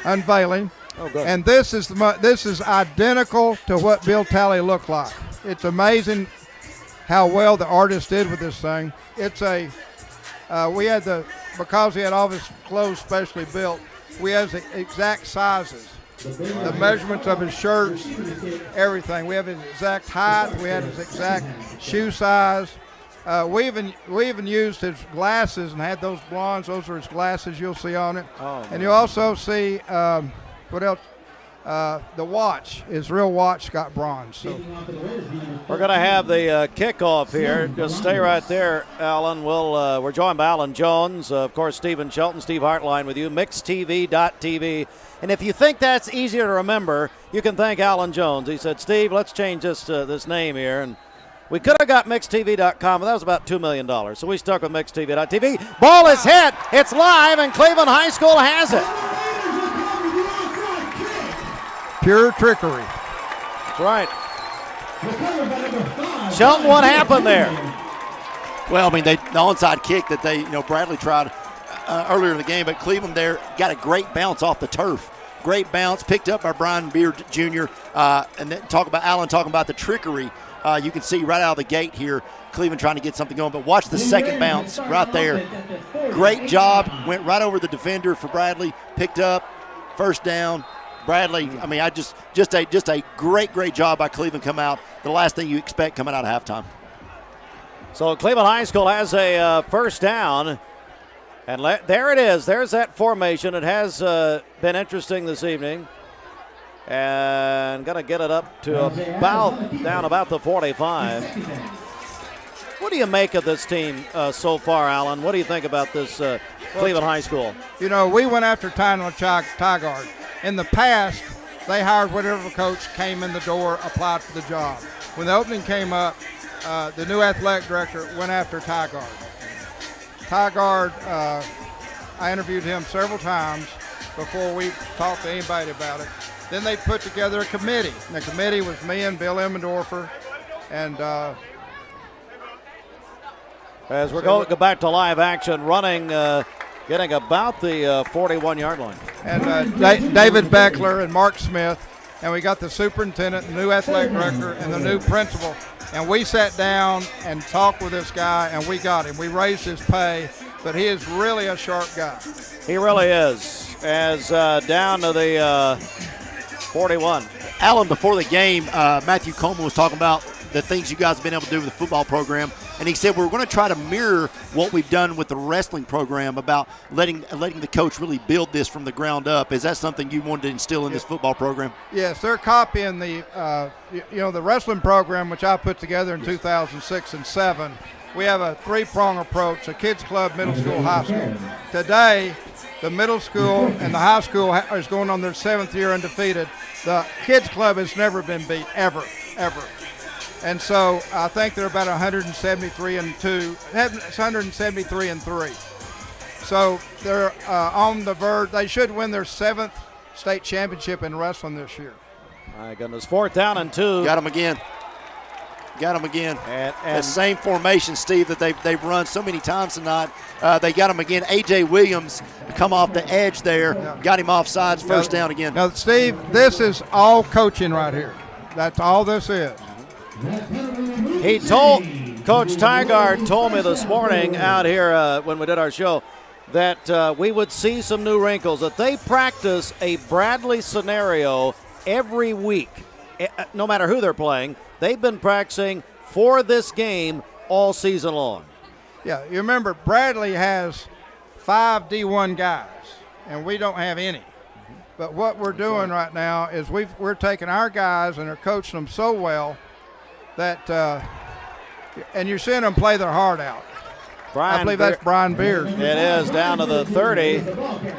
unveiling. Oh, good. And this is identical to what Bill Talley looked like. It's amazing how well the artist did with this thing. It's because he had all of his clothes specially built. We have the exact sizes. The measurements of his shirts, everything. We have his exact height. We have his exact shoe size. We even used his glasses and had those blondes. Those are his glasses you'll see on it. Oh, and you'll also see, what else? The watch, his real watch got bronze. So we're going to have the kickoff here. Just stay right there, Alan. We're joined by Alan Jones, of course, Stephen Shelton, Steve Hartline with you, mixtv.tv. And if you think that's easier to remember, you can thank Alan Jones. He said, Steve, let's change this name here. And we could have got mixtv.com, but that was about $2 million. So we stuck with mixtv.tv. Ball is hit. It's live, and Cleveland High School has it. Pure trickery. That's right. Shelton, what happened there? Well, I mean, the onside kick that Bradley tried earlier in the game, but Cleveland there got a great bounce off the turf. Great bounce, picked up by Brian Beard Jr. And then Alan talking about the trickery. You can see right out of the gate here, Cleveland trying to get something going. But watch the second bounce right there. Great job. Went right over the defender for Bradley. Picked up. First down. Bradley, I mean, just a great job by Cleveland come out. The last thing you expect coming out of halftime. So Cleveland High School has a first down. And there it is. There's that formation. It has been interesting this evening. And going to get it up to about the 45. What do you make of this team so far, Alan? What do you think about this Cleveland High School? We went after Tyler Tygard. In the past, they hired whatever coach came in the door, applied for the job. When the opening came up, the new athletic director went after Tygard. Tygard, I interviewed him several times before we talked to anybody about it. Then they put together a committee. And the committee was me and Bill Emmendorfer. And As we're going to go back to live action, running, getting about the 41-yard line. And David Beckler and Mark Smith, and we got the superintendent, the new athletic director, and the new principal. And we sat down and talked with this guy, and we got him. We raised his pay, but he is really a sharp guy. He really is. As down to the 41. Alan, before the game, Matthew Coleman was talking about the things you guys have been able to do with the football program, and he said we're going to try to mirror what we've done with the wrestling program about letting the coach really build this from the ground up. Is that something you wanted to instill in this football program? Yes, they're copying the the wrestling program, which I put together in 2006 and 7. We have a 3-prong approach: a kids club, middle school, high school. Today, the middle school and the high school is going on their 7th year undefeated. The kids club has never been beat, ever. And so I think they're about 173-2, 173-3. So they're on the verge. They should win their 7th state championship in wrestling this year. My goodness, 4th down and 2. Got them again. And the same formation, Steve, that they've run so many times tonight. They got him again. A.J. Williams come off the edge there, got him off sides, first down again. Now, Steve, this is all coaching right here. That's all this is. He told, Coach Tygard told me this morning out here when we did our show that we would see some new wrinkles, that they practice a Bradley scenario every week, no matter who they're playing. They've been practicing for this game all season long. Yeah, you remember Bradley has 5 D1 guys, and we don't have any. But what we're doing right now is we're taking our guys and are coaching them so well that, and you're seeing them play their heart out. I believe that's Brian Beard. It is, down to the 30.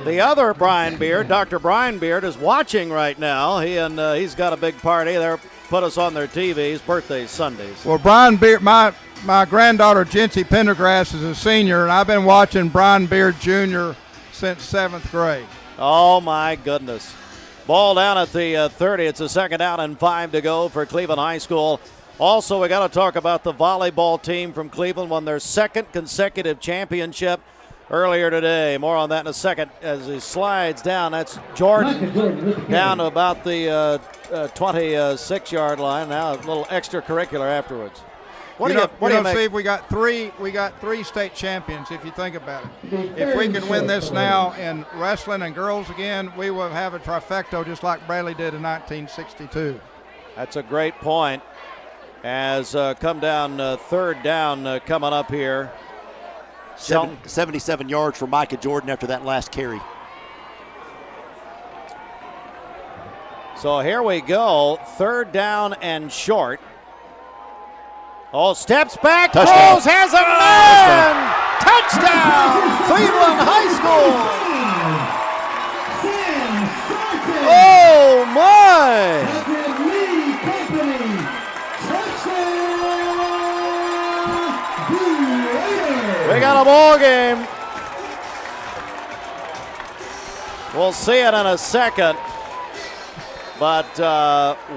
The other Brian Beard, Dr. Brian Beard, is watching right now. He's got a big party. They're put us on their TVs, birthdays, Sundays. Well, Brian Beard, my granddaughter, Jency Pendergrass, is a senior, and I've been watching Brian Beard Jr. since 7th grade. Oh, my goodness. Ball down at the 30. It's a 2nd down and 5 to go for Cleveland High School. Also, we got to talk about the volleyball team from Cleveland, won their 2nd consecutive championship earlier today. More on that in a second as he slides down. That's Jordan down to about the 26-yard line. Now a little extracurricular afterwards. What do you make? Steve, we got three state champions, if you think about it. If we can win this now in wrestling and girls again, we will have a trifecta just like Bradley did in 1962. That's a great point. As come down 3rd down coming up here. 77 yards for Micah Jordan after that last carry. So here we go. 3rd down and short. Oh, steps back, throws, has a man! Touchdown! Cleveland High School! Oh, my! We got a ball game. We'll see it in a second. But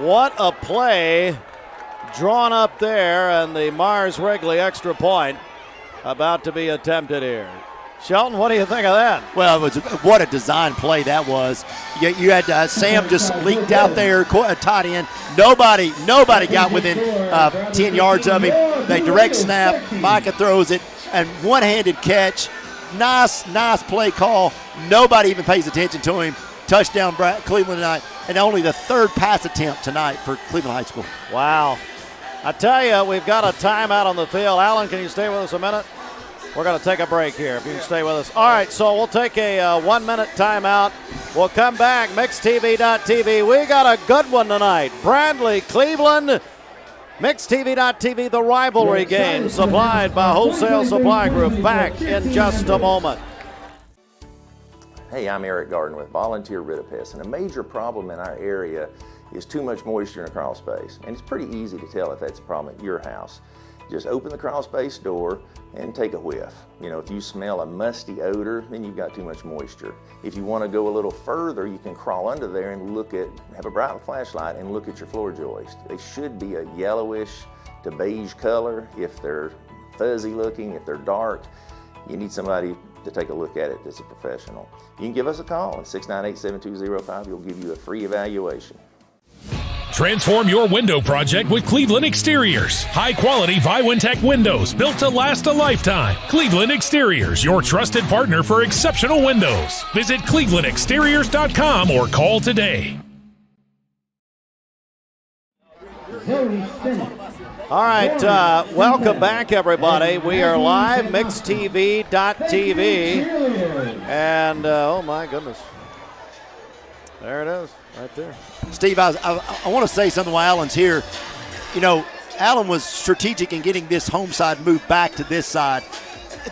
what a play drawn up there, and the Mars Wrigley extra point about to be attempted here. Shelton, what do you think of that? Well, what a design play that was. You had Sam just leaked out there, tight end. Nobody got within 10 yards of him. They direct snap. Micah throws it, and one-handed catch. Nice play call. Nobody even pays attention to him. Touchdown, Cleveland tonight, and only the 3rd pass attempt tonight for Cleveland High School. Wow. I tell you, we've got a timeout on the field. Alan, can you stay with us a minute? We're going to take a break here, if you can stay with us. All right, so we'll take a 1-minute timeout. We'll come back, MixedTV.tv. We got a good one tonight. Bradley, Cleveland, MixedTV.tv, the rivalry game, supplied by Wholesale Supply Group. Back in just a moment. Hey, I'm Eric Garden with Volunteer Rid-A-Pest, and a major problem in our area is too much moisture in a crawl space. And it's pretty easy to tell if that's a problem at your house. Just open the crawl space door and take a whiff. You know, if you smell a musty odor, then you've got too much moisture. If you want to go a little further, you can crawl under there and have a bright flashlight and look at your floor joists. They should be a yellowish to beige color. If they're fuzzy looking, if they're dark, you need somebody to take a look at it that's a professional. You can give us a call at 698-7205. We'll give you a free evaluation. Transform your window project with Cleveland Exteriors. High-quality Viwintech windows built to last a lifetime. Cleveland Exteriors, your trusted partner for exceptional windows. Visit clevelandexteriors.com or call today. All right, welcome back, everybody. We are live, mixtv.tv. And, oh, my goodness. There it is, right there. Steve, I want to say something while Alan's here. You know, Alan was strategic in getting this home side moved back to this side.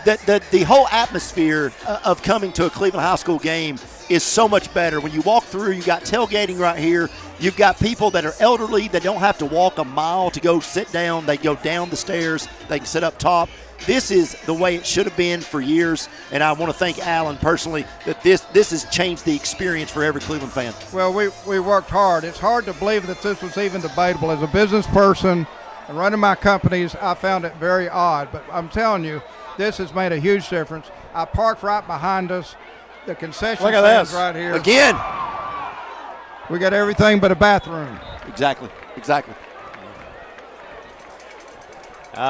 The whole atmosphere of coming to a Cleveland High School game is so much better. When you walk through, you got tailgating right here. You've got people that are elderly that don't have to walk a mile to go sit down. They go down the stairs. They can sit up top. This is the way it should have been for years, and I want to thank Alan personally that this has changed the experience for every Cleveland fan. Well, we worked hard. It's hard to believe that this was even debatable. As a business person and running my companies, I found it very odd, but I'm telling you, this has made a huge difference. I parked right behind us. The concession stands right here. Again. We got everything but a bathroom. Exactly.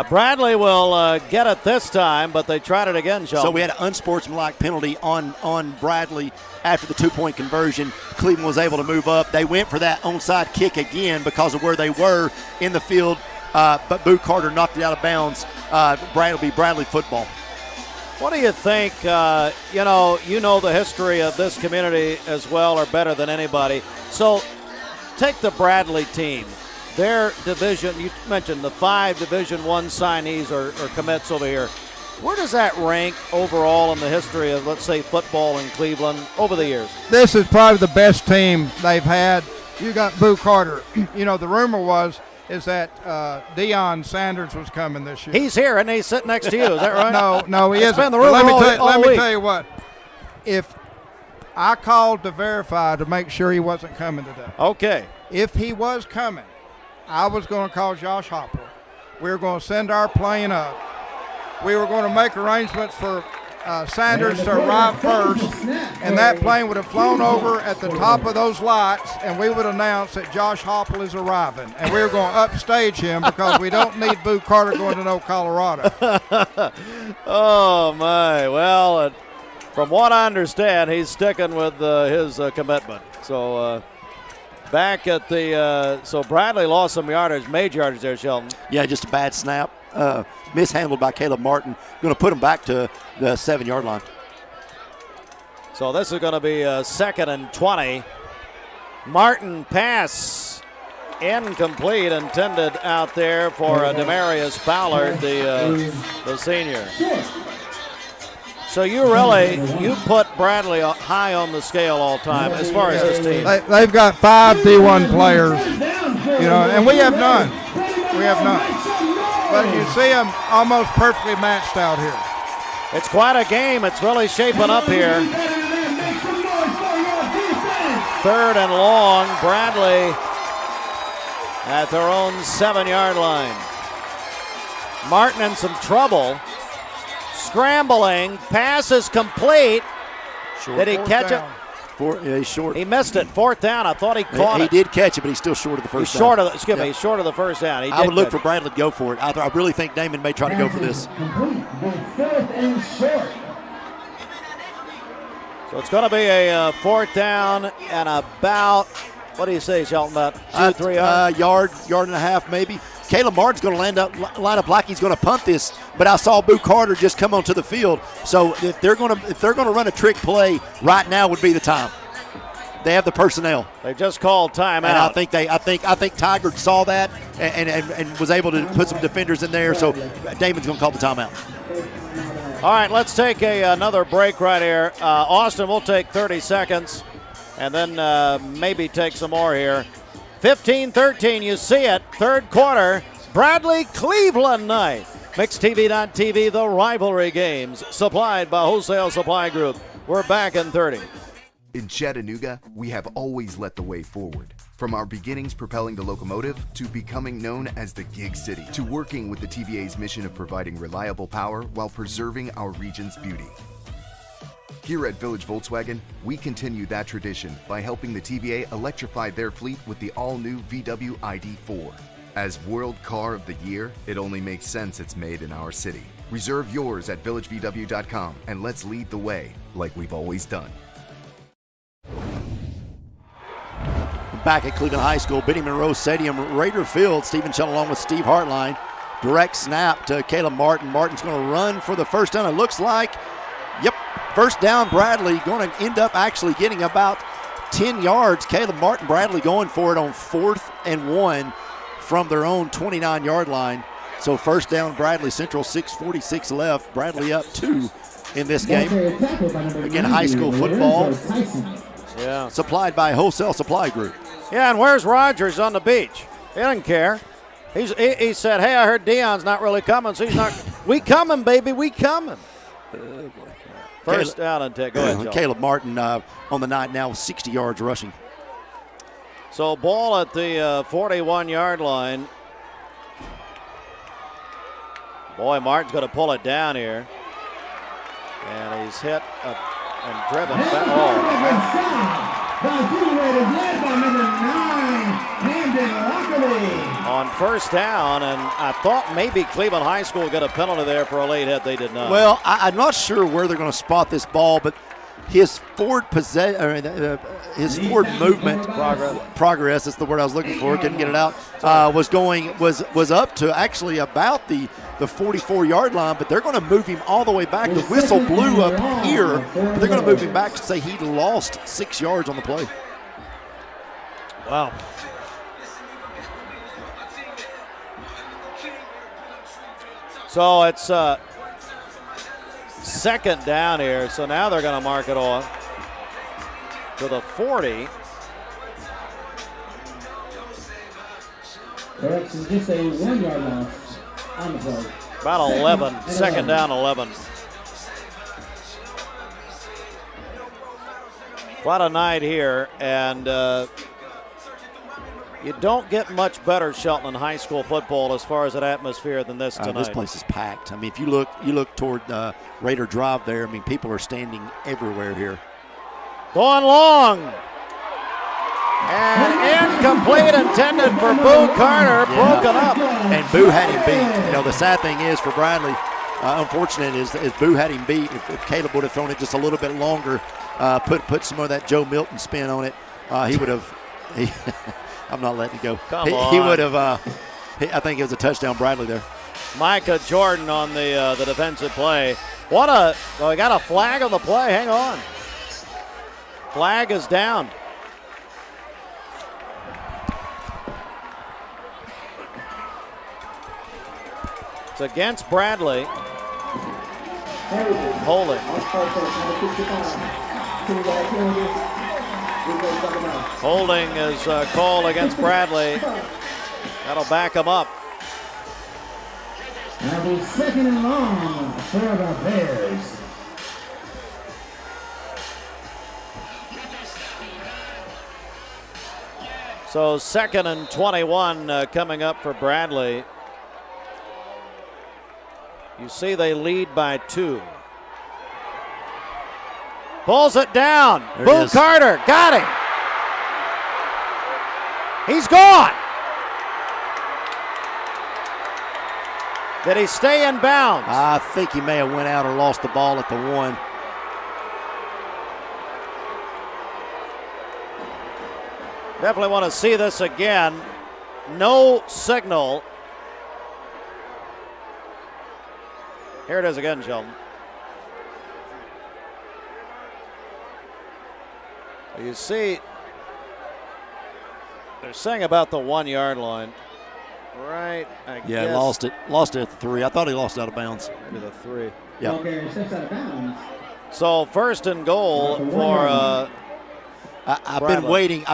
Bradley will get it this time, but they tried it again, Sheldon. So we had an unsportsmanlike penalty on Bradley after the two-point conversion. Cleveland was able to move up. They went for that onside kick again because of where they were in the field, but Boo Carter knocked it out of bounds. It'll be Bradley football. What do you think? You know the history of this community as well or better than anybody. So take the Bradley team. Their division, you mentioned the 5 Division I signees or commits over here. Where does that rank overall in the history of, let's say, football in Cleveland over the years? This is probably the best team they've had. You got Boo Carter. You know, the rumor is that Deion Sanders was coming this year. He's here, and he's sitting next to you. Is that right? No, he isn't. Been the rumor let me tell you what. If I called to verify to make sure he wasn't coming today. Okay. If he was coming, I was going to call Josh Hopper. We were going to send our plane up. We were going to make arrangements for Sanders to arrive first, and that plane would have flown over at the top of those lights, and we would announce that Josh Hopple is arriving. And we were going to upstage him because we don't need Boo Carter going to Colorado. Oh, my. Well, from what I understand, he's sticking with his commitment. So back at the so Bradley lost some yardage, major yardage there, Sheldon. Yeah, just a bad snap. Mishandled by Caleb Martin. Going to put him back to the 7-yard line. So this is going to be 2nd and 20. Martin pass incomplete, intended out there for Demarius Ballard, the senior. So you put Bradley high on the scale all time as far as this team. They've got 5 D1 players, and we have none. But you see them almost perfectly matched out here. It's quite a game. It's really shaping up here. 3rd and long. Bradley at their own 7-yard line. Martin in some trouble. Scrambling. Pass is complete. Did he catch it? He's short. He missed it. 4th down. I thought he caught it. He did catch it, but he's still short of the first down. He's short of the first down. I would look for Bradley to go for it. I really think Damon may try to go for this. So it's going to be a 4th down and about, what do you say, Shelton, about 2-3 yards? Yard and a half maybe. Caleb Martin's going to line up like he's going to punt this, but I saw Boo Carter just come onto the field. So if they're going to run a trick play, right now would be the time. They have the personnel. They just called timeout. And I think Tiger saw that and was able to put some defenders in there. So Damon's going to call the timeout. All right, let's take another break right here. Austin, we'll take 30 seconds and then maybe take some more here. 15-13, you see it. 3rd quarter, Bradley Cleveland night. MixTV.tv, the rivalry games, supplied by Wholesale Supply Group. We're back in 30. In Chattanooga, we have always led the way forward. From our beginnings propelling the locomotive, to becoming known as the Gig City, to working with the TVA's mission of providing reliable power while preserving our region's beauty. Here at Village Volkswagen, we continue that tradition by helping the TVA electrify their fleet with the all-new VW ID4. As World Car of the Year, it only makes sense it's made in our city. Reserve yours at villagevw.com and let's lead the way like we've always done. Back at Cleveland High School, Benny Monroe Stadium, Raider Field. Stephen Shutt along with Steve Hartline. Direct snap to Caleb Martin. Martin's going to run for the first down. It looks like, yep, first down. Bradley going to end up actually getting about 10 yards. Caleb Martin, Bradley going for it on 4th and 1 from their own 29-yard line. So first down, Bradley Central, 6:46 left. Bradley up 2 in this game. Again, high school football. Yeah. Supplied by Wholesale Supply Group. Yeah, and where's Rogers on the beach? He doesn't care. He said, hey, I heard Dion's not really coming, so he's not. We coming, baby, we coming. First down and take. Go ahead, Joe. Caleb Martin on the night now with 60 yards rushing. So ball at the 41-yard line. Boy, Martin's going to pull it down here. And he's hit and driven back. On first down, and I thought maybe Cleveland High School got a penalty there for a late hit. They did not. Well, I'm not sure where they're going to spot this ball, but his forward movement progress is the word I was looking for. Couldn't get it out. Was up to actually about the 44-yard line, but they're going to move him all the way back. The whistle blew up here, but they're going to move him back to say he lost 6 yards on the play. Wow. So it's second down here. So now they're going to mark it off to the 40. Correction, just a 1 yard loss on the play. About 11. Second down, 11. Quite a night here, and you don't get much better, Shelton, in high school football as far as an atmosphere than this tonight. This place is packed. I mean, if you look toward Raider Drive there, I mean, people are standing everywhere here. Going long. And incomplete, intended for Boo Carter, broken up. And Boo had him beat. You know, the sad thing is for Bradley, unfortunate is Boo had him beat. If Caleb would have thrown it just a little bit longer, put some of that Joe Milton spin on it, he would have. I'm not letting it go. He would have. I think it was a touchdown, Bradley there. Micah Jordan on the defensive play. We got a flag on the play. Hang on. Flag is down. It's against Bradley. Holding. Holding is called against Bradley. That'll back him up. Now the second and long for the Bears. So 2nd and 21 coming up for Bradley. You see they lead by 2. Pulls it down. Boo Carter got him. He's gone. Did he stay in bounds? I think he may have went out or lost the ball at the 1. Definitely want to see this again. No signal. Here it is again, Sheldon. You see, they're saying about the 1 yard line. Right, I guess. Lost it at the 3. I thought he lost out of bounds. Maybe the 3. Yeah. So 1st and goal for I've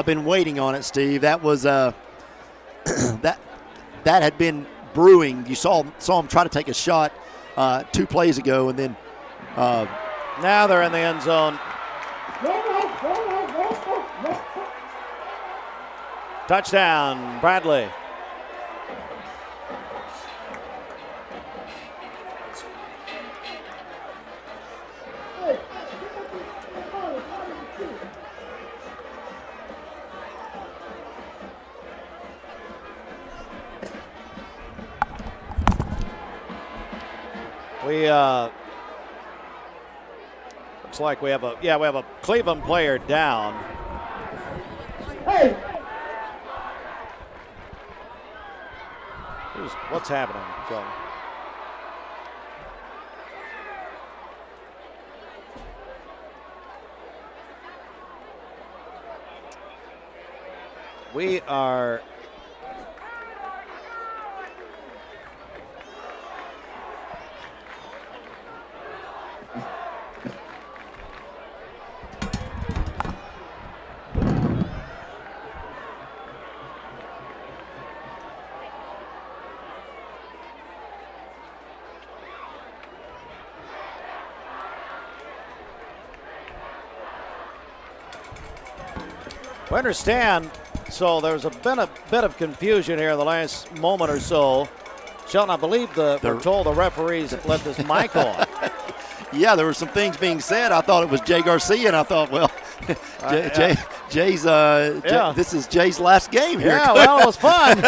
been waiting on it, Steve. That was that had been brewing. You saw him try to take a shot 2 plays ago, and then now they're in the end zone. Touchdown, Bradley. We looks like we have a Cleveland player down. Hey. What's happening, John? We are we understand, so there's been a bit of confusion here in the last moment or so. Shelton, I believe we're told the referees let this mic on. Yeah, there were some things being said. I thought it was Jay Garcia, and I thought, well, Jay's this is Jay's last game here. Yeah, well, it was fun.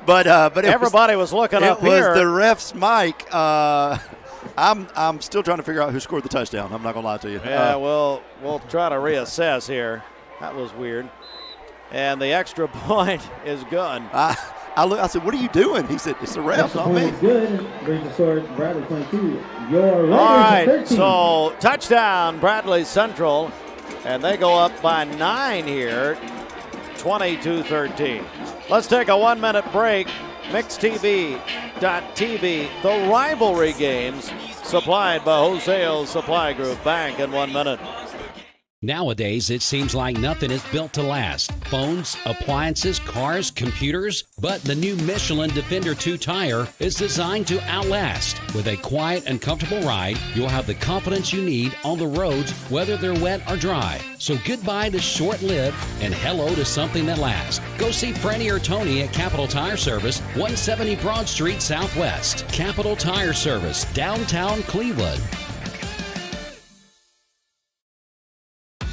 but everybody was looking up here. It was the ref's mic. I'm still trying to figure out who scored the touchdown. I'm not gonna lie to you. Yeah, we'll try to reassess here. That was weird. And the extra point is good. I said, what are you doing? He said, it's the refs, not me. Good. Brings the score, Bradley 22. All right, so touchdown, Bradley Central. And they go up by 9 here, 22-13. Let's take a 1-minute break. MixTV.tv, the rivalry games supplied by Wholesale Supply Group. Back in 1 minute. Nowadays, it seems like nothing is built to last. Phones, appliances, cars, computers. But the new Michelin Defender 2 tire is designed to outlast. With a quiet and comfortable ride, you'll have the confidence you need on the roads, whether they're wet or dry. So goodbye to short-lived and hello to something that lasts. Go see Franny or Tony at Capital Tire Service, 170 Broad Street Southwest. Capital Tire Service, downtown Cleveland.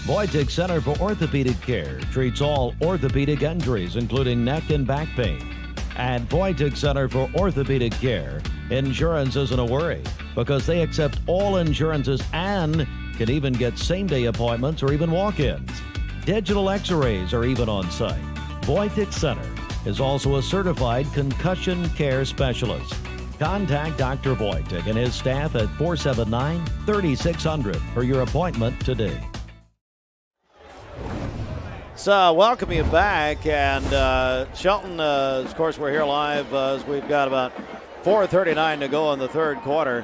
Voitic Center for Orthopedic Care treats all orthopedic injuries, including neck and back pain. At Voitic Center for Orthopedic Care, insurance isn't a worry because they accept all insurances and can even get same-day appointments or even walk-ins. Digital x-rays are even on site. Voitic Center is also a certified concussion care specialist. Contact Dr. Voitic and his staff at 479-3600 for your appointment today. So welcome you back, and Shelton, of course, we're here live as we've got about 4:39 to go in the third quarter.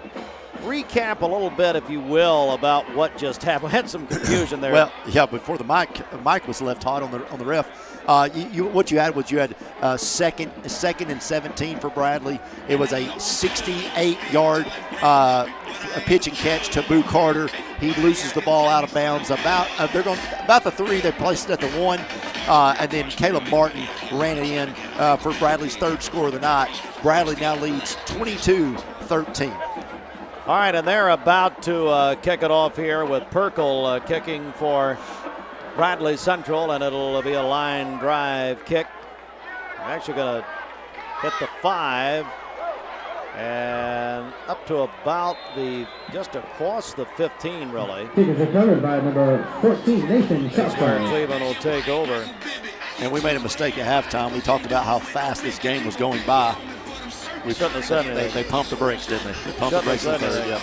Recap a little bit, if you will, about what just happened. We had some confusion there. Well, yeah, before the mic was left hot on the ref. What you had second and 17 for Bradley. It was a 68-yard pitch and catch to Boo Carter. He loses the ball out of bounds about the 3. They placed it at the 1, and then Caleb Martin ran it in for Bradley's third score of the night. Bradley now leads 22-13. All right, and they're about to kick it off here with Perkle kicking for Bradley Central, and it'll be a line drive kick. I'm actually going to hit the 5 and up to about just across the 15, really. Kick is recovered by number 14, Nathan. That's where Cleveland will take over. And we made a mistake at halftime. We talked about how fast this game was going by. We shouldn't have said anything. They pumped the brakes, didn't they? They pumped the brakes in the third, yeah.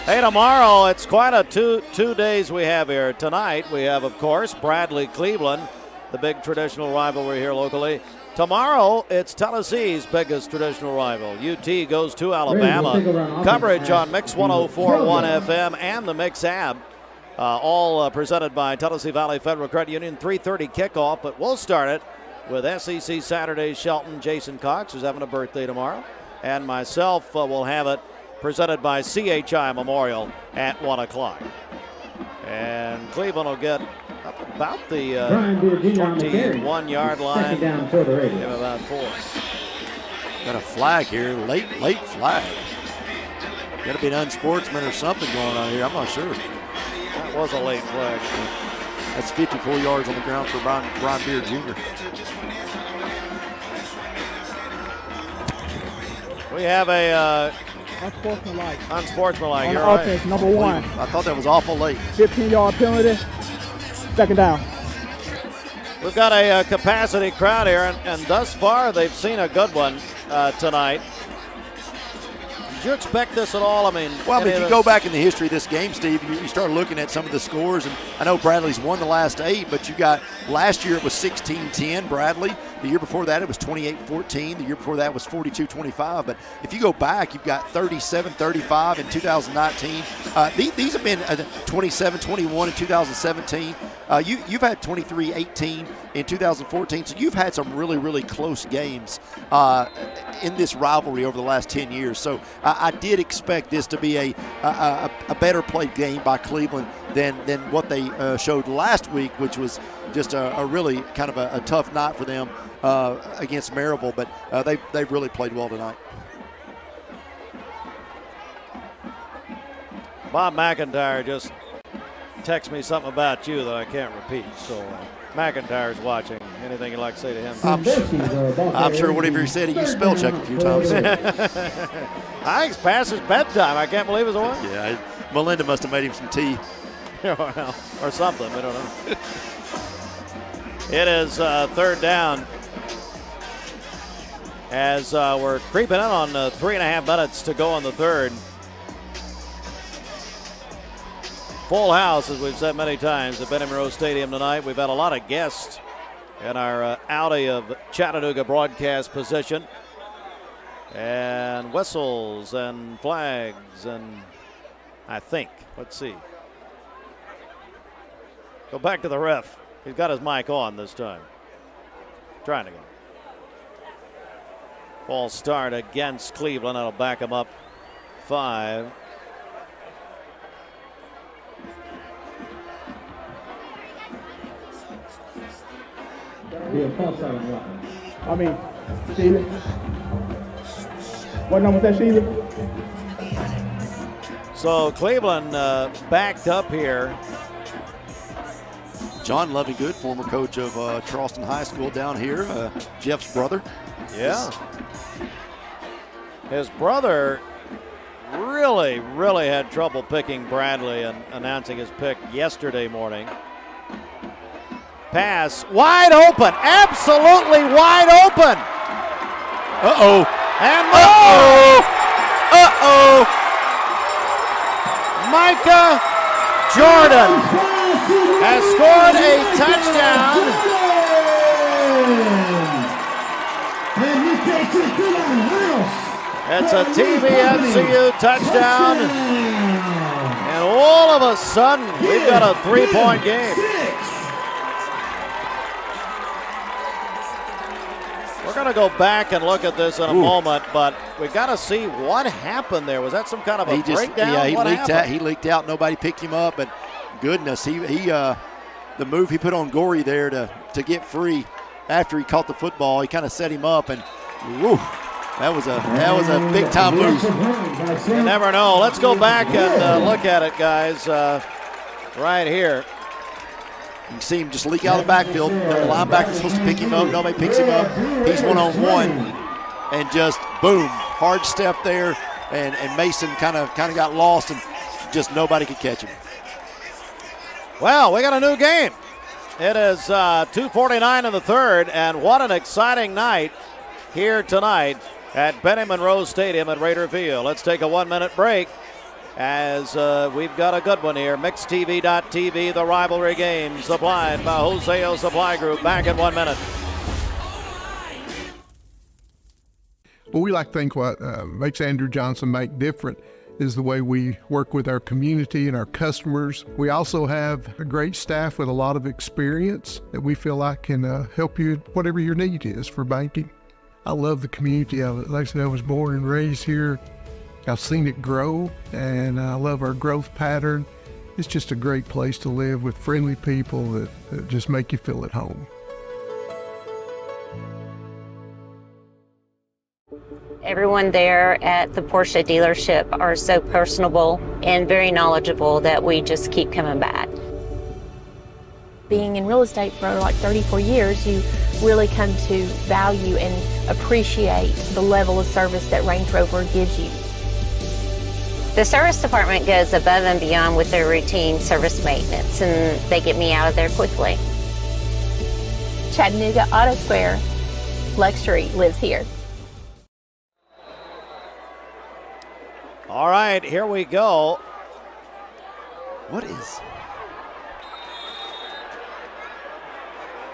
Hey, tomorrow, it's quite a two days we have here. Tonight, we have, of course, Bradley-Cleveland, the big traditional rivalry here locally. Tomorrow, it's Tennessee's biggest traditional rival. UT goes to Alabama. Coverage on Mix 104.1 FM and the Mix app. All presented by Tennessee Valley Federal Credit Union. 3:30 kickoff, but we'll start it with SEC Saturday Shelton. Jason Cox, who's having a birthday tomorrow, and myself will have it presented by CHI Memorial at 1 o'clock. And Cleveland will get up about the Brian Beard Jr. on the carry. 21-yard line. Second down for the Raiders. Give about 4. Got a flag here, late flag. Got to be an unsportsman or something going on here. I'm not sure. That was a late flag. That's 54 yards on the ground for Brian Beard Jr. We have a Unsportsmanlike. unsportsmanlike. On You're right. offense, number 1. I thought that was awful late. 15-yard penalty. Second down. We've got a capacity crowd here, and thus far they've seen a good one tonight. Did you expect this at all? I mean, if you go back in the history of this game, Steve, you start looking at some of the scores, and I know Bradley's won the last 8, but you got last year it was 16-10 Bradley. The year before that it was 28-14. The year before that was 42-25. But if you go back, you've got 37-35 in 2019. These have been 27-21 in 2017. You've had 23-18 in 2014. So you've had some really, really close games in this rivalry over the last 10 years. So I did expect this to be a better played game by Cleveland than what they showed last week, which was just a really kind of a tough night for them against Maryville. But they've really played well tonight. Bob McIntyre just texted me something about you that I can't repeat. So McIntyre's watching. Anything you'd like to say to him? I'm sure whatever he said, he used spell check a few times. I think it's past his bedtime. I can't believe it's on. Yeah, Melinda must have made him some tea. Well, or something. We don't know. It is third down as we're creeping in on 3.5 minutes to go in the third. Full house, as we've said many times, at Benny Monroe Stadium tonight. We've had a lot of guests in our Audi of Chattanooga broadcast position. And whistles and flags and I think, let's see. Go back to the ref. He's got his mic on this time. Trying to go. False start against Cleveland. That'll back him up 5. I mean, Sheila. What number was that, Sheila? So Cleveland backed up here. John Lovingood, former coach of Charleston High School down here, Jeff's brother. Yeah. His brother really had trouble picking Bradley and announcing his pick yesterday morning. Pass wide open, absolutely wide open. Uh-oh. And more. Uh-oh. Micah Jordan has scored a touchdown. And he takes it to the house. It's a TVMCU touchdown. And all of a sudden, we've got a 3-point game. We're going to go back and look at this in a moment, but we got to see what happened there. Was that some kind of a breakdown? Yeah, he leaked out. Nobody picked him up, but goodness, the move he put on Gorey there to get free after he caught the football, he kind of set him up, and woo, that was a big time move. You never know. Let's go back and look at it, guys, right here. You can see him just leak out of the backfield. The linebacker's supposed to pick him up. Nobody picks him up. He's one-on-one, and just boom, hard step there, and Mason kind of got lost, and just nobody could catch him. Well, we got a new game. It is 2:49 in the third, and what an exciting night here tonight at Benny Monroe Stadium at Raider Field. Let's take a 1-minute break as we've got a good one here. MixedTV.tv, the rivalry game, supplied by Wholesale Supply Group. Back in 1 minute. Well, we like to think what makes Andrew Johnson make different is the way we work with our community and our customers. We also have a great staff with a lot of experience that we feel like can help you whatever your need is for banking. I love the community of it. Like I said, I was born and raised here. I've seen it grow, and I love our growth pattern. It's just a great place to live with friendly people that just make you feel at home. Everyone there at the Porsche dealership are so personable and very knowledgeable that we just keep coming back. Being in real estate for like 34 years, you really come to value and appreciate the level of service that Range Rover gives you. The service department goes above and beyond with their routine service maintenance, and they get me out of there quickly. Chattanooga Auto Square, luxury lives here. All right, here we go. What is?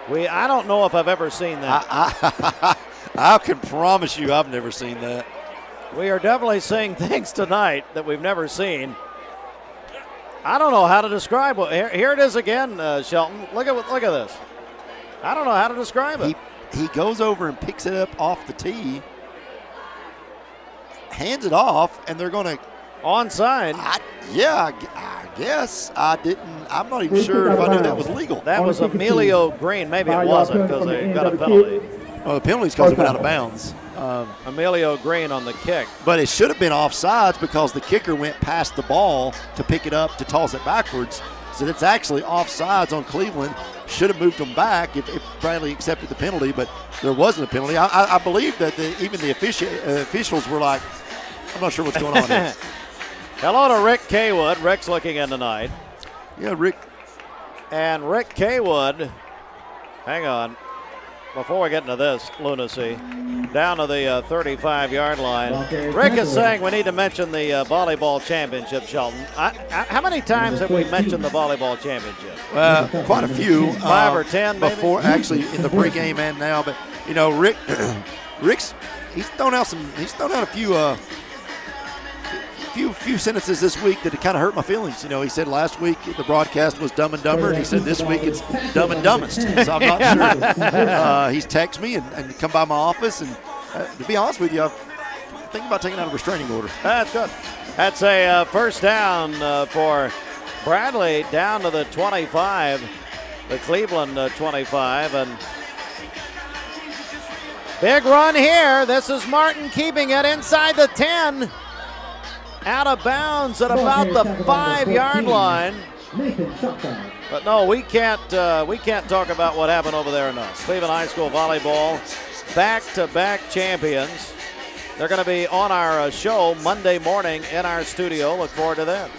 I don't know if I've ever seen that. I can promise you I've never seen that. We are definitely seeing things tonight that we've never seen. I don't know how to describe it. Here it is again, Shelton. Look at this. I don't know how to describe it. He goes over and picks it up off the tee, hands it off, and they're going to onside. I guess I didn't. I'm not even sure if I knew that was legal. That was Emilio Green. Maybe it wasn't because they got a penalty. Well, the penalty's because it went out of bounds. Emilio Green on the kick. But it should have been offsides because the kicker went past the ball to pick it up to toss it backwards. So it's actually offsides on Cleveland. Should have moved them back if Bradley accepted the penalty, but there wasn't a penalty. I believe that even the officials were like, I'm not sure what's going on here. Hello to Rick Kaywood. Rick's looking in tonight. Yeah, Rick. And Rick Kaywood, hang on, before we get into this lunacy, down to the 35-yard line. Rick is saying we need to mention the volleyball championship, Shelton. How many times have we mentioned the volleyball championship? Quite a few. 5 or 10 maybe? Before, actually, in the pregame and now. But, you know, Rick's thrown out a few sentences this week that kind of hurt my feelings. You know, he said last week the broadcast was Dumb and Dumber, and he said this week it's Dumb and Dumbest. So I'm not sure. He's texted me and come by my office, and to be honest with you, I'm thinking about taking out a restraining order. That's good. That's a first down for Bradley down to the 25, the Cleveland 25, and big run here. This is Martin keeping it inside the 10. Out of bounds at about the 5-yard line. But no, we can't talk about what happened over there enough. Cleveland High School volleyball, back-to-back champions. They're going to be on our show Monday morning in our studio. Look forward to that.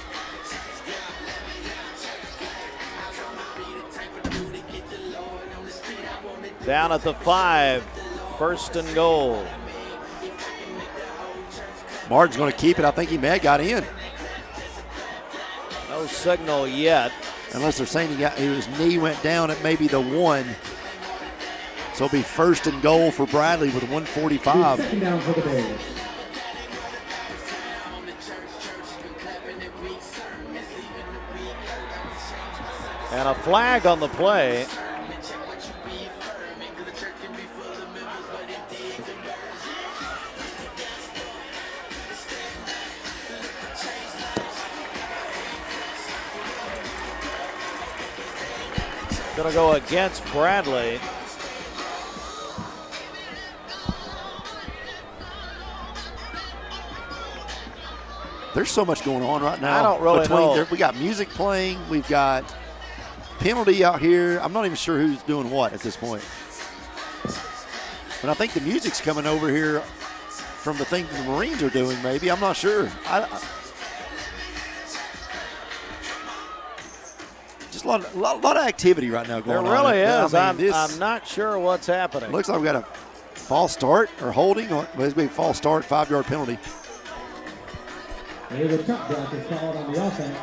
Down at the 5, first and goal. Martin's going to keep it. I think he may have got in. No signal yet. Unless they're saying his knee went down at maybe the 1. So it'll be first and goal for Bradley with 1:45. Second down for the Bears. And a flag on the play. Going to go against Bradley. There's so much going on right now. I don't really know. We got music playing. We've got penalty out here. I'm not even sure who's doing what at this point. But I think the music's coming over here from the thing the Marines are doing, maybe. I'm not sure. Just a lot of activity right now going on. There really is. I mean, I'm not sure what's happening. Looks like we got a false start or holding. Well, it's going to be a false start, 5-yard penalty. And the top block is called on the offense.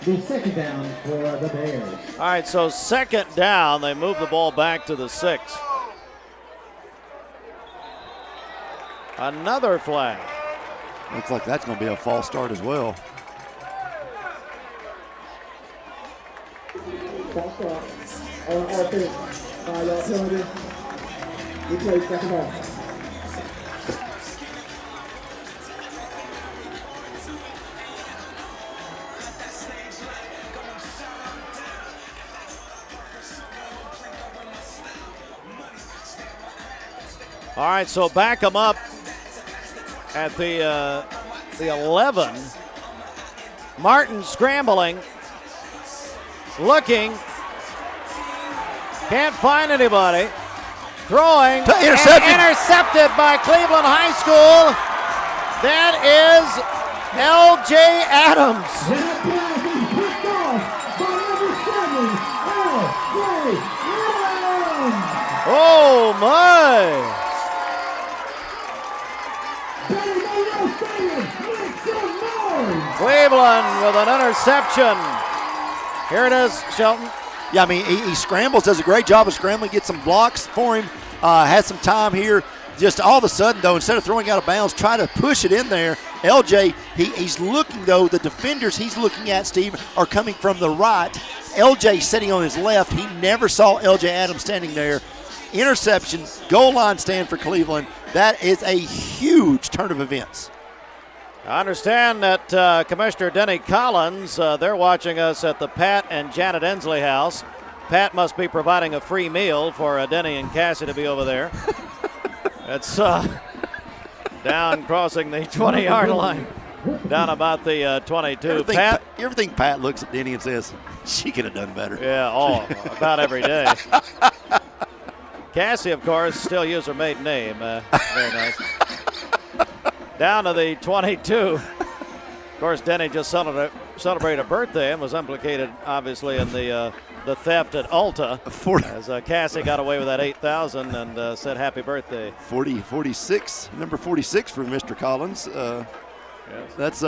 The second down for the Bears. All right, so second down. They move the ball back to the 6. Another flag. Looks like that's going to be a false start as well. False start. On offense. 5-yard penalty. We play second down. All right, so back them up at the 11. Martin scrambling, looking, can't find anybody. Throwing, intercepted by Cleveland High School. That is L.J. Adams. Oh my! Cleveland with an interception. Here it is, Shelton. Yeah, I mean, he scrambles, does a great job of scrambling, gets some blocks for him, has some time here. Just all of a sudden, though, instead of throwing out of bounds, try to push it in there. LJ, he's looking, though, the defenders he's looking at, Steve, are coming from the right. LJ sitting on his left. He never saw LJ Adams standing there. Interception, goal line stand for Cleveland. That is a huge turn of events. I understand that Commissioner Denny Collins, they're watching us at the Pat and Janet Ensley house. Pat must be providing a free meal for Denny and Cassie to be over there. It's down crossing the 20-yard line, down about the 22. You ever think Pat looks at Denny and says, she could have done better? Yeah, about every day. Cassie, of course, still uses her maiden name. Very nice. Down to the 22. Of course, Denny just celebrated a birthday and was implicated, obviously, in the theft at Ulta. As Cassie got away with that $8,000 and said happy birthday. 46, number 46 for Mr. Collins. Yes. That's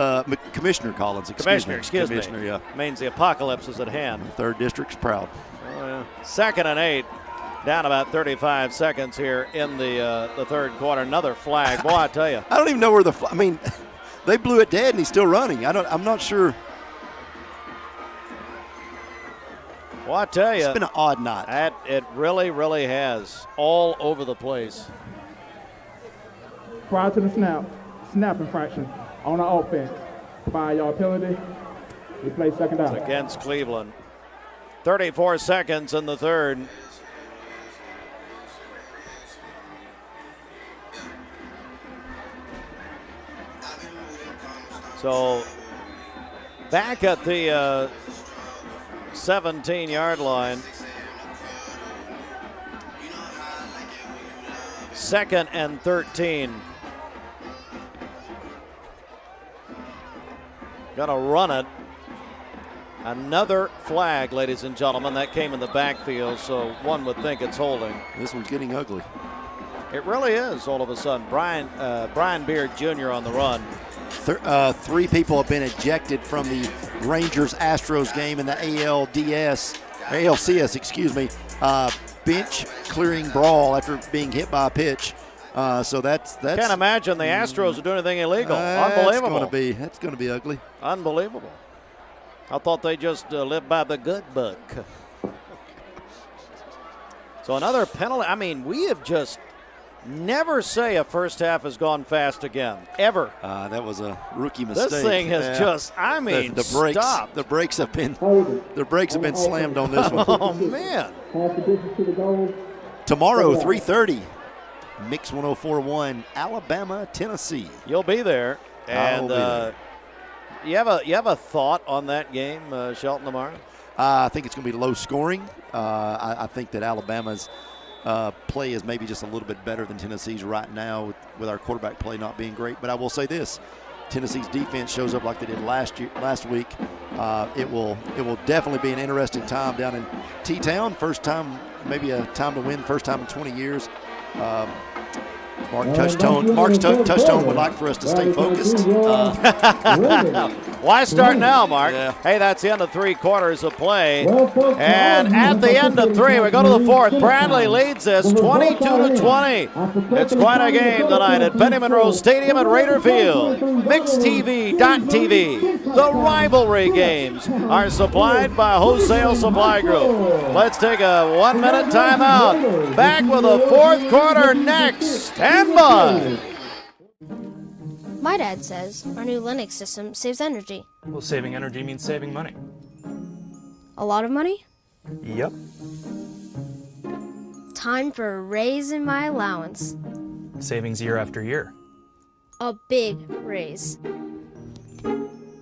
Commissioner Collins. Excuse me. Commissioner, yeah. Means the apocalypse is at hand. The 3rd District's proud. Oh, yeah. 2nd and 8. Down about 35 seconds here in the 3rd quarter. Another flag. Boy, I tell you. I don't even know where I mean, they blew it dead and he's still running. I'm not sure. Well, I tell you. It's been an odd night. It really, really has. All over the place. Prior to the snap infraction on the offense. 5-yard penalty. We play second down. It's against Cleveland. 34 seconds in the 3rd. So back at the 17-yard line. 2nd and 13. Gonna run it. Another flag, ladies and gentlemen. That came in the backfield, so one would think it's holding. This one's getting ugly. It really is all of a sudden. Brian Beard Jr. on the run. 3 people have been ejected from the Rangers-Astros game in the ALCS, excuse me, bench clearing brawl after being hit by a pitch. So that's. Can't imagine the Astros are doing anything illegal. Unbelievable. That's going to be ugly. Unbelievable. I thought they just lived by the good book. So another penalty. I mean, we have just never say a first half has gone fast again, ever. That was a rookie mistake. This thing has just, I mean, the brakes, stopped. The brakes have been slammed on this one. Oh, man. Tomorrow, 3:30, Mix 104.1, Alabama, Tennessee. You'll be there. And you have a thought on that game, Shelton, tomorrow? I think it's going to be low scoring. I think that Alabama's play is maybe just a little bit better than Tennessee's right now with our quarterback play not being great. But I will say this, Tennessee's defense shows up like they did last week. It will definitely be an interesting time down in T-Town. First time, maybe a time to win, first time in 20 years. Mark Touchtone would like for us to stay focused. Why start now, Mark? Yeah. Hey, that's the end of 3 quarters of play. And at the end of 3, we go to the 4th. Bradley leads this 22-20. It's quite a game tonight at Benny Monroe Stadium at Raider Field. MixTV.tv. The rivalry games are supplied by Wholesale Supply Group. Let's take a 1-minute timeout. Back with the 4th quarter next. Stand by. My dad says our new Linux system saves energy. Well, saving energy means saving money. A lot of money? Yep. Time for a raise in my allowance. savings year after year. A big raise.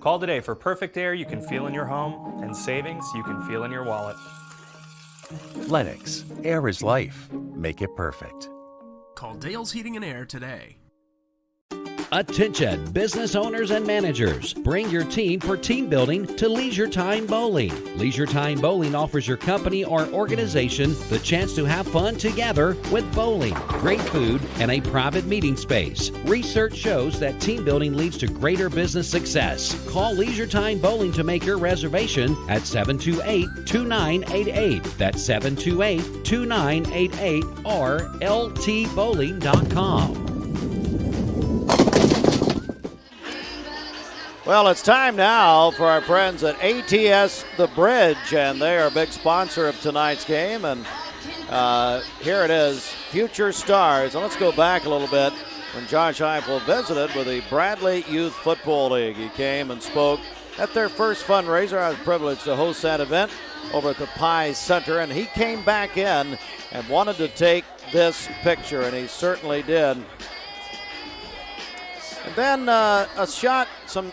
Call today for perfect air you can feel in your home and savings you can feel in your wallet. Lennox, air is life. Make it perfect. Call Dale's Heating and Air today. Attention, business owners and managers. Bring your team for team building to Leisure Time Bowling. Leisure Time Bowling offers your company or organization the chance to have fun together with bowling, great food, and a private meeting space. Research shows that team building leads to greater business success. Call Leisure Time Bowling to make your reservation at 728-2988. That's 728-2988 or ltbowling.com. Well, it's time now for our friends at ATS The Bridge, and they are a big sponsor of tonight's game. And here it is, Future Stars. And let's go back a little bit when Josh Heupel visited with the Bradley Youth Football League. He came and spoke at their first fundraiser. I was privileged to host that event over at the Pie Center, and he came back in and wanted to take this picture, and he certainly did. And then a shot, some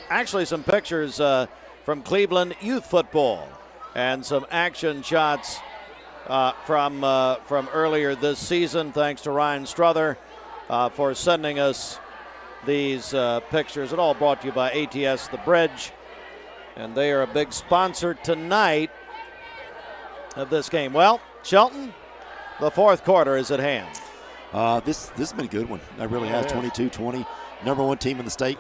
pictures from Cleveland youth football, and some action shots from earlier this season. Thanks to Ryan Strother for sending us these pictures. It all brought to you by ATS The Bridge, and they are a big sponsor tonight of this game. Well, Shelton, the fourth quarter is at hand. This has been a good one. It really has. 22-20. Number one team in the state,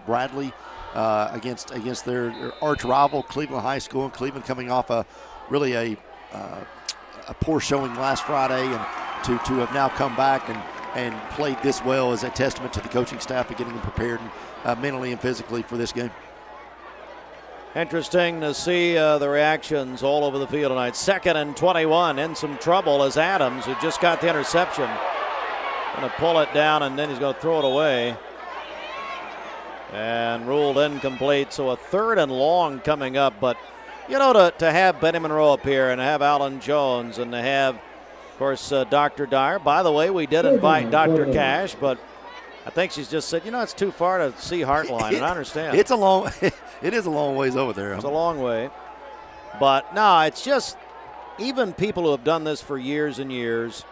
Bradley, against their arch rival, Cleveland High School. And Cleveland coming off a poor showing last Friday, and to have now come back and played this well is a testament to the coaching staff and getting them prepared mentally and physically for this game. Interesting to see the reactions all over the field tonight. 2nd and 21, in some trouble as Adams, who just got the interception, going to pull it down, and then he's going to throw it away. And ruled incomplete, so a 3rd and long coming up. But, you know, to have Benny Monroe up here and to have Alan Jones and to have, of course, Dr. Dyer. By the way, we did invite Dr. Cash, but I think she's just said, you know, it's too far to see Heartline, and I understand. It is a long ways over there. It's a long way. But, no, it's just even people who have done this for years and years,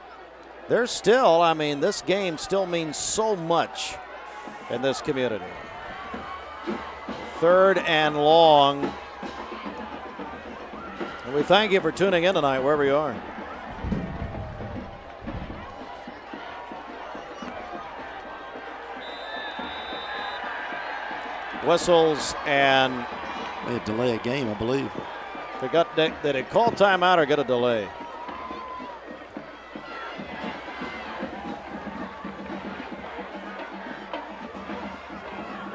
they're still, I mean, this game still means so much in this community. 3rd and long. And we thank you for tuning in tonight, wherever you are. Whistles and they delay a game, I believe. Did it call timeout or get a delay?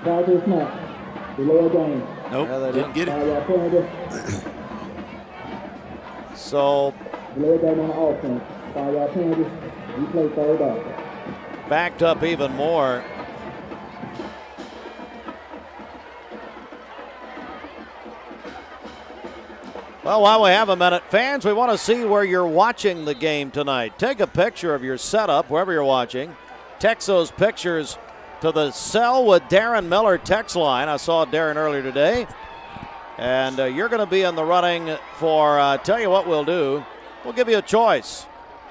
Practice snap. Delay a game. Nope, yeah, didn't get it. So delay a game on the offense. 5-yard penalty. You play 3rd down. Backed up even more. Well, while we have a minute, fans, we want to see where you're watching the game tonight. Take a picture of your setup wherever you're watching. Text those pictures to the Sell with Darren Miller text line. I saw Darren earlier today. And you're going to be in the running for, tell you what we'll do. We'll give you a choice.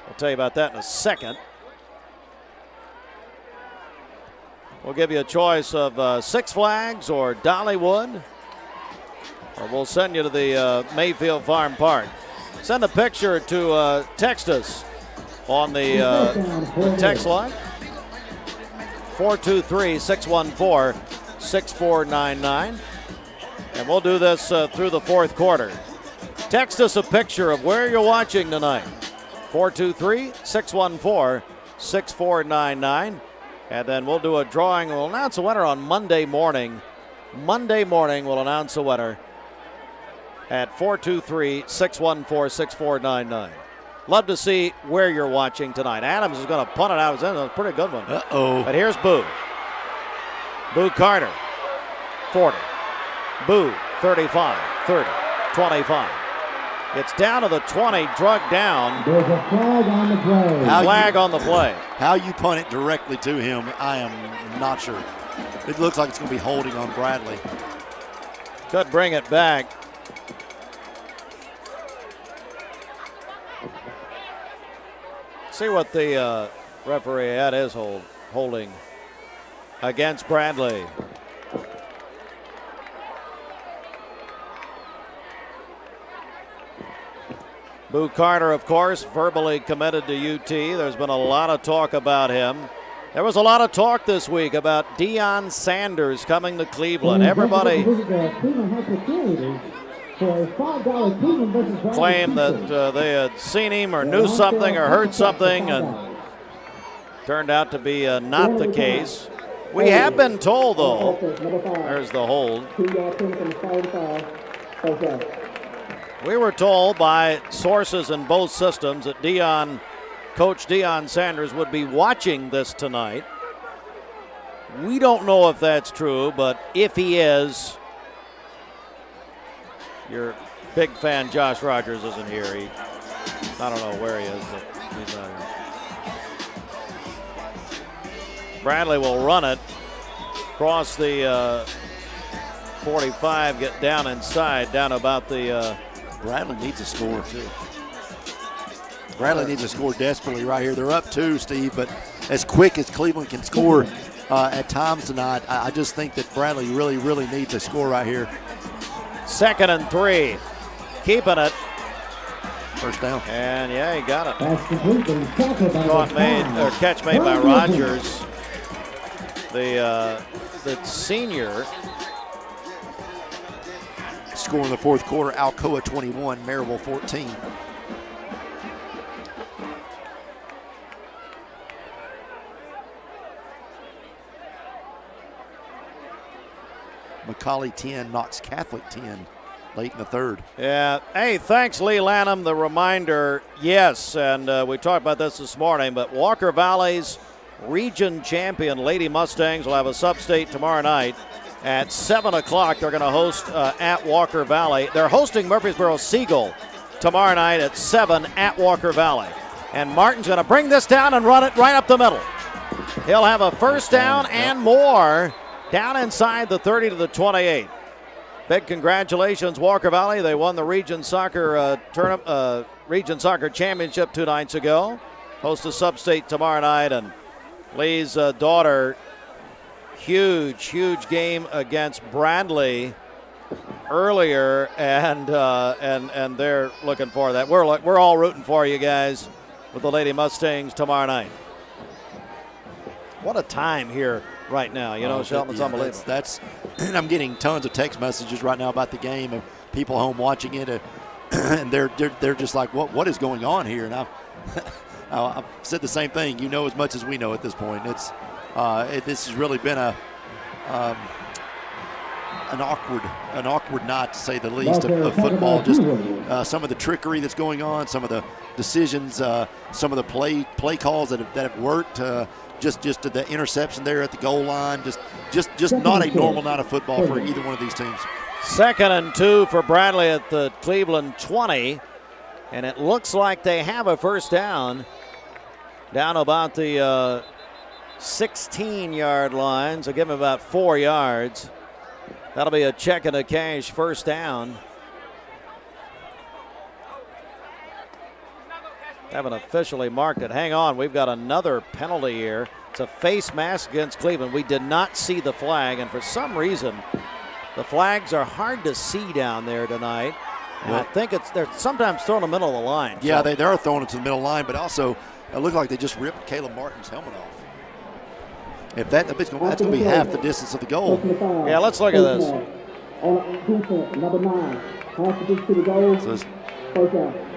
I'll tell you about that in a second. We'll give you a choice of Six Flags or Dollywood. Or we'll send you to the Mayfield Farm Park. Send a picture to text us on the text line. 423-614-6499. And we'll do this through the fourth quarter. Text us a picture of where you're watching tonight. 423-614-6499. And then we'll do a drawing. We'll announce a winner on Monday morning. Monday morning we'll announce a winner at 423-614-6499. Love to see where you're watching tonight. Adams is going to punt it out. It's a pretty good one. Uh-oh. But here's Boo. Boo Carter, 40. Boo, 35, 30, 25. It's down to the 20, drugged down. There's a flag on the play. Flag on the play. How you punt it directly to him, I am not sure. It looks like it's going to be holding on Bradley. Could bring it back. See what the referee had is holding against Bradley. Boo Carter, of course, verbally committed to UT. There's been a lot of talk about him. There was a lot of talk this week about Deion Sanders coming to Cleveland. Everybody claimed that they had seen him or knew something or heard something, and turned out to be not the case. We have been told, though, there's the hold. We were told by sources in both systems that Coach Deion Sanders would be watching this tonight. We don't know if that's true, but if he is, your big fan Josh Rogers isn't here. I don't know where he is, but he's not here. Bradley will run it across the 45, get down inside, down about the. Bradley needs a score, too. Bradley needs to score desperately right here. They're up 2, Steve, but as quick as Cleveland can score at times tonight, I just think that Bradley really, really needs a score right here. 2nd and 3. Keeping it. First down. And, yeah, he got it. Catch made by Rogers. The senior. Score in the fourth quarter, Alcoa 21, Maryville 14. McCauley 10, Knox Catholic 10, late in the third. Yeah. Hey, thanks, Lee Lanham. The reminder, yes, and we talked about this morning, but Walker Valley's region champion Lady Mustangs will have a sub-state tomorrow night. At 7 o'clock, they're going to host at Walker Valley. They're hosting Murfreesboro Seagull tomorrow night at 7 at Walker Valley. And Martin's going to bring this down and run it right up the middle. He'll have a first down and more down inside the 30 to the 28. Big congratulations, Walker Valley. They won the Region Soccer Region Soccer Championship 2 nights ago. Host a sub-state tomorrow night, and Lee's daughter. Huge game against Bradley earlier, and they're looking for that. We're all rooting for you guys with the Lady Mustangs tomorrow night. What a time here right now, Shelton. It's unbelievable. That's and I'm getting tons of text messages right now about the game of people home watching it, and they're just like, what is going on here? And I've said the same thing. You know as much as we know at this point. This has really been an awkward night, to say the least, of football. Just some of the trickery that's going on, some of the decisions, some of the play calls that have worked. Just to the interception there at the goal line. Just not a normal night of football for either one of these teams. 2nd and 2 for Bradley at the Cleveland 20, and it looks like they have a first down about the 16-yard line, so give him about 4 yards. That'll be a check and a cash first down. Haven't officially marked it. Hang on, we've got another penalty here. It's a face mask against Cleveland. We did not see the flag, and for some reason, the flags are hard to see down there tonight. And I think they're sometimes thrown in the middle of the line. Yeah, they are throwing it to the middle line, but also it looked like they just ripped Caleb Martin's helmet off. If that's going to be half the distance of the goal. Yeah, let's look at this. Number 9, half the distance to the goal. First down.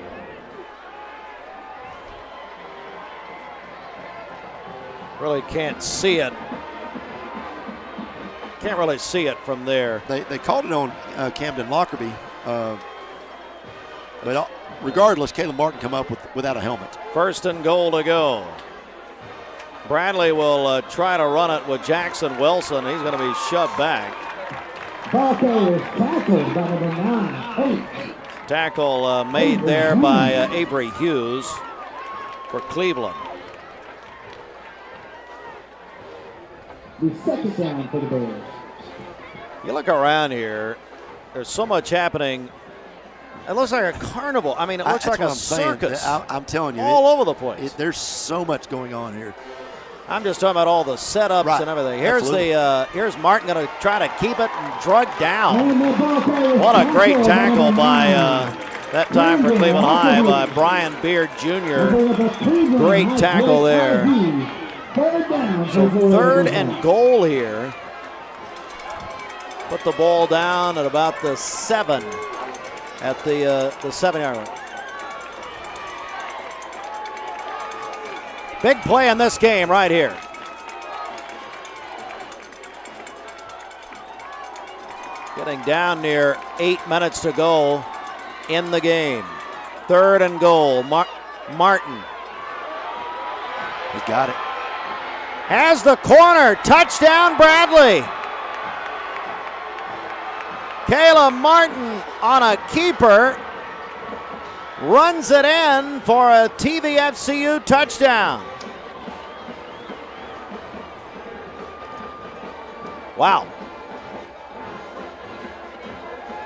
Really can't see it. Can't really see it from there. They called it on Camden Lockerbie, but regardless, Caleb Martin come up without a helmet. 1st and goal to go. Bradley will try to run it with Jackson Wilson. He's going to be shoved back. Ball carrier is tackled by number 9. Tackle made there by Avery Hughes for Cleveland. The second down for the Bears. You look around here, there's so much happening. It looks like a carnival. I mean, it looks like a circus. I'm telling you. All over the place. There's so much going on here. I'm just talking about all the setups and everything. Here's here's Martin going to try to keep it and drug down. What a great tackle by that time for Cleveland High by Brian Beard Jr. Great tackle there. So 3rd and goal here. Put the ball down at about the 7 at the 7-yard line. Big play in this game right here. Getting down near 8 minutes to go in the game. 3rd and goal. Martin. He got it. Has the corner. Touchdown, Bradley. Caleb Martin on a keeper. Runs it in for a TVFCU touchdown. Wow.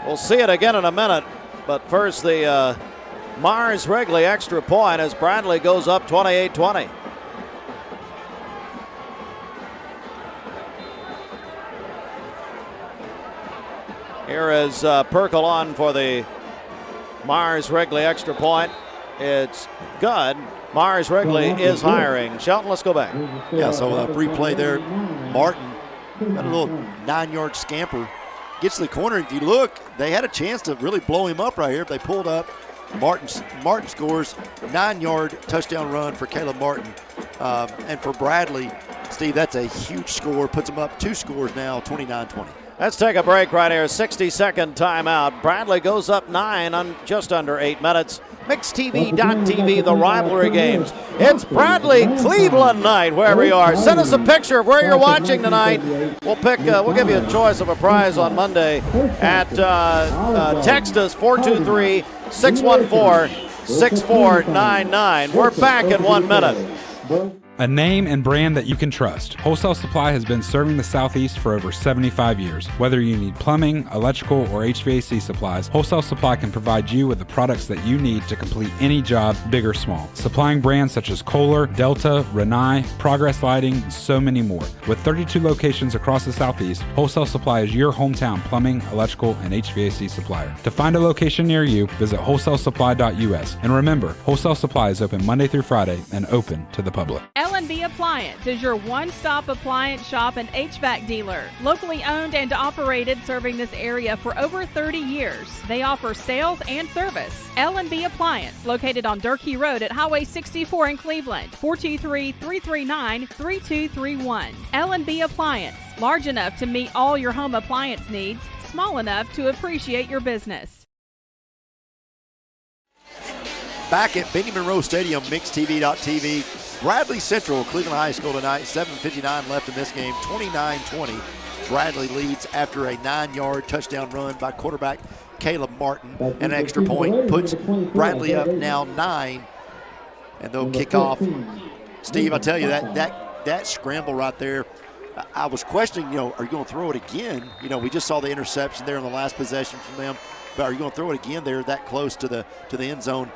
We'll see it again in a minute, but first the Mars Wrigley extra point as Bradley goes up 28-20. Here is Perkle on for the Mars Wrigley extra point. It's good. Mars Wrigley is hiring. Shelton, let's go back. Yeah, so a replay there. Martin got a little 9-yard scamper. Gets to the corner. If you look, they had a chance to really blow him up right here. They pulled up. Martin scores 9-yard touchdown run for Caleb Martin. And for Bradley, Steve, that's a huge score. Puts him up 2 scores now, 29-20. Let's take a break right here. 60-second timeout. Bradley goes up 9 on just under 8 minutes. MixTV.tv, the rivalry games. It's Bradley Cleveland night wherever you are. Send us a picture of where you're watching tonight. We'll give you a choice of a prize on Monday at text us 423-614-6499. We're back in 1 minute. A name and brand that you can trust. Wholesale Supply has been serving the Southeast for over 75 years. Whether you need plumbing, electrical, or HVAC supplies, Wholesale Supply can provide you with the products that you need to complete any job, big or small. Supplying brands such as Kohler, Delta, Rinnai, Progress Lighting, and so many more. With 32 locations across the Southeast, Wholesale Supply is your hometown plumbing, electrical, and HVAC supplier. To find a location near you, visit wholesalesupply.us. And remember, Wholesale Supply is open Monday through Friday and open to the public. L&B Appliance is your one-stop appliance shop and HVAC dealer. Locally owned and operated, serving this area for over 30 years. They offer sales and service. L&B Appliance, located on Durkee Road at Highway 64 in Cleveland, 423-339-3231. L&B Appliance, large enough to meet all your home appliance needs, small enough to appreciate your business. Back at Benny Monroe Stadium, MixTV.tv. Bradley Central, Cleveland High School tonight. 7:59 left in this game, 29-20. Bradley leads after a 9-yard touchdown run by quarterback Caleb Martin. An extra point puts Bradley up now 9, and they'll kick off. Steve, I tell you, that scramble right there, I was questioning, are you going to throw it again? We just saw the interception there in the last possession from them, but are you going to throw it again there that close to the end zone?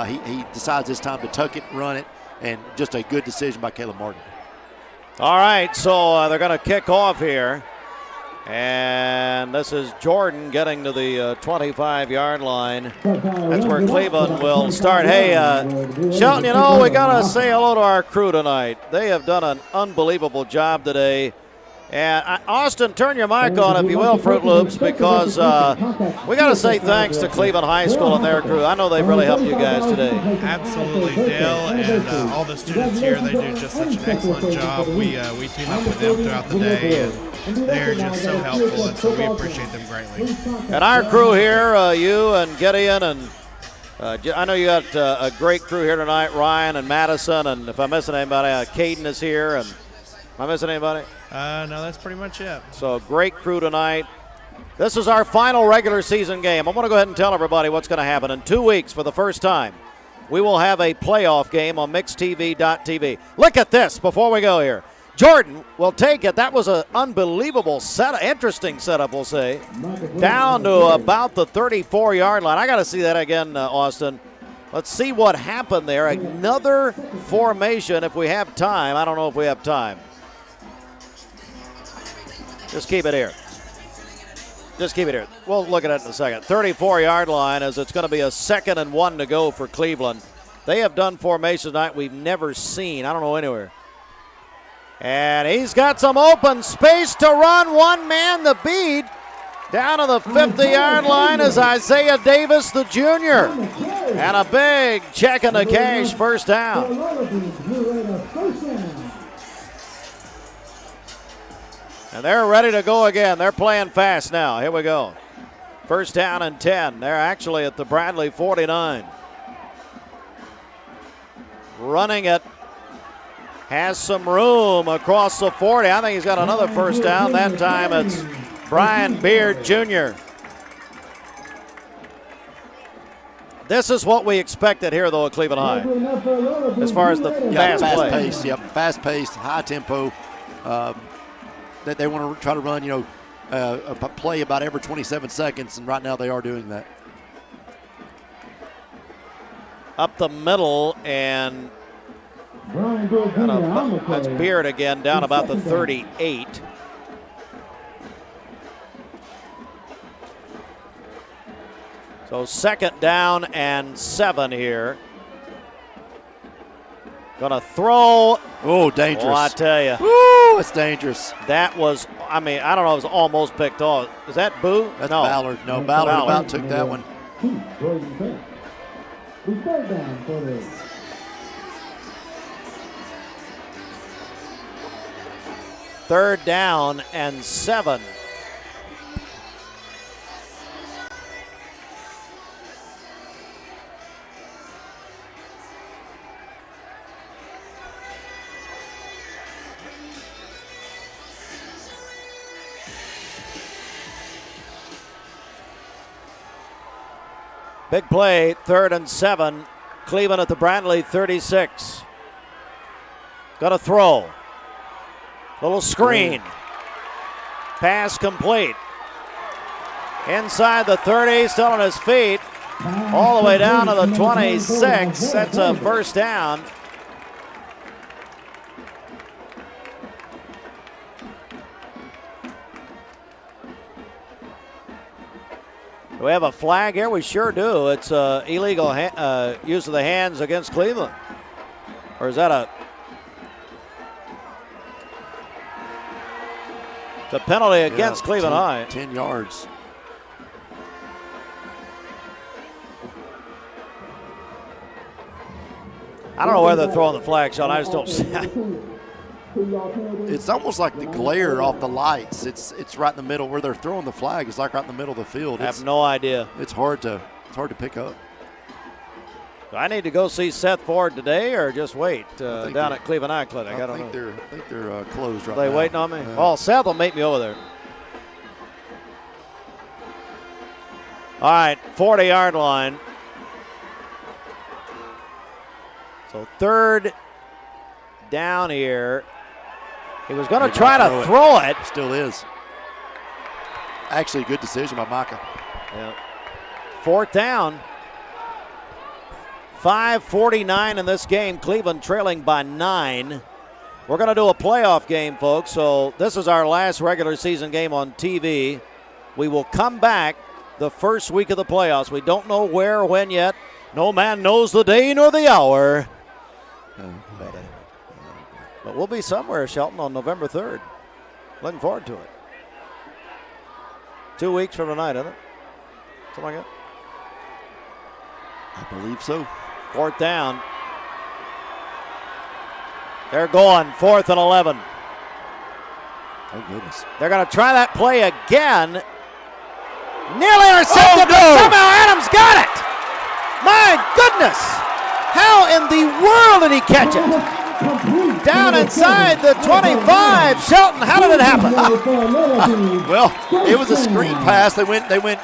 He decides this time to tuck it, run it, and just a good decision by Caleb Martin. All right, so they're going to kick off here. And this is Jordan getting to the 25-yard line. That's where Cleveland will start. Hey, Shelton, we got to say hello to our crew tonight. They have done an unbelievable job today. And Austin, turn your mic on, if you will, Fruit Loops, because we got to say thanks to Cleveland High School and their crew. I know they've really helped you guys today. Absolutely, Dale, and all the students here, they do just such an excellent job. We team up with them throughout the day, and they're just so helpful, and so we appreciate them greatly. And our crew here, you and Gideon, and I know you got a great crew here tonight, Ryan and Madison, and if I'm missing anybody, Caden is here, and am I missing anybody? No, that's pretty much it. So great crew tonight. This is our final regular season game. I'm going to go ahead and tell everybody what's going to happen. In 2 weeks, for the first time, we will have a playoff game on mixtv.tv. Look at this before we go here. Jordan will take it. That was an unbelievable setup, interesting setup, we'll say. Down to about the 34-yard line. I got to see that again, Austin. Let's see what happened there. Another formation if we have time. I don't know if we have time. Just keep it here. Just keep it here. We'll look at it in a second. 34-yard line as it's going to be a 2nd and 1 to go for Cleveland. They have done formations tonight we've never seen. I don't know anywhere. And he's got some open space to run. One man to beat. Down to the 50-yard line is Isaiah Davis, the junior. And a big check in the cash, first down. And they're ready to go again. They're playing fast now. Here we go. First down and 10. They're actually at the Bradley 49. Running it. Has some room across the 40. I think he's got another first down. That time it's Brian Beard Jr. This is what we expected here, though, at Cleveland High. As far as the fast play. Pace, yep, fast paced, high tempo. That they want to try to run, a play about every 27 seconds, and right now they are doing that. Up the middle, and that's Beard again, down about the 38. So 2nd down and 7 here. Gonna throw. Oh, dangerous. Oh, I tell you. Woo, it's dangerous. That was, I don't know, it was almost picked off. Is that Boo? That's no. Ballard. No, Ballard about took that one. Third down and 7. Big play, 3rd and 7. Cleveland at the Bradley 36. Got to throw. Little screen. Pass complete. Inside the 30, still on his feet. All the way down to the 26. That's a first down. Do we have a flag here? We sure do. It's illegal use of the hands against Cleveland. Or is that a... It's a penalty against Cleveland High. 10 yards. I don't know where they're throwing the flag, Sean. I just don't see it. It's almost like the glare off the lights. It's right in the middle where they're throwing the flag. It's like right in the middle of the field. I have no idea. It's hard to pick up. Do I need to go see Seth Ford today, or just wait down at Cleveland Eye Clinic? I don't know. I think they're closed right now. Are they waiting on me? Oh, Seth will meet me over there. All right, 40-yard line. So 3rd down here. He was going to try to throw it. Still is. Actually, good decision by Micah. Yeah. 4th down. 5:49 in this game. Cleveland trailing by 9. We're going to do a playoff game, folks. So this is our last regular season game on TV. We will come back the first week of the playoffs. We don't know where or when yet. No man knows the day nor the hour. But we'll be somewhere, Shelton, on November 3rd. Looking forward to it. 2 weeks from tonight, isn't it? Something like that? I believe so. 4th down. They're going 4th and 11. Oh, goodness. They're going to try that play again. Nearly intercepted, but somehow Adams got it. My goodness. How in the world did he catch it? Down inside the 25. Shelton, how did it happen? Well, it was a screen pass. They went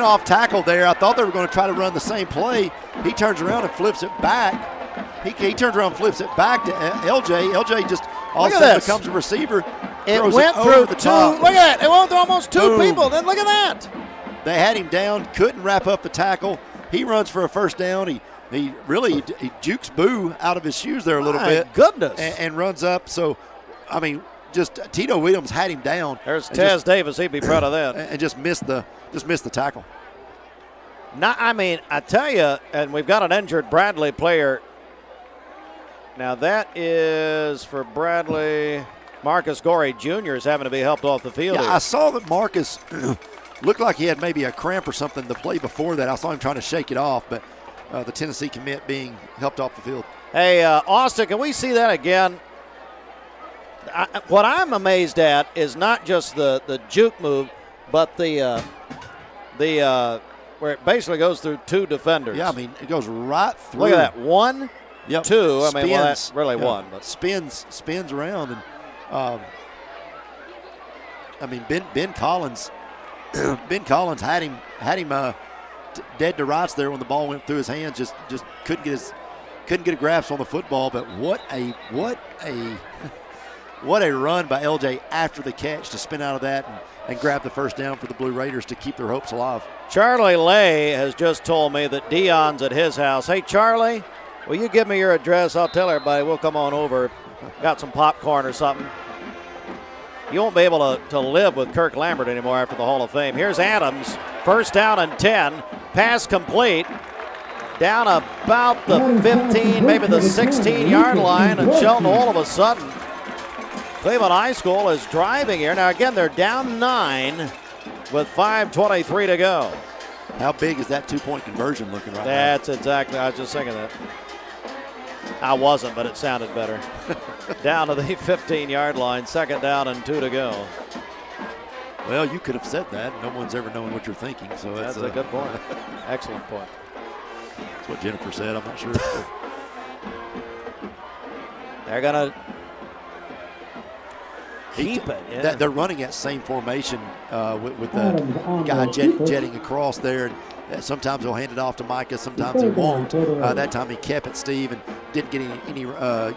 off tackle there. I thought they were going to try to run the same play. He turns around and flips it back. He turns around and flips it back to LJ. LJ just all of a sudden becomes a receiver. It went through the top. Look at that. It went through almost two people. Then look at that. They had him down, couldn't wrap up the tackle. He runs for a first down. He really jukes Boo out of his shoes there a little bit. Goodness. And runs up. So, I mean, just Tito Williams had him down. There's Taz Davis. He'd be proud of that. And just missed the tackle. I mean, I tell you, and we've got an injured Bradley player. Now that is for Bradley. Marcus Gorey Jr. is having to be helped off the field. Yeah, I saw that Marcus looked like he had maybe a cramp or something the play before that. I saw him trying to shake it off, but the Tennessee commit being helped off the field. Hey, Austin, can we see that again? What I'm amazed at is not just the juke move, but the where it basically goes through two defenders. Yeah, I mean, it goes right through. Look at that. 1, 2. I mean, well, that's really one. But spins around. And, I mean, Ben Collins had him dead to rights there when the ball went through his hands. Just couldn't get a grasp on the football. But what a run by LJ after the catch to spin out of that and grab the first down for the Blue Raiders to keep their hopes alive. Charlie Lay has just told me that Dion's at his house. Hey, Charlie, will you give me your address? I'll tell everybody we'll come on over. Got some popcorn or something. You won't be able to live with Kirk Lambert anymore after the Hall of Fame. Here's Adams. First down and 10. Pass complete. Down about the 15, maybe the 16-yard line. And Shelton, all of a sudden, Cleveland High School is driving here. Now, again, they're down 9 with 5:23 to go. How big is that two-point conversion looking right now? That's exactly, I was just thinking that. I wasn't, but it sounded better. Down to the 15-yard line, second down and 2 to go. Well, you could have said that. No one's ever known what you're thinking. So that's a good point. Excellent point. That's what Jennifer said. I'm not sure. They're going to keep it. Yeah. They're running that same formation with the guy jetting across there. And sometimes he'll hand it off to Micah. Sometimes he won't. That time he kept it, Steve, and didn't get any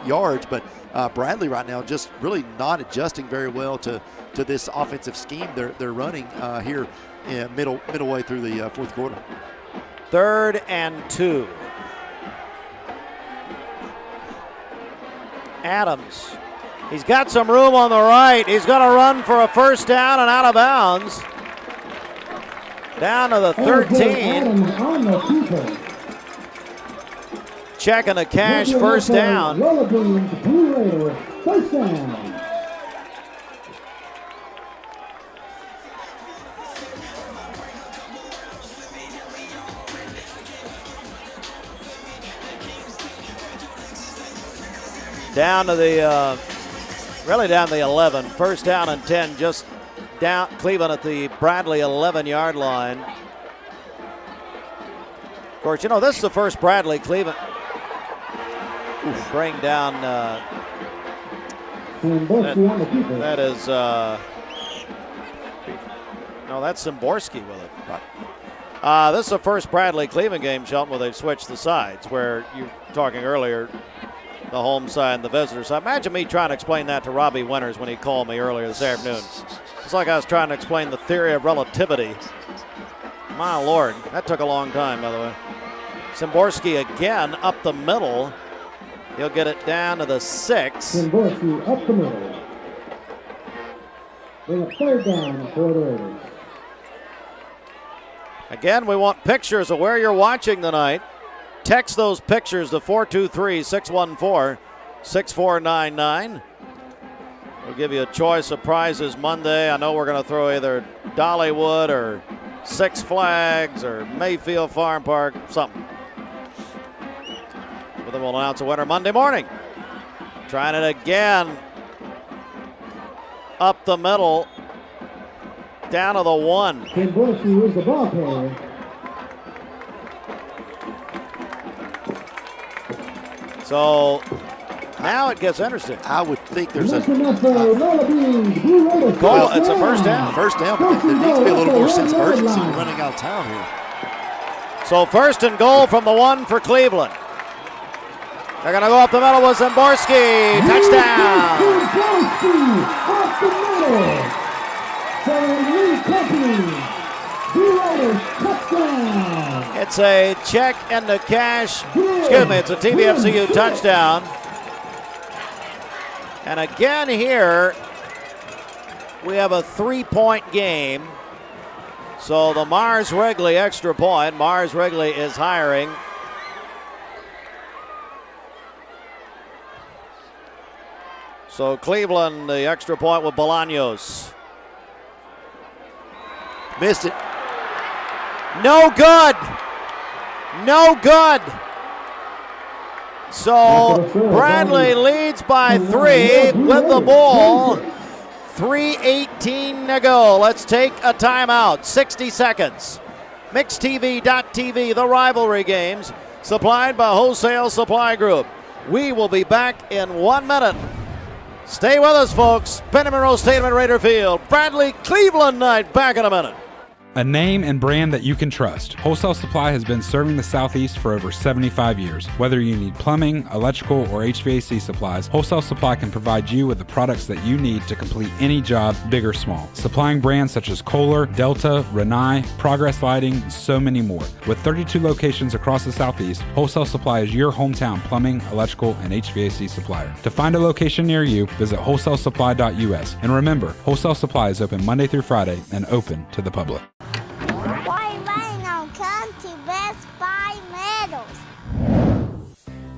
yards. But Bradley right now just really not adjusting very well to this offensive scheme they're running here midway through the fourth quarter. 3rd and 2. Adams. He's got some room on the right. He's going to run for a first down and out of bounds. Down to the 13. Checking the cash, first down. Down to the, really down to the 11. First down and 10, just down. Cleveland at the Bradley 11-yard line. Of course, you know, this is the first Bradley Cleveland bring down. That is, no, that's Szymborski with it. Right. This is the first Bradley Cleveland game, Shelton, where they've switched the sides, where you were talking earlier, the home side and the visitor side. Imagine me trying to explain that to Robbie Winters when he called me earlier this afternoon. It's like I was trying to explain the theory of relativity. My Lord, that took a long time, by the way. Szymborski again up the middle. He'll get it down to the 6. Szymborski up the middle. Bring a 3rd down for the Raiders. Again, we want pictures of where you're watching tonight. Text those pictures to 423-614-6499. We'll give you a choice of prizes Monday. I know we're going to throw either Dollywood or Six Flags or Mayfield Farm Park, something. But then we'll announce a winner Monday morning. Trying it again. Up the middle. Down to the 1. Szymborski is the ball carrier. So Now it gets interesting. I would think there's a call. It's a first down. First down, but there needs to be a little more sense of urgency. We're running out of time here. So 1st and goal from the 1 for Cleveland. They're going to go up the middle with Zamborski. Touchdown. Off the middle. For Lee Company. Touchdown. It's a check into cash. Excuse me, it's a TVFCU touchdown. And again here, we have a 3-point game. So the Mars Wrigley extra point. Mars Wrigley is hiring. So Cleveland, the extra point with Bolaños. Missed it. No good. No good. So Bradley leads by 3 with the ball. 3:18 to go. Let's take a timeout. 60 seconds. MixTV.tv, the rivalry games, supplied by Wholesale Supply Group. We will be back in 1 minute. Stay with us, folks. Benny Monroe Stadium at Raider Field. Bradley Cleveland night. Back in a minute. A name and brand that you can trust. Wholesale Supply has been serving the Southeast for over 75 years. Whether you need plumbing, electrical, or HVAC supplies, Wholesale Supply can provide you with the products that you need to complete any job, big or small. Supplying brands such as Kohler, Delta, Rinnai, Progress Lighting, and so many more. With 32 locations across the Southeast, Wholesale Supply is your hometown plumbing, electrical, and HVAC supplier. To find a location near you, visit wholesalesupply.us. And remember, Wholesale Supply is open Monday through Friday and open to the public.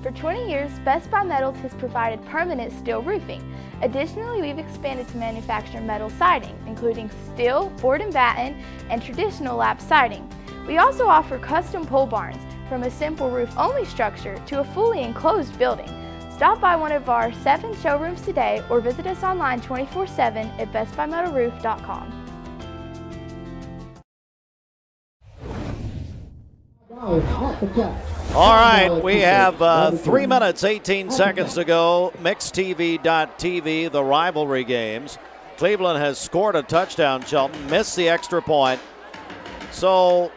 For 20 years, Best Buy Metals has provided permanent steel roofing. Additionally, we've expanded to manufacture metal siding, including steel, board and batten, and traditional lap siding. We also offer custom pole barns, from a simple roof-only structure to a fully enclosed building. Stop by one of our 7 showrooms today or visit us online 24/7 at bestbuymetalroof.com. All right, we have 3 minutes, 18 seconds to go. MixTV.tv, the rivalry games. Cleveland has scored a touchdown, Shelton, missed the extra point. So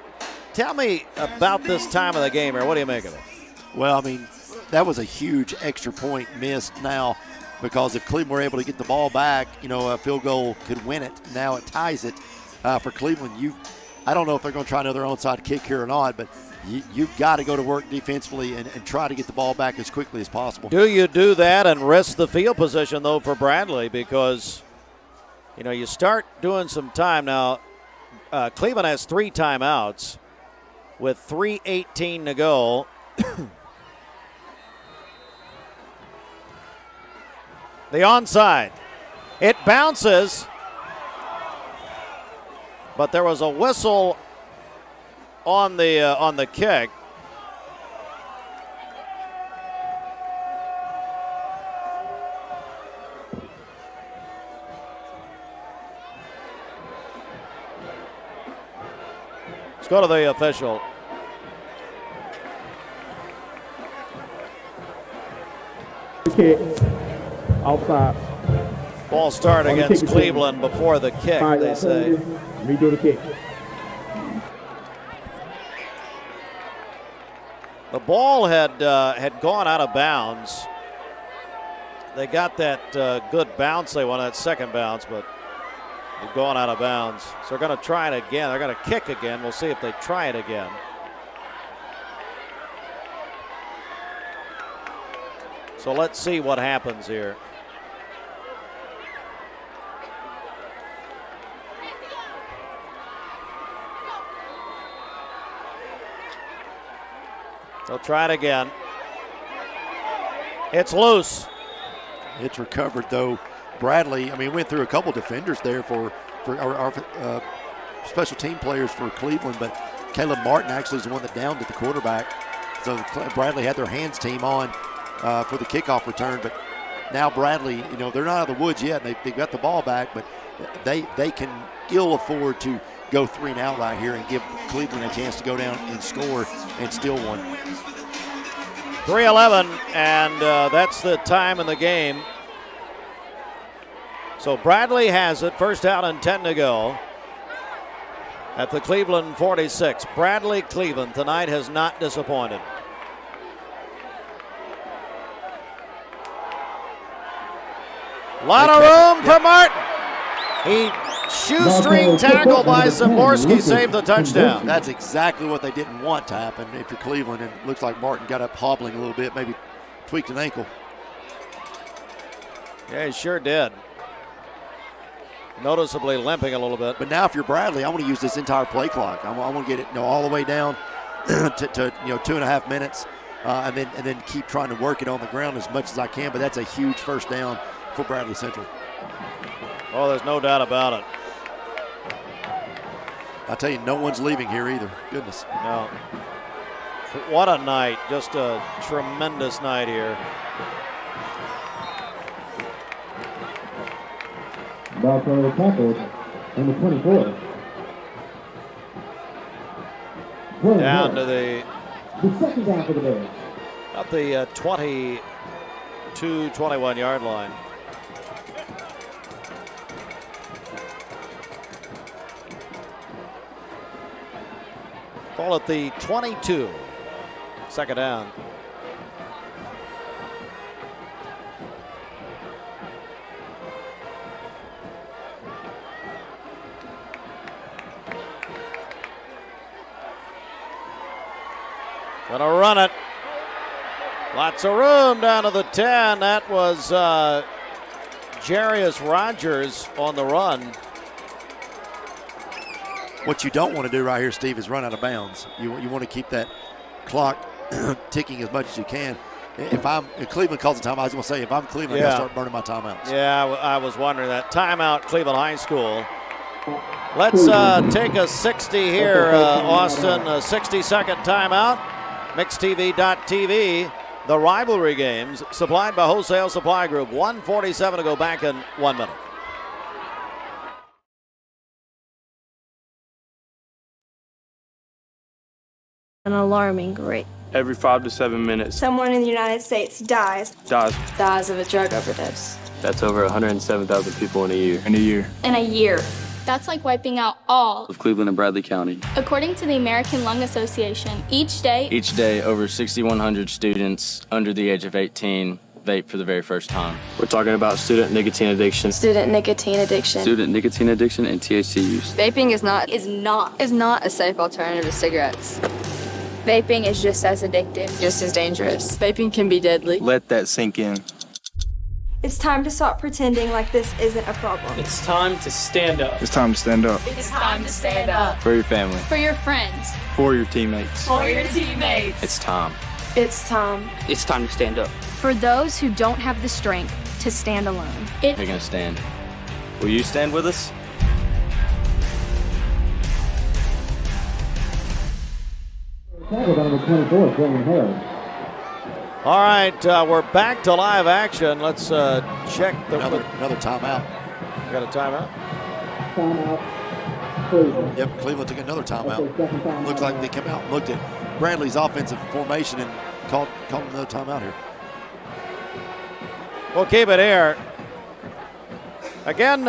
tell me about this time of the game here. What do you make of it? Well, I mean, that was a huge extra point missed now, because if Cleveland were able to get the ball back, you know, a field goal could win it. Now it ties it for Cleveland. I don't know if they're going to try another onside kick here or not, but you've got to go to work defensively and try to get the ball back as quickly as possible. Do you do that and risk the field position, though, for Bradley? Because, you know, you start doing some time. Now, Cleveland has 3 timeouts with 3:18 to go. The onside. It bounces, but there was a whistle on the kick. Let's go to the official. Kick. Outside. Ball start against Cleveland before the kick, they say. Redo the kick. The ball had gone out of bounds. They got that good bounce they wanted, that second bounce, but they've gone out of bounds. So they're going to try it again. They're going to kick again. We'll see if they try it again. So let's see what happens here. They'll try it again. It's loose. It's recovered, though. Bradley, I mean, went through a couple defenders there for our special team players for Cleveland, but Caleb Martin actually is the one that downed at the quarterback. So Bradley had their hands team on for the kickoff return, but now Bradley, you know, they're not out of the woods yet, and they've got the ball back, but they can ill afford to go 3 and out right here and give Cleveland a chance to go down and score and steal one. 3:11, and that's the time in the game. So Bradley has it, first down and 10 to go at the Cleveland 46. Bradley, Cleveland tonight has not disappointed. A lot of room for Martin. He shoestring tackle by Zaborski saved the touchdown. That's exactly what they didn't want to happen if you're Cleveland, and it looks like Martin got up hobbling a little bit, maybe tweaked an ankle. Yeah, he sure did. Noticeably limping a little bit. But now if you're Bradley, I want to use this entire play clock. I want to get it all the way down to 2.5 minutes, and then keep trying to work it on the ground as much as I can. But that's a huge first down for Bradley Central. Oh, there's no doubt about it. I tell you, no one's leaving here either. Goodness. No. What a night. Just a tremendous night here. Buffalo tackled on the 24. Down to the second down for the Bears. Up the 22, 21 yard line. Call it the 22. Second down. Gonna run it. Lots of room down to the 10. That was Jarius Rogers on the run. What you don't want to do right here, Steve, is run out of bounds. You want to keep that clock ticking as much as you can. If Cleveland calls a timeout, I was going to say, if I'm Cleveland, I got to start burning my timeouts. Yeah, I was wondering that. Timeout, Cleveland High School. Let's take a 60 here, Austin. A 60-second timeout. MixTV.tv. The rivalry games supplied by Wholesale Supply Group. 1:47 to go back in 1 minute. An alarming rate. Every 5 to 7 minutes, Someone in the United States dies of a drug overdose. That's over 107,000 people in a year. In a year. That's like wiping out all. Of Cleveland and Bradley County. According to the American Lung Association, each day Over 6,100 students under the age of 18 vape for the very first time. We're talking about student nicotine addiction. Student nicotine addiction. Student nicotine addiction and THC use. Vaping is not a safe alternative to cigarettes. Vaping is just as addictive, just as dangerous. Vaping can be deadly. Let that sink in. It's time to stop pretending like this isn't a problem. It's time to stand up. It's time to stand up. For your family. for your friends. For your teammates. For your teammates. It's time. It's time. It's time to stand up. For those who don't have the strength to stand alone. You're going to stand. Will you stand with us? Tackled on the 24, Jordan Harris. All right, we're back to live action. Let's check another timeout. Got a timeout? Timeout. Cleveland. Yep, Cleveland took another timeout. Looks like they came out and looked at Bradley's offensive formation and called another timeout here. We'll keep it here. Again,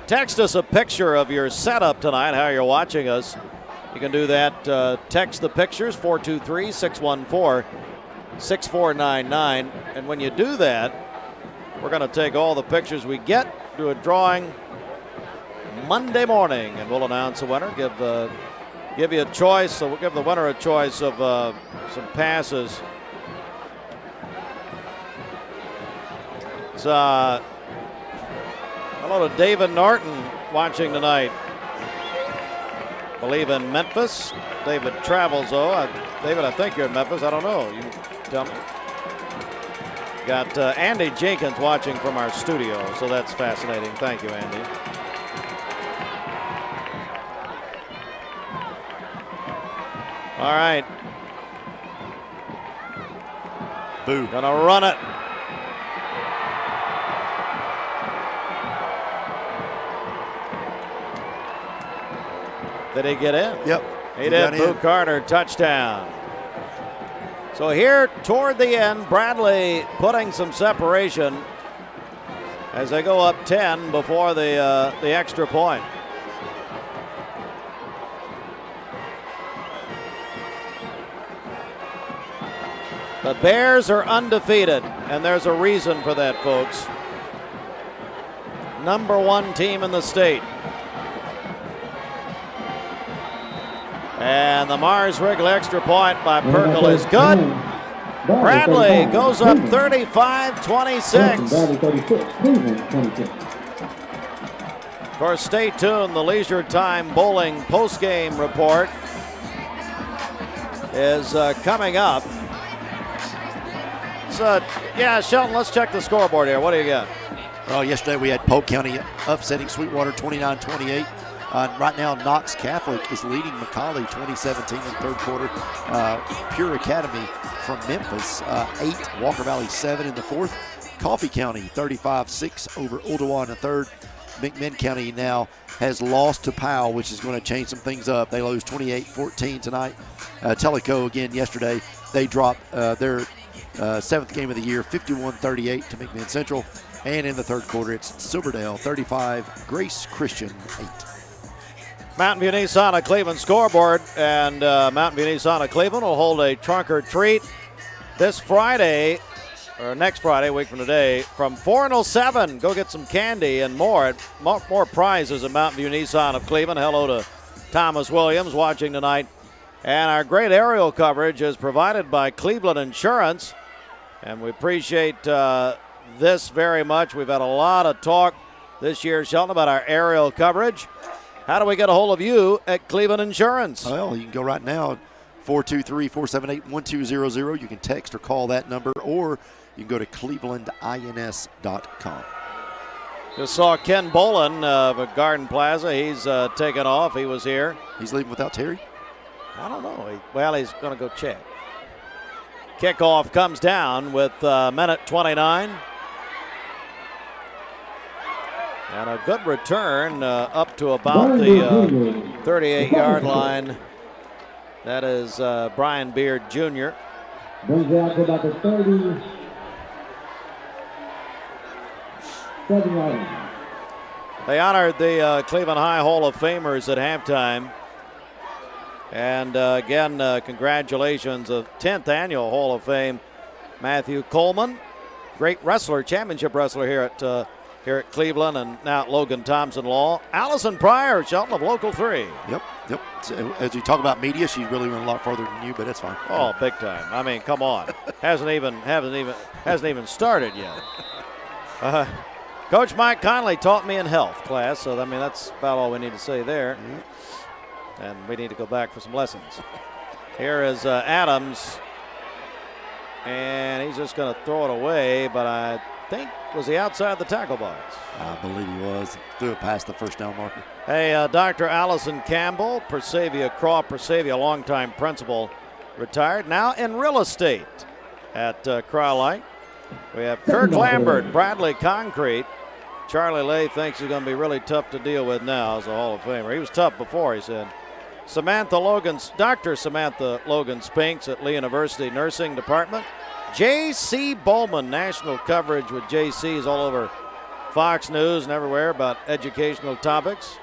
text us a picture of your setup tonight, how you're watching us. You can do that. Text the pictures, 423-614-6499. And when you do that, we're going to take all the pictures we get, do a drawing Monday morning, and we'll announce a winner. Give you a choice. So we'll give the winner a choice of some passes. It's hello to David Norton watching tonight. Believe in Memphis. David travels though. David, I think you're in Memphis. I don't know. You tell me. Got Andy Jenkins watching from our studio, so that's fascinating. Thank you, Andy. All right. Boo. Gonna run it. Did he get in? Yep. He did. Boo Carter, touchdown. So here toward the end, Bradley putting some separation as they go up 10 before the extra point. The Bears are undefeated, and there's a reason for that, folks. Number 1 team in the state. And the Mars Wrigley extra point by Perkel is good. Bradley goes up 35-26. Of course, stay tuned. The Leisure Time Bowling postgame report is coming up. So, yeah, Shelton, let's check the scoreboard here. What do you got? Well, yesterday we had Polk County upsetting Sweetwater 29-28. Right now, Knox Catholic is leading McCallie 2017 in third quarter. Pure Academy from Memphis, 8. Walker Valley 7 in the fourth. Coffee County 35-6 over Ooltewah in the third. McMinn County now has lost to Powell, which is going to change some things up. They lose 28-14 tonight. Tellico again yesterday. They dropped their 7th game of the year, 51-38 to McMinn Central. And in the third quarter, it's Silverdale 35, Grace Christian 8. Mountain View Nissan of Cleveland scoreboard, and Mountain View Nissan of Cleveland will hold a trunk or treat this Friday, or next Friday, a week from today, from 4 until 7. Go get some candy and more prizes at Mountain View Nissan of Cleveland. Hello to Thomas Williams watching tonight. And our great aerial coverage is provided by Cleveland Insurance, and we appreciate this very much. We've had a lot of talk this year, Shelton, about our aerial coverage. How do we get a hold of you at Cleveland Insurance? Well, you can go right now, 423-478-1200. You can text or call that number, or you can go to clevelandins.com. Just saw Ken Bolin of Garden Plaza. He's taken off. He was here. He's leaving without Terry? I don't know. He's going to go check. Kickoff comes down with minute 29. And a good return up to about the 38-yard line. That is Brian Beard Jr. Brings it out to about the 37-yard line. They honored the Cleveland High Hall of Famers at halftime. And again, congratulations, the 10th annual Hall of Fame, Matthew Coleman, great wrestler, championship wrestler here at Cleveland, and now at Logan Thompson Law. Allison Pryor, Shelton of Local 3. Yep. So, as you talk about media, she really went a lot farther than you, but that's fine. Oh, big time. I mean, come on. hasn't even started yet. Coach Mike Conley taught me in health class, so I mean that's about all we need to say there. And we need to go back for some lessons. Here is Adams, and he's just going to throw it away, but I think, was he outside the tackle box? I believe he was. Threw it past the first down marker. Hey, Dr. Allison Campbell, Persavia longtime principal, retired, now in real estate at Crowlite. We have Kirk Lambert, Bradley Concrete. Charlie Lay thinks he's going to be really tough to deal with now as a Hall of Famer. He was tough before, he said. Dr. Samantha Logan Spinks at Lee University Nursing Department. J.C. Bowman, national coverage with J.C.'s all over Fox News and everywhere about educational topics.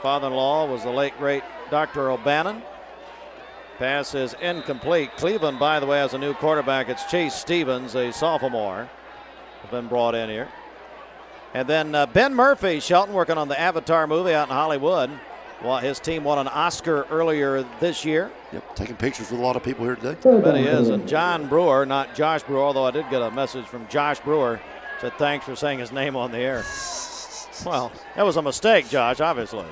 Father-in-law was the late, great Dr. O'Bannon. Pass is incomplete. Cleveland, by the way, has a new quarterback. It's Chase Stevens, a sophomore, has been brought in here. And then Ben Murphy, Shelton, working on the Avatar movie out in Hollywood. Well, his team won an Oscar earlier this year. Yep, taking pictures with a lot of people here today. I bet he is. And John Brewer, not Josh Brewer, although I did get a message from Josh Brewer. Said thanks for saying his name on the air. Well, that was a mistake, Josh, obviously.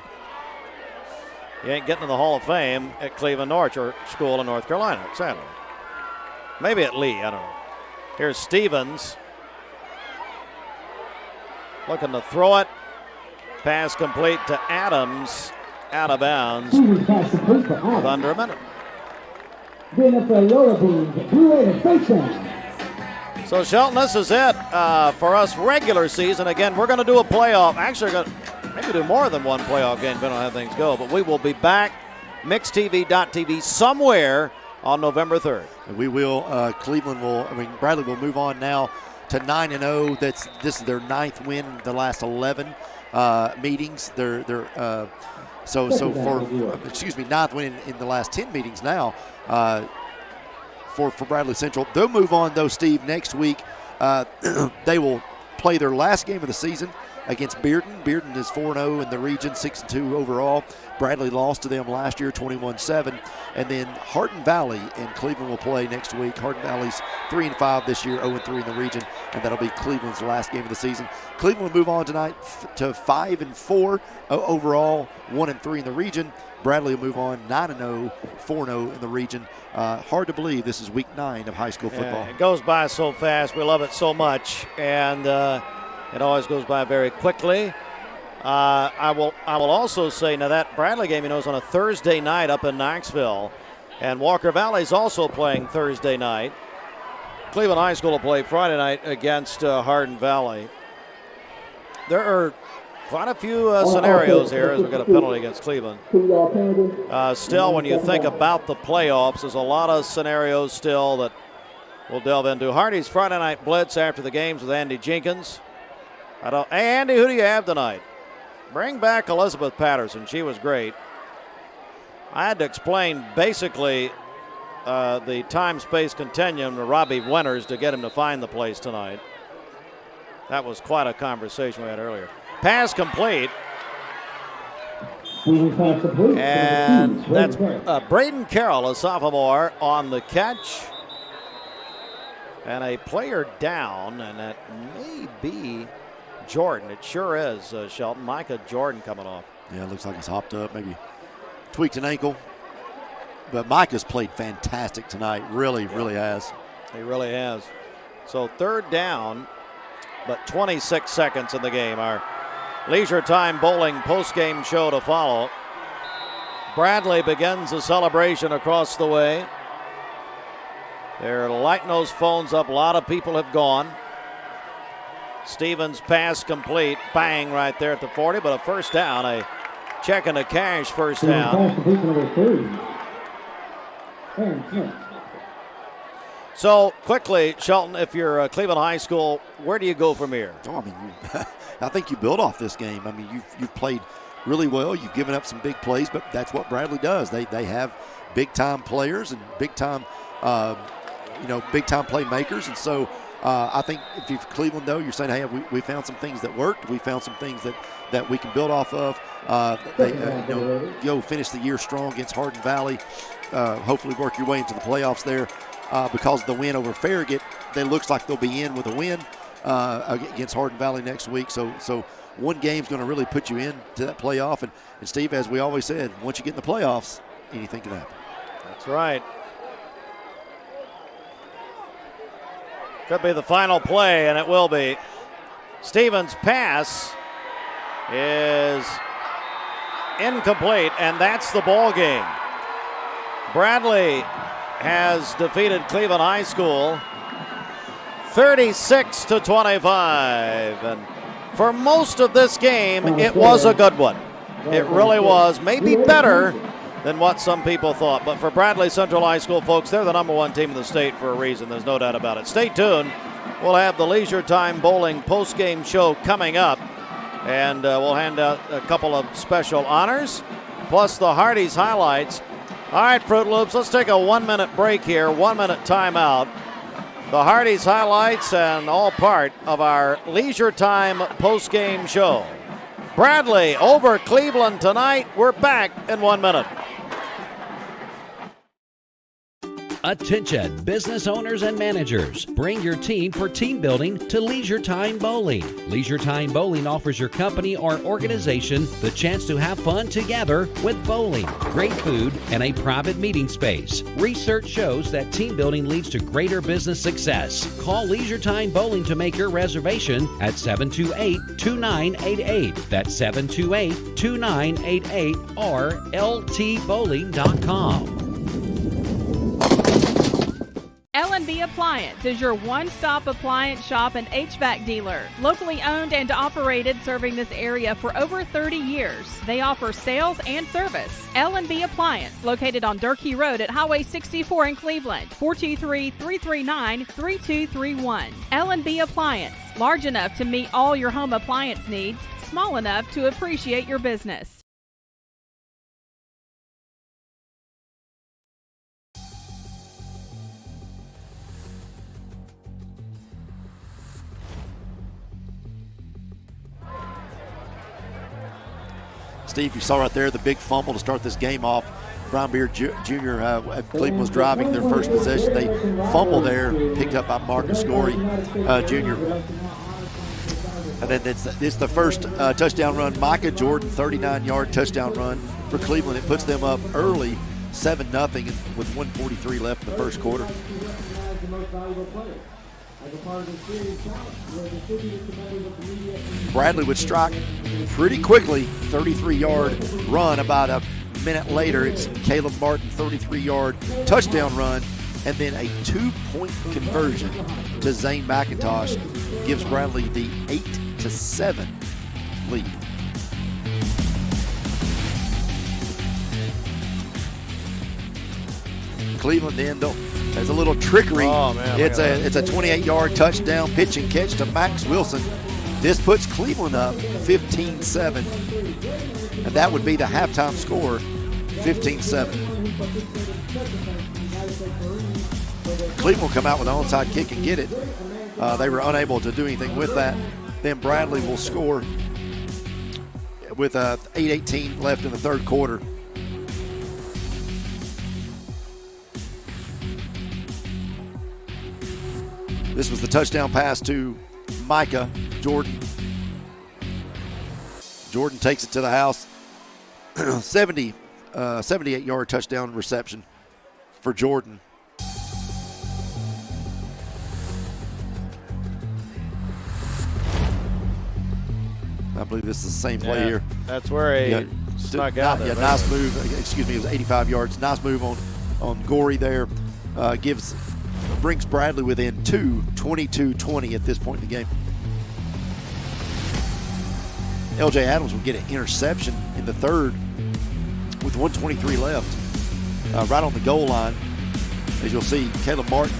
You ain't getting to the Hall of Fame at Cleveland North School in North Carolina, sadly. Maybe at Lee, I don't know. Here's Stevens. Looking to throw it. Pass complete to Adams. Out of bounds with under a minute. So, Shelton, this is it for us regular season. Again, we're going to do a playoff. Actually, we're going to maybe do more than one playoff game, depending on how things go. But we will be back, mixtv.tv, somewhere on November 3rd. And we will, Bradley will move on now to 9-0. This is their 9th win in the last 11 meetings. Ninth win in the last 10 meetings now for Bradley Central. They'll move on though, Steve, next week. They will play their last game of the season against Bearden. Bearden is 4-0 in the region, 6-2 overall. Bradley lost to them last year, 21-7. And then Hardin Valley and Cleveland will play next week. Hardin Valley's 3-5 this year, 0-3 in the region, and that'll be Cleveland's last game of the season. Cleveland will move on tonight to 5-4 overall, 1-3 in the region. Bradley will move on 9-0, 4-0 in the region. Hard to believe this is week 9 of high school football. It goes by so fast. We love it so much, and it always goes by very quickly. I will also say now that Bradley game, is on a Thursday night up in Knoxville, and Walker Valley's also playing Thursday night. Cleveland High School will play Friday night against Hardin Valley. There are quite a few scenarios here as we got a penalty against Cleveland. Still, when you think about the playoffs, there's a lot of scenarios still that we'll delve into. Hardy's Friday night blitz after the games with Andy Jenkins. Hey, Andy, who do you have tonight? Bring back Elizabeth Patterson. She was great. I had to explain basically the time-space continuum to Robbie Winters to get him to find the place tonight. That was quite a conversation we had earlier. Pass complete. And that's Braden Carroll, a sophomore, on the catch. And a player down, and that may be Jordan. It sure is, Shelton. Micah Jordan coming off. Yeah, it looks like he's hopped up, maybe tweaked an ankle. But Micah's played fantastic tonight. Really has. He really has. So third down, but 26 seconds in the game. Our Leisure Time Bowling post-game show to follow. Bradley begins the celebration across the way. They're lighting those phones up. A lot of people have gone. Stevens pass complete. Bang right there at the 40, but a first down. A check and a cash first down. So quickly, Shelton, if you're Cleveland High School, where do you go from here? I think you build off this game. You've played really well. You've given up some big plays, but that's what Bradley does. They have big time players and big time playmakers, and so I think if you're Cleveland, though, you're saying, hey, we found some things that worked. We found some things that we can build off of. Go finish the year strong against Hardin Valley. Hopefully work your way into the playoffs there. Because of the win over Farragut, it looks like they'll be in with a win against Hardin Valley next week. So one game's going to really put you into that playoff. And Steve, as we always said, once you get in the playoffs, anything can happen. That's right. Could be the final play, and it will be. Stevens' pass is incomplete, and that's the ball game. Bradley has defeated Cleveland High School 36-25, and for most of this game, it was a good one. It really was. Maybe better than what some people thought. But for Bradley Central High School, folks, they're the #1 team in the state for a reason. There's no doubt about it. Stay tuned. We'll have the Leisure Time Bowling post-game show coming up, and we'll hand out a couple of special honors, plus the Hardy's highlights. All right, Fruit Loops, let's take a 1-minute break here, 1-minute timeout. The Hardy's highlights and all part of our Leisure Time post-game show. Bradley over Cleveland tonight. We're back in 1 minute. Attention, business owners and managers. Bring your team for team building to Leisure Time Bowling. Leisure Time Bowling offers your company or organization the chance to have fun together with bowling, great food, and a private meeting space. Research shows that team building leads to greater business success. Call Leisure Time Bowling to make your reservation at 728-2988. That's 728-2988 or ltbowling.com. L&B Appliance is your one-stop appliance shop and HVAC dealer. Locally owned and operated, serving this area for over 30 years. They offer sales and service. L&B Appliance, located on Durkee Road at Highway 64 in Cleveland, 423-339-3231. L&B Appliance, large enough to meet all your home appliance needs, small enough to appreciate your business. Steve, you saw right there the big fumble to start this game off. Brian Beard Jr. Cleveland was driving their first possession. They fumbled there, picked up by Marcus Gorey Jr. And then it's the first touchdown run. Micah Jordan, 39-yard touchdown run for Cleveland. It puts them up early, 7-0, with 1:43 left in the first quarter. Bradley would strike pretty quickly, 33-yard run. About a minute later, it's Caleb Martin, 33-yard touchdown run, and then a 2-point conversion to Zane McIntosh gives Bradley the 8-7 lead. Cleveland then has a little trickery. Oh, man, it's a 28-yard touchdown pitch and catch to Max Wilson. This puts Cleveland up 15-7, and that would be the halftime score, 15-7. Cleveland will come out with an onside kick and get it. They were unable to do anything with that. Then Bradley will score with 8:18 left in the third quarter. This was the touchdown pass to Micah Jordan. Jordan takes it to the house. 78-yard touchdown reception for Jordan. I believe this is the same play here. That's where he snuck out there. Yeah, nice move. Excuse me, it was 85 yards. Nice move on Gorey there. Brings Bradley within 22-20 at this point in the game. L.J. Adams will get an interception in the third with 1:23 left, right on the goal line. As you'll see, Caleb Martin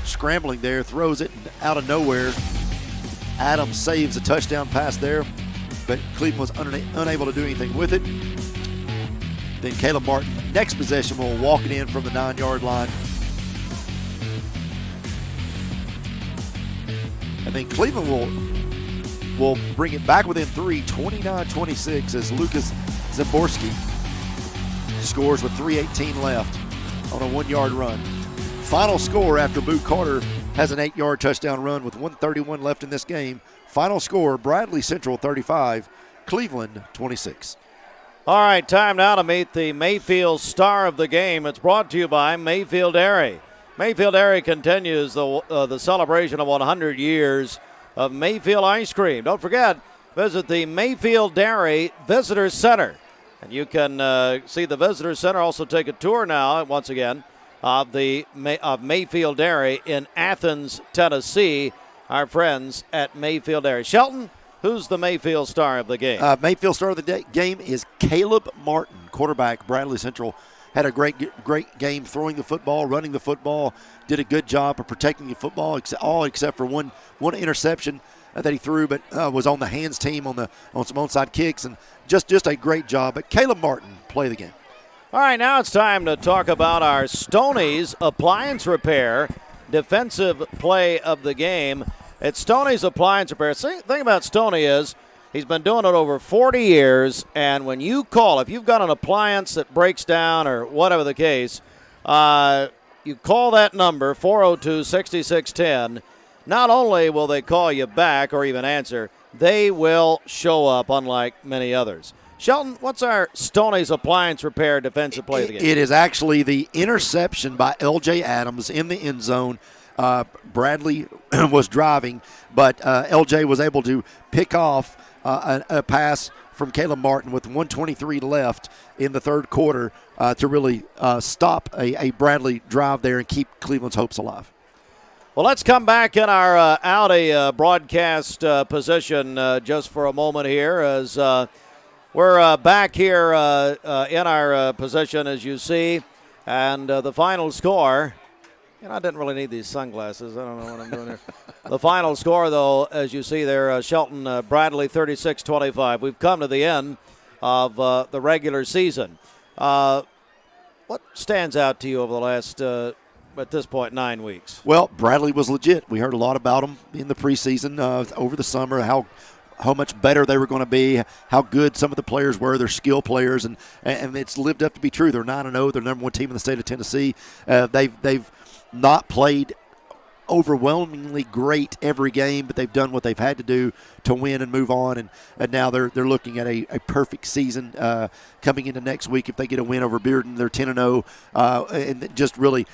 scrambling there, throws it out of nowhere. Adams saves a touchdown pass there, but Cleveland was unable to do anything with it. Then Caleb Martin, next possession, will walk it in from the 9-yard line. And then Cleveland will bring it back within 3, 29-26, as Lucas Zaborski scores with 3:18 left on a 1-yard run. Final score after Boo Carter has an 8-yard touchdown run with 1:31 left in this game. Final score, Bradley Central 35, Cleveland 26. All right, time now to meet the Mayfield star of the game. It's brought to you by Mayfield Dairy. Mayfield Dairy continues the celebration of 100 years of Mayfield ice cream. Don't forget, visit the Mayfield Dairy Visitor Center. And you can see the Visitor Center. Also take a tour now, once again, of Mayfield Dairy in Athens, Tennessee. Our friends at Mayfield Dairy. Shelton, who's the Mayfield star of the game? Mayfield star of the game is Caleb Martin, quarterback, Bradley Central. Had a great game throwing the football, running the football, did a good job of protecting the football, all except for one interception that he threw, but was on the hands team on some onside kicks, and just a great job. But Caleb Martin, play the game. All right, now it's time to talk about our Stoney's Appliance Repair defensive play of the game. It's Stoney's Appliance Repair. The thing about Stoney is he's been doing it over 40 years, and when you call, if you've got an appliance that breaks down or whatever the case, you call that number, 402-6610. Not only will they call you back or even answer, they will show up, unlike many others. Shelton, what's our Stoney's Appliance Repair defensive play of the game? It is actually the interception by L.J. Adams in the end zone. Bradley was driving, but L.J. was able to pick off a pass from Caleb Martin with 1:23 left in the third quarter to really stop a Bradley drive there and keep Cleveland's hopes alive. Well, let's come back in our Audi broadcast position just for a moment here as we're back here in our position, as you see, and the final score. I didn't really need these sunglasses. I don't know what I'm doing here. The final score, though, as you see there, Shelton Bradley 36-25. We've come to the end of the regular season. What stands out to you over the last, at this point, 9 weeks? Well, Bradley was legit. We heard a lot about him in the preseason over the summer, how much better they were going to be, how good some of the players were, their skill players, and it's lived up to be true. They're 9-0. They're number one team in the state of Tennessee. They've not played overwhelmingly great every game, but they've done what they've had to do to win and move on, and now they're looking at a perfect season coming into next week. If they get a win over Bearden, they're 10-0, and just really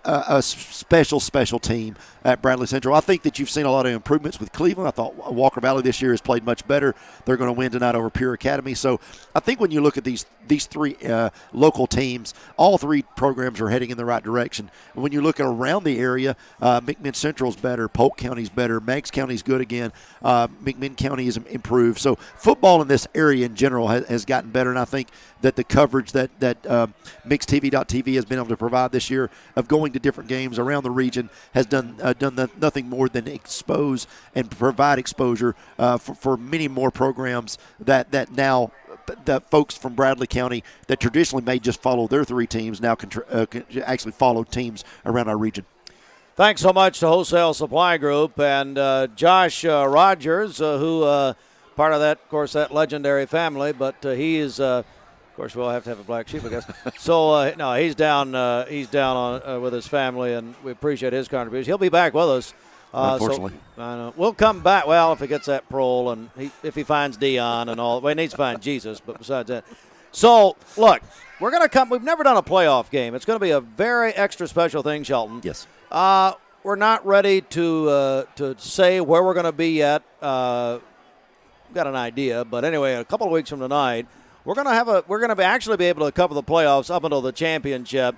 a special team at Bradley Central. I think that you've seen a lot of improvements with Cleveland. I thought Walker Valley this year has played much better. They're going to win tonight over Pure Academy. So I think when you look at these three local teams, all three programs are heading in the right direction. And when you look at around the area, McMinn Central's better, Polk County's better, Meigs County's good again, McMinn County is improved. So football in this area in general has gotten better, and I think that the coverage that MixTV.tv has been able to provide this year of going to different games around the region has done nothing more than expose and provide exposure for many more programs that now the folks from Bradley County that traditionally may just follow their three teams now can actually follow teams around our region. Thanks so much to Wholesale Supply Group and Josh Rogers, who part of that, of course, that legendary family, but he is. Of course, we'll have to have a black sheep, I guess. So, no, he's down on with his family, and we appreciate his contribution. He'll be back with us. Unfortunately. So, I know. We'll come back. Well, if he gets that parole and if he finds Dion and all. Well, he needs to find Jesus, but besides that. So, look, we're going to come. We've never done a playoff game. It's going to be a very extra special thing, Shelton. Yes. We're not ready to say where we're going to be yet. Got an idea, but anyway, a couple of weeks from tonight, we're going to actually be able to cover the playoffs up until the championship.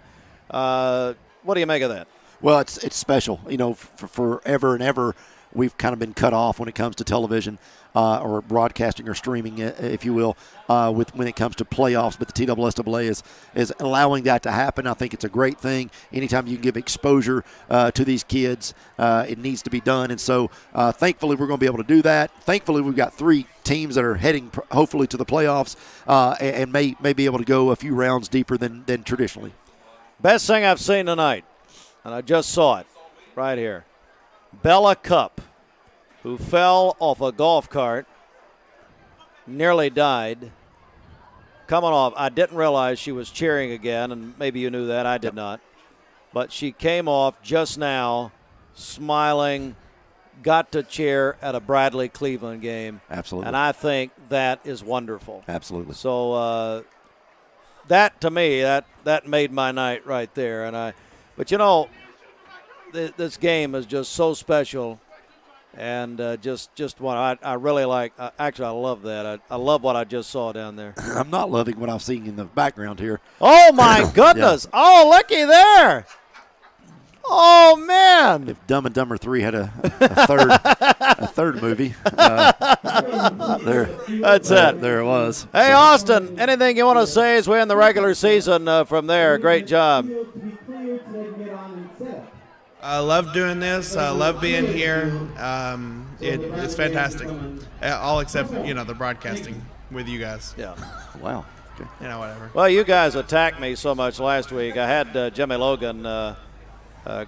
What do you make of that? Well, it's special. For forever and ever, we've kind of been cut off when it comes to television or broadcasting or streaming, if you will, when it comes to playoffs. But the TSSAA is allowing that to happen. I think it's a great thing. Anytime you can give exposure to these kids, it needs to be done. And so, thankfully, we're going to be able to do that. Thankfully, we've got three teams that are heading hopefully to the playoffs and may be able to go a few rounds deeper than traditionally. Best thing I've seen tonight, and I just saw it right here. Bella Cup, who fell off a golf cart, nearly died. Coming off, I didn't realize she was cheering again, and maybe you knew that. I did not. But she came off just now, smiling, got to cheer at a Bradley Cleveland game. Absolutely. And I think that is wonderful. Absolutely. So that, to me, that made my night right there. But this game is just so special, and just what I really like. Actually, I love that. I love what I just saw down there. I'm not loving what I'm seeing in the background here. Oh my goodness! Yeah. Oh, looky there! Oh man! If Dumb and Dumber 3 had a third movie, there. That's it. There it was. Hey, Austin, anything you want to say as we're in the regular season from there? Great job. I love doing this. I love being here. It's fantastic. All except, the broadcasting with you guys. Yeah. Wow. Okay. Whatever. Well, you guys attacked me so much last week. I had Jimmy Logan.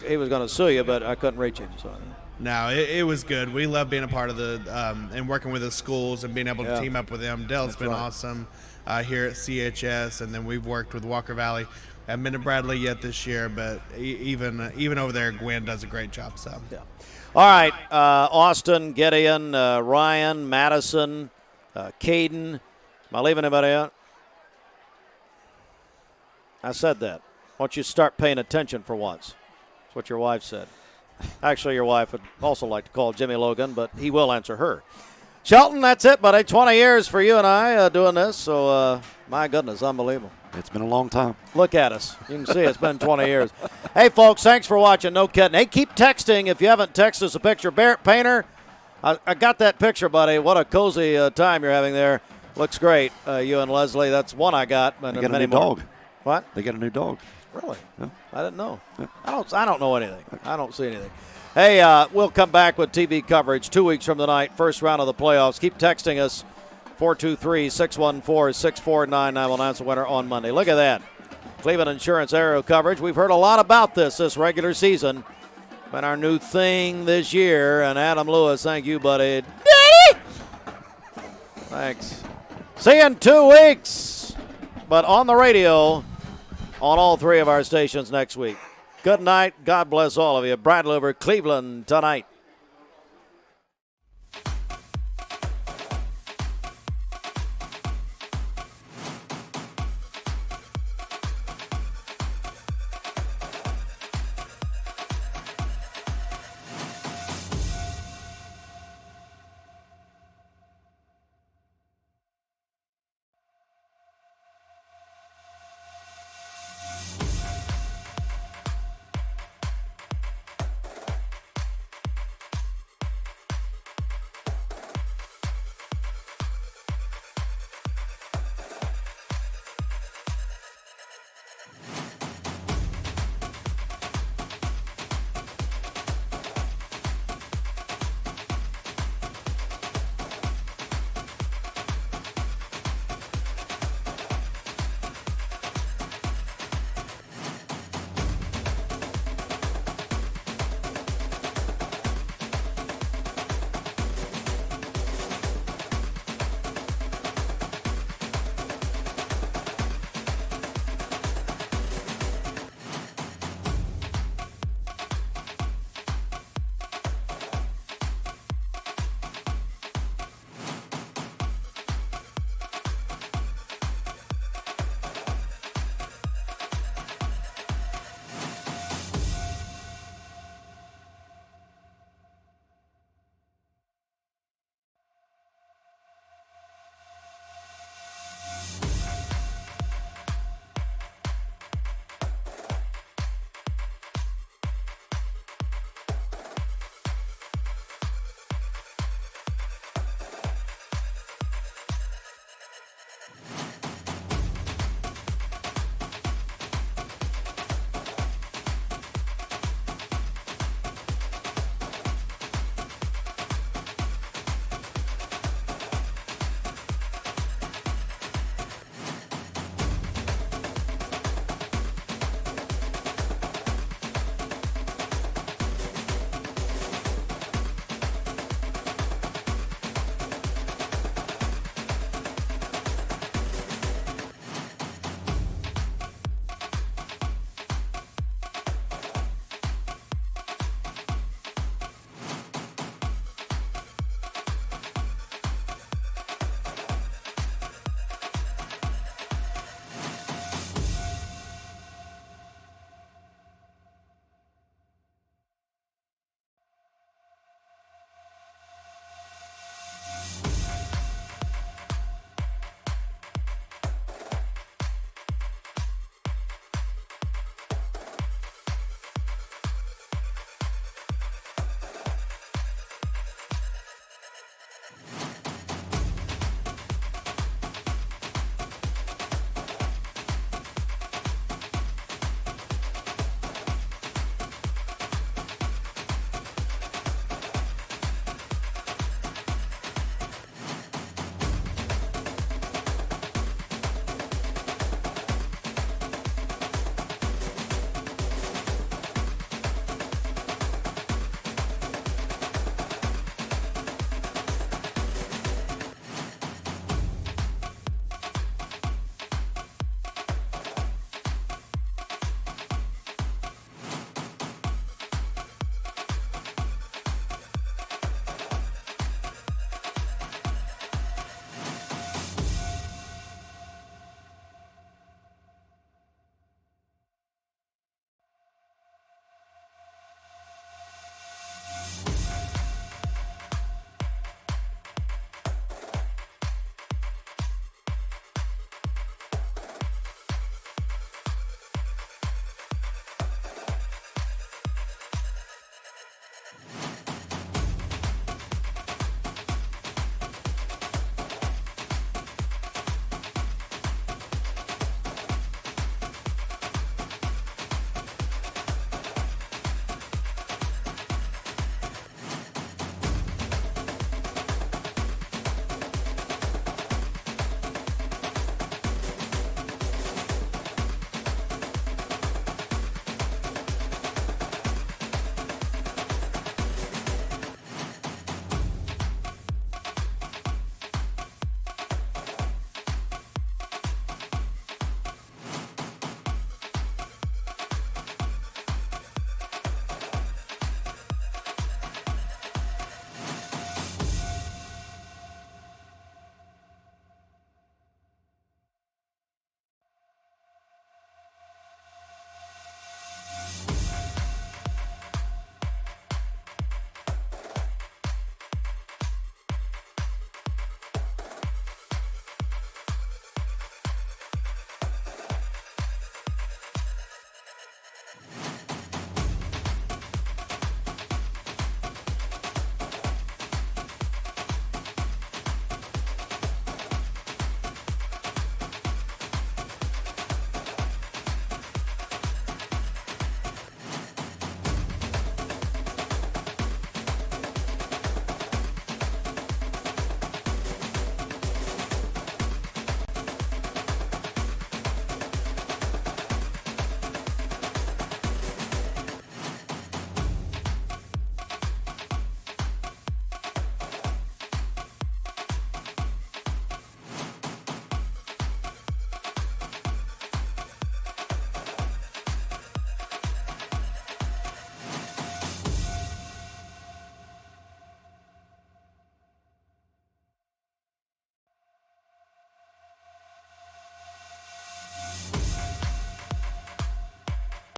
He was going to sue you, but I couldn't reach him. So. No, it was good. We love being a part of and working with the schools and being able to team up with them. Dell's been awesome here at CHS, and then we've worked with Walker Valley. I haven't been to Bradley yet this year, but even over there, Gwen does a great job. So, yeah. All right, Austin, Gideon, Ryan, Madison, Caden. Am I leaving anybody out? I said that. Why don't you start paying attention for once? That's what your wife said. Actually, your wife would also like to call Jimmy Logan, but he will answer her. Shelton, that's it, buddy. 20 years for you and I doing this. So, my goodness, unbelievable. It's been a long time. Look at us. You can see it's been 20 years. Hey, folks, thanks for watching. No kidding. Hey, keep texting if you haven't texted us a picture. Barrett Painter, I got that picture, buddy. What a cozy time you're having there. Looks great. You and Leslie, that's one I got. They got a new dog. What? They got a new dog. Really? Yeah. I didn't know. Yeah. I don't know anything. I don't see anything. Hey, we'll come back with TV coverage 2 weeks from tonight, first round of the playoffs. Keep texting us, 423-614-6499. We'll announce the winner on Monday. Look at that. Cleveland Insurance Aero coverage. We've heard a lot about this regular season. Been our new thing this year. And Adam Lewis, thank you, buddy. Daddy! Thanks. See you in 2 weeks. But on the radio, on all 3 of our stations next week. Good night. God bless all of you. Bradley over Cleveland tonight.